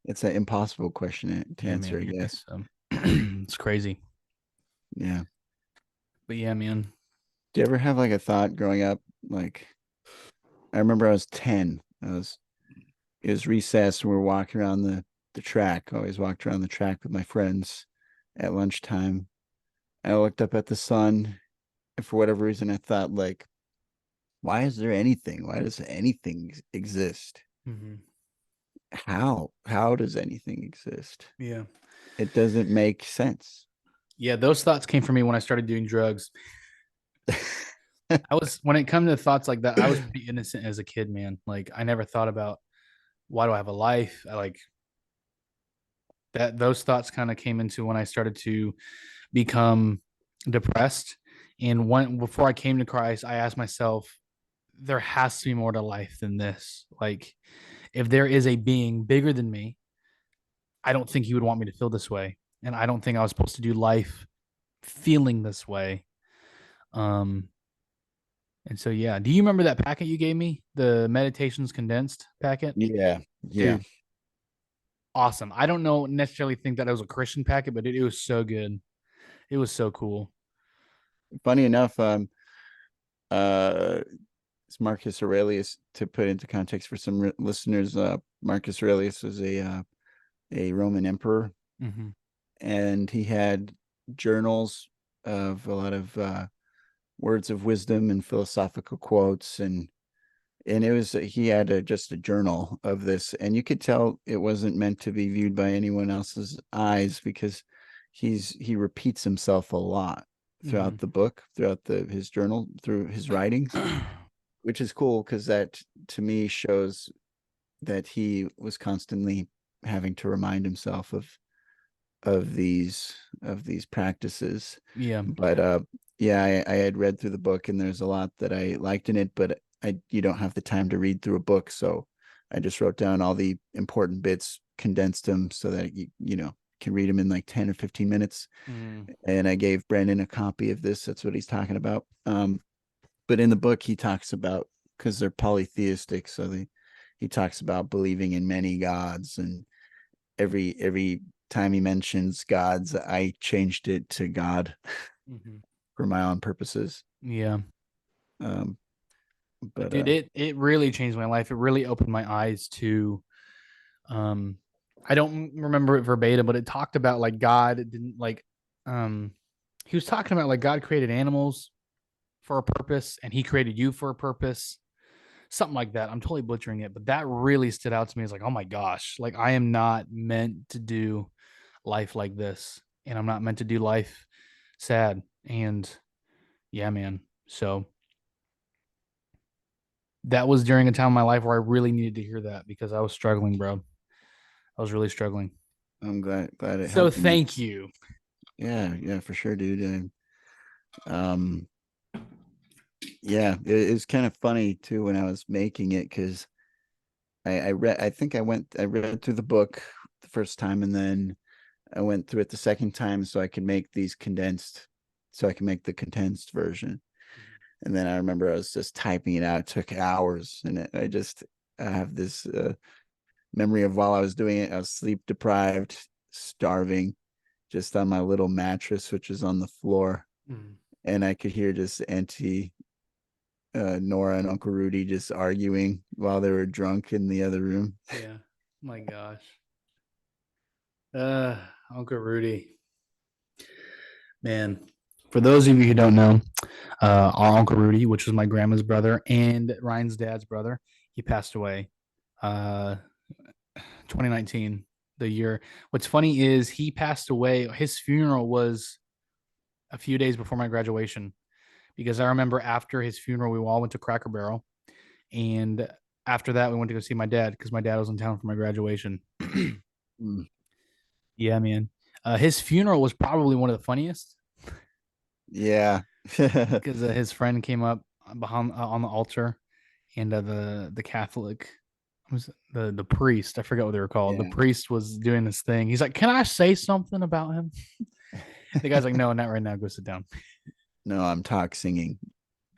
it's an impossible question to
Yeah,
answer, I
man.
guess.
So, it's crazy,
Yeah.
but yeah, man.
Do you ever have like a thought growing up? Like, I remember I was 10. It was recess and we were walking around the track. I always walked around the track with my friends at lunchtime. I looked up at the sun, and for whatever reason I thought, like, why is there anything? Why does anything exist?
Mm-hmm.
How does anything exist?
Yeah,
It doesn't make sense.
yeah. Those thoughts came from me when I started doing drugs. I was when it comes to thoughts like that, I was pretty innocent as a kid, man. Like I never thought about why do I have a life. I like that. Those thoughts kind of came into when I started to become depressed. And when before I came to Christ, I asked myself, there has to be more to life than this. Like, if there is a being bigger than me, I don't think he would want me to feel this way. And I don't think I was supposed to do life feeling this way. Um, and so yeah. Do you remember that packet you gave me? The meditations condensed packet?
Yeah. Yeah.
Dude, awesome. I don't know necessarily think that it was a Christian packet, but it was so good. It was so cool.
Funny enough, uh it's Marcus Aurelius, to put into context for some listeners. Marcus Aurelius was a Roman emperor,
Mm-hmm.
and he had journals of a lot of words of wisdom and philosophical quotes, and it was he had just a journal of this, and you could tell it wasn't meant to be viewed by anyone else's eyes, because he repeats himself a lot throughout the book, throughout his journal, through his writings, which is cool because that to me shows that he was constantly having to remind himself of these practices.
Yeah.
But yeah, I had read through the book, and there's a lot that I liked in it, but you don't have the time to read through a book, so I just wrote down all the important bits, condensed them so that you can read them in like 10 or 15 minutes.
Mm.
And I gave Brandon a copy of this. That's what he's talking about. But in the book he talks about, because they're polytheistic, so he talks about believing in many gods, and every time he mentions gods, I changed it to God
Mm-hmm.
for my own purposes.
Yeah.
Um,
But
but
dude, it really changed my life. It really opened my eyes to um I don't remember it verbatim, but it talked about like God didn't like um he was talking about like God created animals for a purpose and he created you for a purpose. Something like that. I'm totally butchering it, but that really stood out to me. It's like, oh my gosh, like I am not meant to do life like this. And I'm not meant to do life sad. And yeah, man. So that was during a time in my life where I really needed to hear that because I was struggling, bro. I was really struggling.
I'm glad it
So
helped you.
thank you.
Yeah, for sure, dude. And um, yeah, it's kind of funny too when I was making it because I read. I read through the book the first time, and then I went through it the second time so I could make these condensed, so I can make the condensed version. And then I remember I was just typing it out. It took hours, and I have this memory of while I was doing it, I was sleep deprived, starving, just on my little mattress, which is on the floor,
Mhm.
and I could hear just Auntie Nora and Uncle Rudy just arguing while they were drunk in the other room.
Yeah. My gosh. Uh, Uncle Rudy. Man. For those of you who don't know, our Uncle Rudy, which was my grandma's brother and Ryan's dad's brother, he passed away. 2019, the year. What's funny is he passed away. His funeral was a few days before my graduation because I remember after his funeral, we all went to Cracker Barrel. And after that, we went to go see my dad because my dad was in town for my graduation.
Mm,
Yeah, man. His funeral was probably one of the funniest
yeah.
because his friend came up behind on the altar, and the Catholic was the priest. I forgot what they were called. The
Yeah.
priest was doing this thing. He's like, "Can I say something about him?" The guy's like, "No, not right now. Go sit down."
No, I'm talk singing.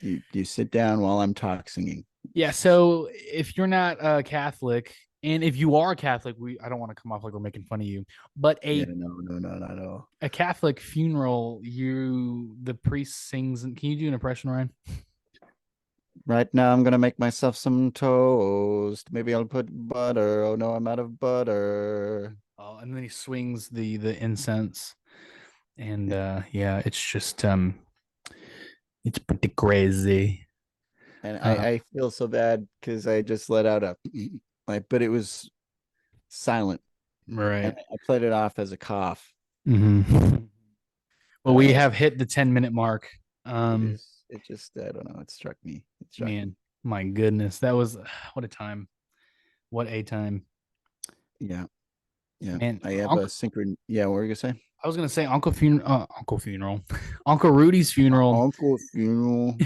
You sit down while I'm talk singing.
Yeah. So if you're not Catholic, and if you are Catholic, I don't want to come off like we're making fun of you, but
Yeah, no, not at all.
a Catholic funeral, the priest sings. And can you do an impression, Ryan?
Right now, I'm gonna make myself some toast. Maybe I'll put butter. Oh no, I'm out of butter.
Oh, and then he swings the incense, and yeah, it's just it's pretty crazy.
And
Uh,
I feel so bad because I just let out a like, but it was silent, and
right.
I played it off as a cough.
Mm-hmm. Well,
But I
we
also
have hit the 10-minute mark.
it just I don't know. It struck me. It struck me.
Man, my goodness, that was what a time. What a time,
Yeah, yeah.
man.
I have a synchron. Yeah, what were you gonna say?
I was gonna say Uncle funeral, Uncle Rudy's funeral.
Uncle funeral.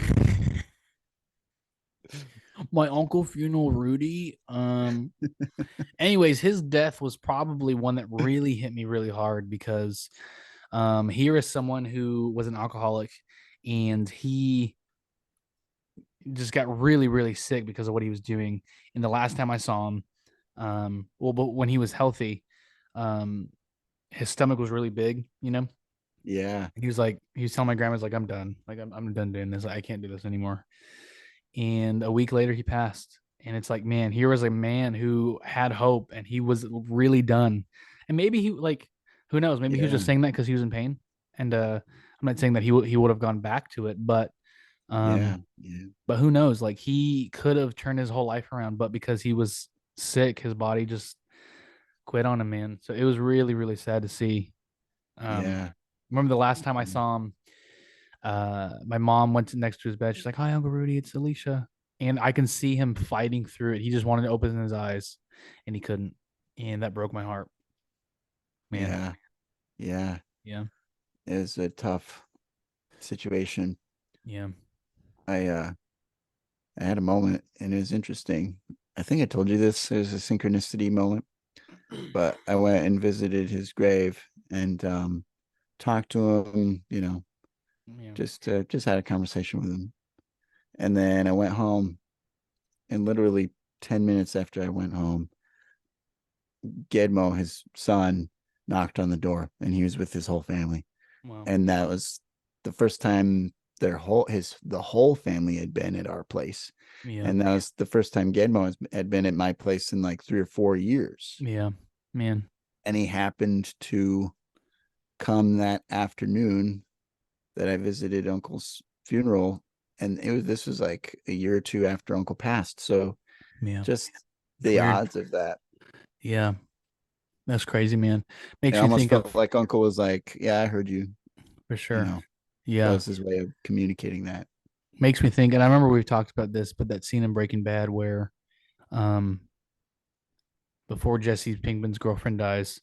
My uncle funeral, Rudy. Anyways, his death was probably one that really hit me really hard because here is someone who was an alcoholic and he just got really, really sick because of what he was doing. And the last time I saw him, but when he was healthy, um, his stomach was really big, you know.
Yeah,
He was telling my grandma's like, I'm done. Like I'm done doing this. I can't do this anymore. And a week later he passed. And it's like, man, here was a man who had hope and he was really done. And maybe he like, who knows? Maybe he was
yeah,
just saying that because he was in pain. And I'm not saying that he would have gone back to it,
yeah,
um,
yeah,
but who knows? Like he could have turned his whole life around, but because he was sick, his body just quit on him, man. So it was really, really sad to see. Um,
yeah,
remember the last time I
yeah,
saw him, my mom went next to his bed. She's like, "Hi, Uncle Rudy, it's Alicia," and I can see him fighting through it. He just wanted to open his eyes, and he couldn't, and that broke my heart, man.
yeah, yeah.
Yeah,
It was a tough situation.
yeah,
I I had a moment and it was interesting. I think I told you this. It was a synchronicity moment, but I went and visited his grave and talked to him,
yeah.
just had a conversation with him. And then I went home and literally 10 minutes after I went home, Gedmo, his son, knocked on the door and he was with his whole family.
Wow.
And that was the first time the whole family had been at our place.
Yeah,
And that was the first time had been at my place in like 3 or 4 years.
yeah, man.
And he happened to come that afternoon that I visited Uncle's funeral. And this was like a year or two after Uncle passed. So
Yeah,
just
it's
the
weird.
odds of that.
Yeah, that's crazy, man.
It
Makes you
almost
think
felt
of
like Uncle was like, yeah, I heard you,
for
you
sure.
know, that
Yeah,
was his way of communicating that.
makes me think, and I remember we've talked about this, but that scene in Breaking Bad where, um, before Jesse Pinkman's girlfriend dies,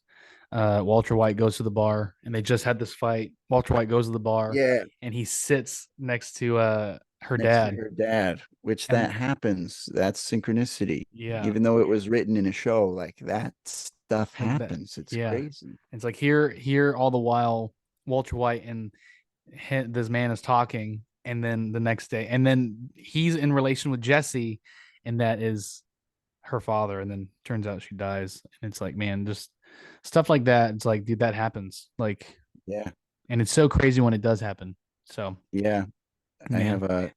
Walter White goes to the bar and they just had this fight. Walter White goes to the bar
Yeah,
and he sits next to her
next to
dad.
her dad, which
And
that happens. That's synchronicity.
yeah,
Even though it was written in a show, like that stuff
like that.
happens. It's
Yeah.
crazy.
It's like here all the while Walter White and this man is talking, and then the next day, and then he's in relation with Jesse, and that is her father, and then turns out she dies, and it's like, man, just stuff like that. It's like, dude, that happens, like,
Yeah.
and it's so crazy when it does happen. So,
Yeah. I
man,
have a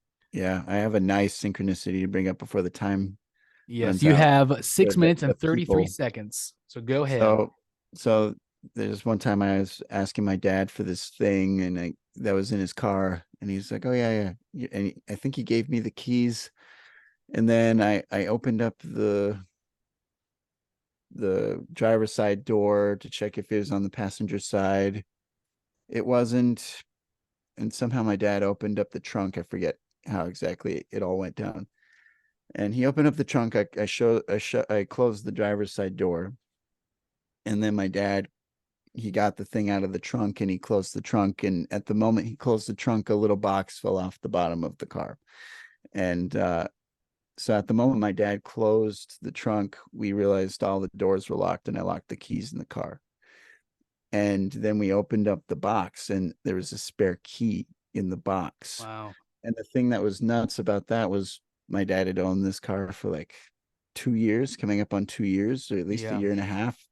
I have a nice synchronicity to bring up before the time
yes,
runs
you
out.
have 6 minutes
The
and 33
people.
seconons. So go ahead.
So there's one time I was asking my dad for this thing, and that was in his car, and he's like, "Oh yeah, yeah," and I think he gave me the keys, and then I opened up the driver's side door to check if it was on the passenger side. It wasn't, and somehow my dad opened up the trunk. I forget how exactly it all went down. And he opened up the trunk. I closed the driver's side door, and then my dad, he got the thing out of the trunk and he closed the trunk. And at the moment he closed the trunk, a little box fell off the bottom of the car. And so at the moment my dad closed the trunk, we realized all the doors were locked, and I locked the keys in the car. And then we opened up the box, and there was a spare key in the box.
Wow.
And the thing that was nuts about that was my dad had owned this car for like 2 years, coming up on 2 years, or at least a
Yeah.
year and a half.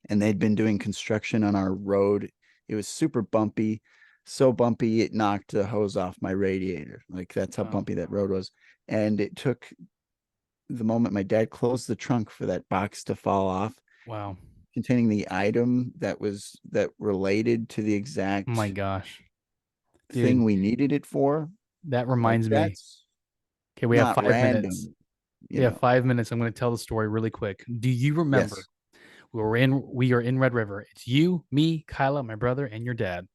And they'd been doing construction on our road. It was super bumpy, so bumpy it knocked the hose off my radiator. Like that's how
Wow.
bumpy that road was. And it took the moment my dad closed the trunk for that box to fall off,
Wow.
containing the item that related to the
Oh my
exact
gosh.
thing
Dude,
we needed it for.
that
Like
reminds me.
that's
Okay, we have
not
5 minutes.
random,
We have 5 minutes. I'm going to tell the story really quick. Do you remember
Yes.
we are in Red River? It's you, me, Kyla, my brother, and your dad.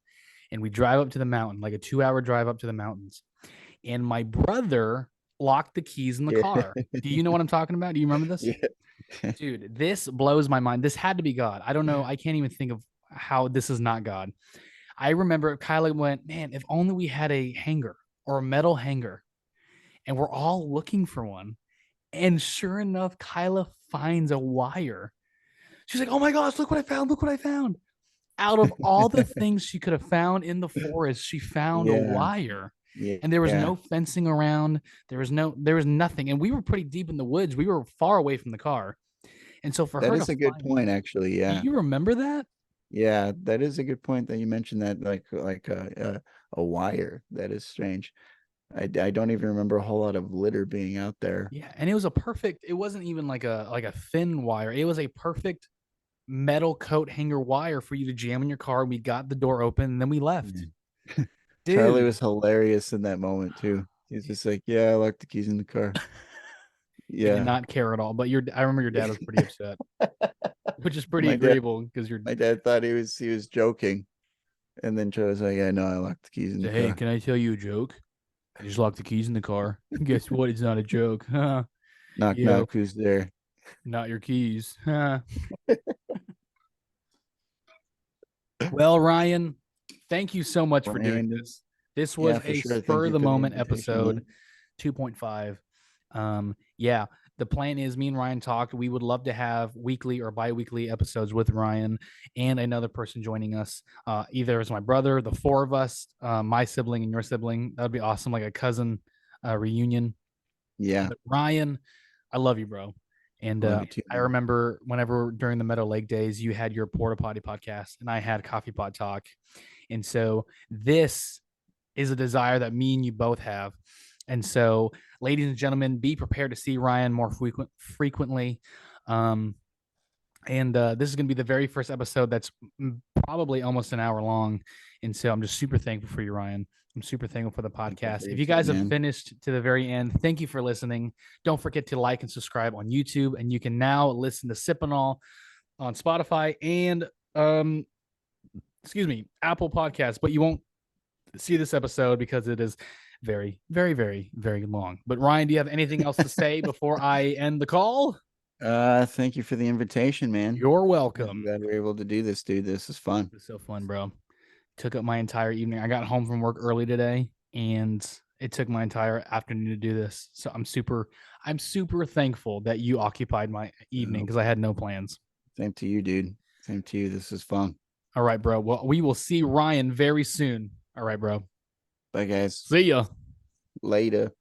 And we drive up to the mountain, like a 2 hour drive up to the mountains. And my brother locked the keys in the
Yeah.
car. Do you know what I'm talking about? Do you remember this?
Yeah.
Dude, this blows my mind. This had to be God. I don't know. I can't even think of how this is not God. I remember Kyla went, man, if only we had a hanger or a metal hanger, and we're all looking for one. And sure enough, Kyla finds a wire. She's like, oh my gosh, look what I found. Look what I found. Out of all the things she could have found in the forest, she found a
Yeah.
wire.
Yeah.
And there was no fencing around. There was nothing. And we were pretty deep in the woods. We were far away from the car. And so for
That
her to
is a good
find,
point, actually.
do
Yeah.
you remember that?
Yeah, that is a good point that you mentioned that, like a wire. That is strange. I don't even remember a whole lot of litter being out there.
Yeah. And it was a perfect, it wasn't even like a thin wire. It was a perfect metal coat hanger wire for you to jam in your car. We got the door open and then we left.
Yeah. Charlie
Dude.
was hilarious in that moment too. He's just like, "Yeah, I locked the keys in the car."
He did
Yeah.
not care at all. But I remember your dad was pretty upset, which is pretty
My dad
agreeable because you're
my dad thought he was joking. And then Charlie was like, "Yeah, no, I locked the keys in the
hey,
car."
can I tell you a joke? I just locked the keys in the car. Guess what? It's not a joke.
Knock
Yeah,
knock, who's there?
not your keys. Well, Ryan, thank you so much for doing
Brandon.
this. This was
Yeah, for
a
sure.
spur
Thank
of
you
the
for the
moment
invitation,
episode
man.
2.5. Yeah, the plan is me and Ryan talked. We would love to have weekly or bi-weekly episodes with Ryan and another person joining us. Either as my brother, the four of us, my sibling and your sibling. That would be awesome, like a cousin reunion.
Yeah,
But Ryan, I love you, bro. And
love you too,
I
man.
remember whenever during the Meadow Lake days, you had your Porta Potty podcast and I had Coffee Pot Talk. And so this is a desire that me and you both have. And so, ladies and gentlemen, be prepared to see Ryan more frequently. And this is going to be the very first episode that's probably almost an hour long. And so I'm just super thankful for you, Ryan. I'm super thankful for the
Thankful
podcast.
for
If
you
you
too,
guys have
man.
finished to the very end, thank you for listening. Don't forget to like and subscribe on YouTube. And you can now listen to Sip&Awe on Spotify and, Apple Podcasts. But you won't see this episode because it is very, very, very, very long. But Ryan, do you have anything else to say before I end the call?
Thank you for the invitation, man.
You're
I'm
welcome.
glad we were able to do this, dude. This is fun.
It was so fun, bro. Took up my entire evening. I got home from work early today, and it took my entire afternoon to do this. So I'm super thankful that you occupied my evening because I had no plans.
Same to you, dude. Same to you. This is fun.
All right, bro. Well, we will see Ryan very soon. All right, bro.
Bye, guys.
See ya.
Later.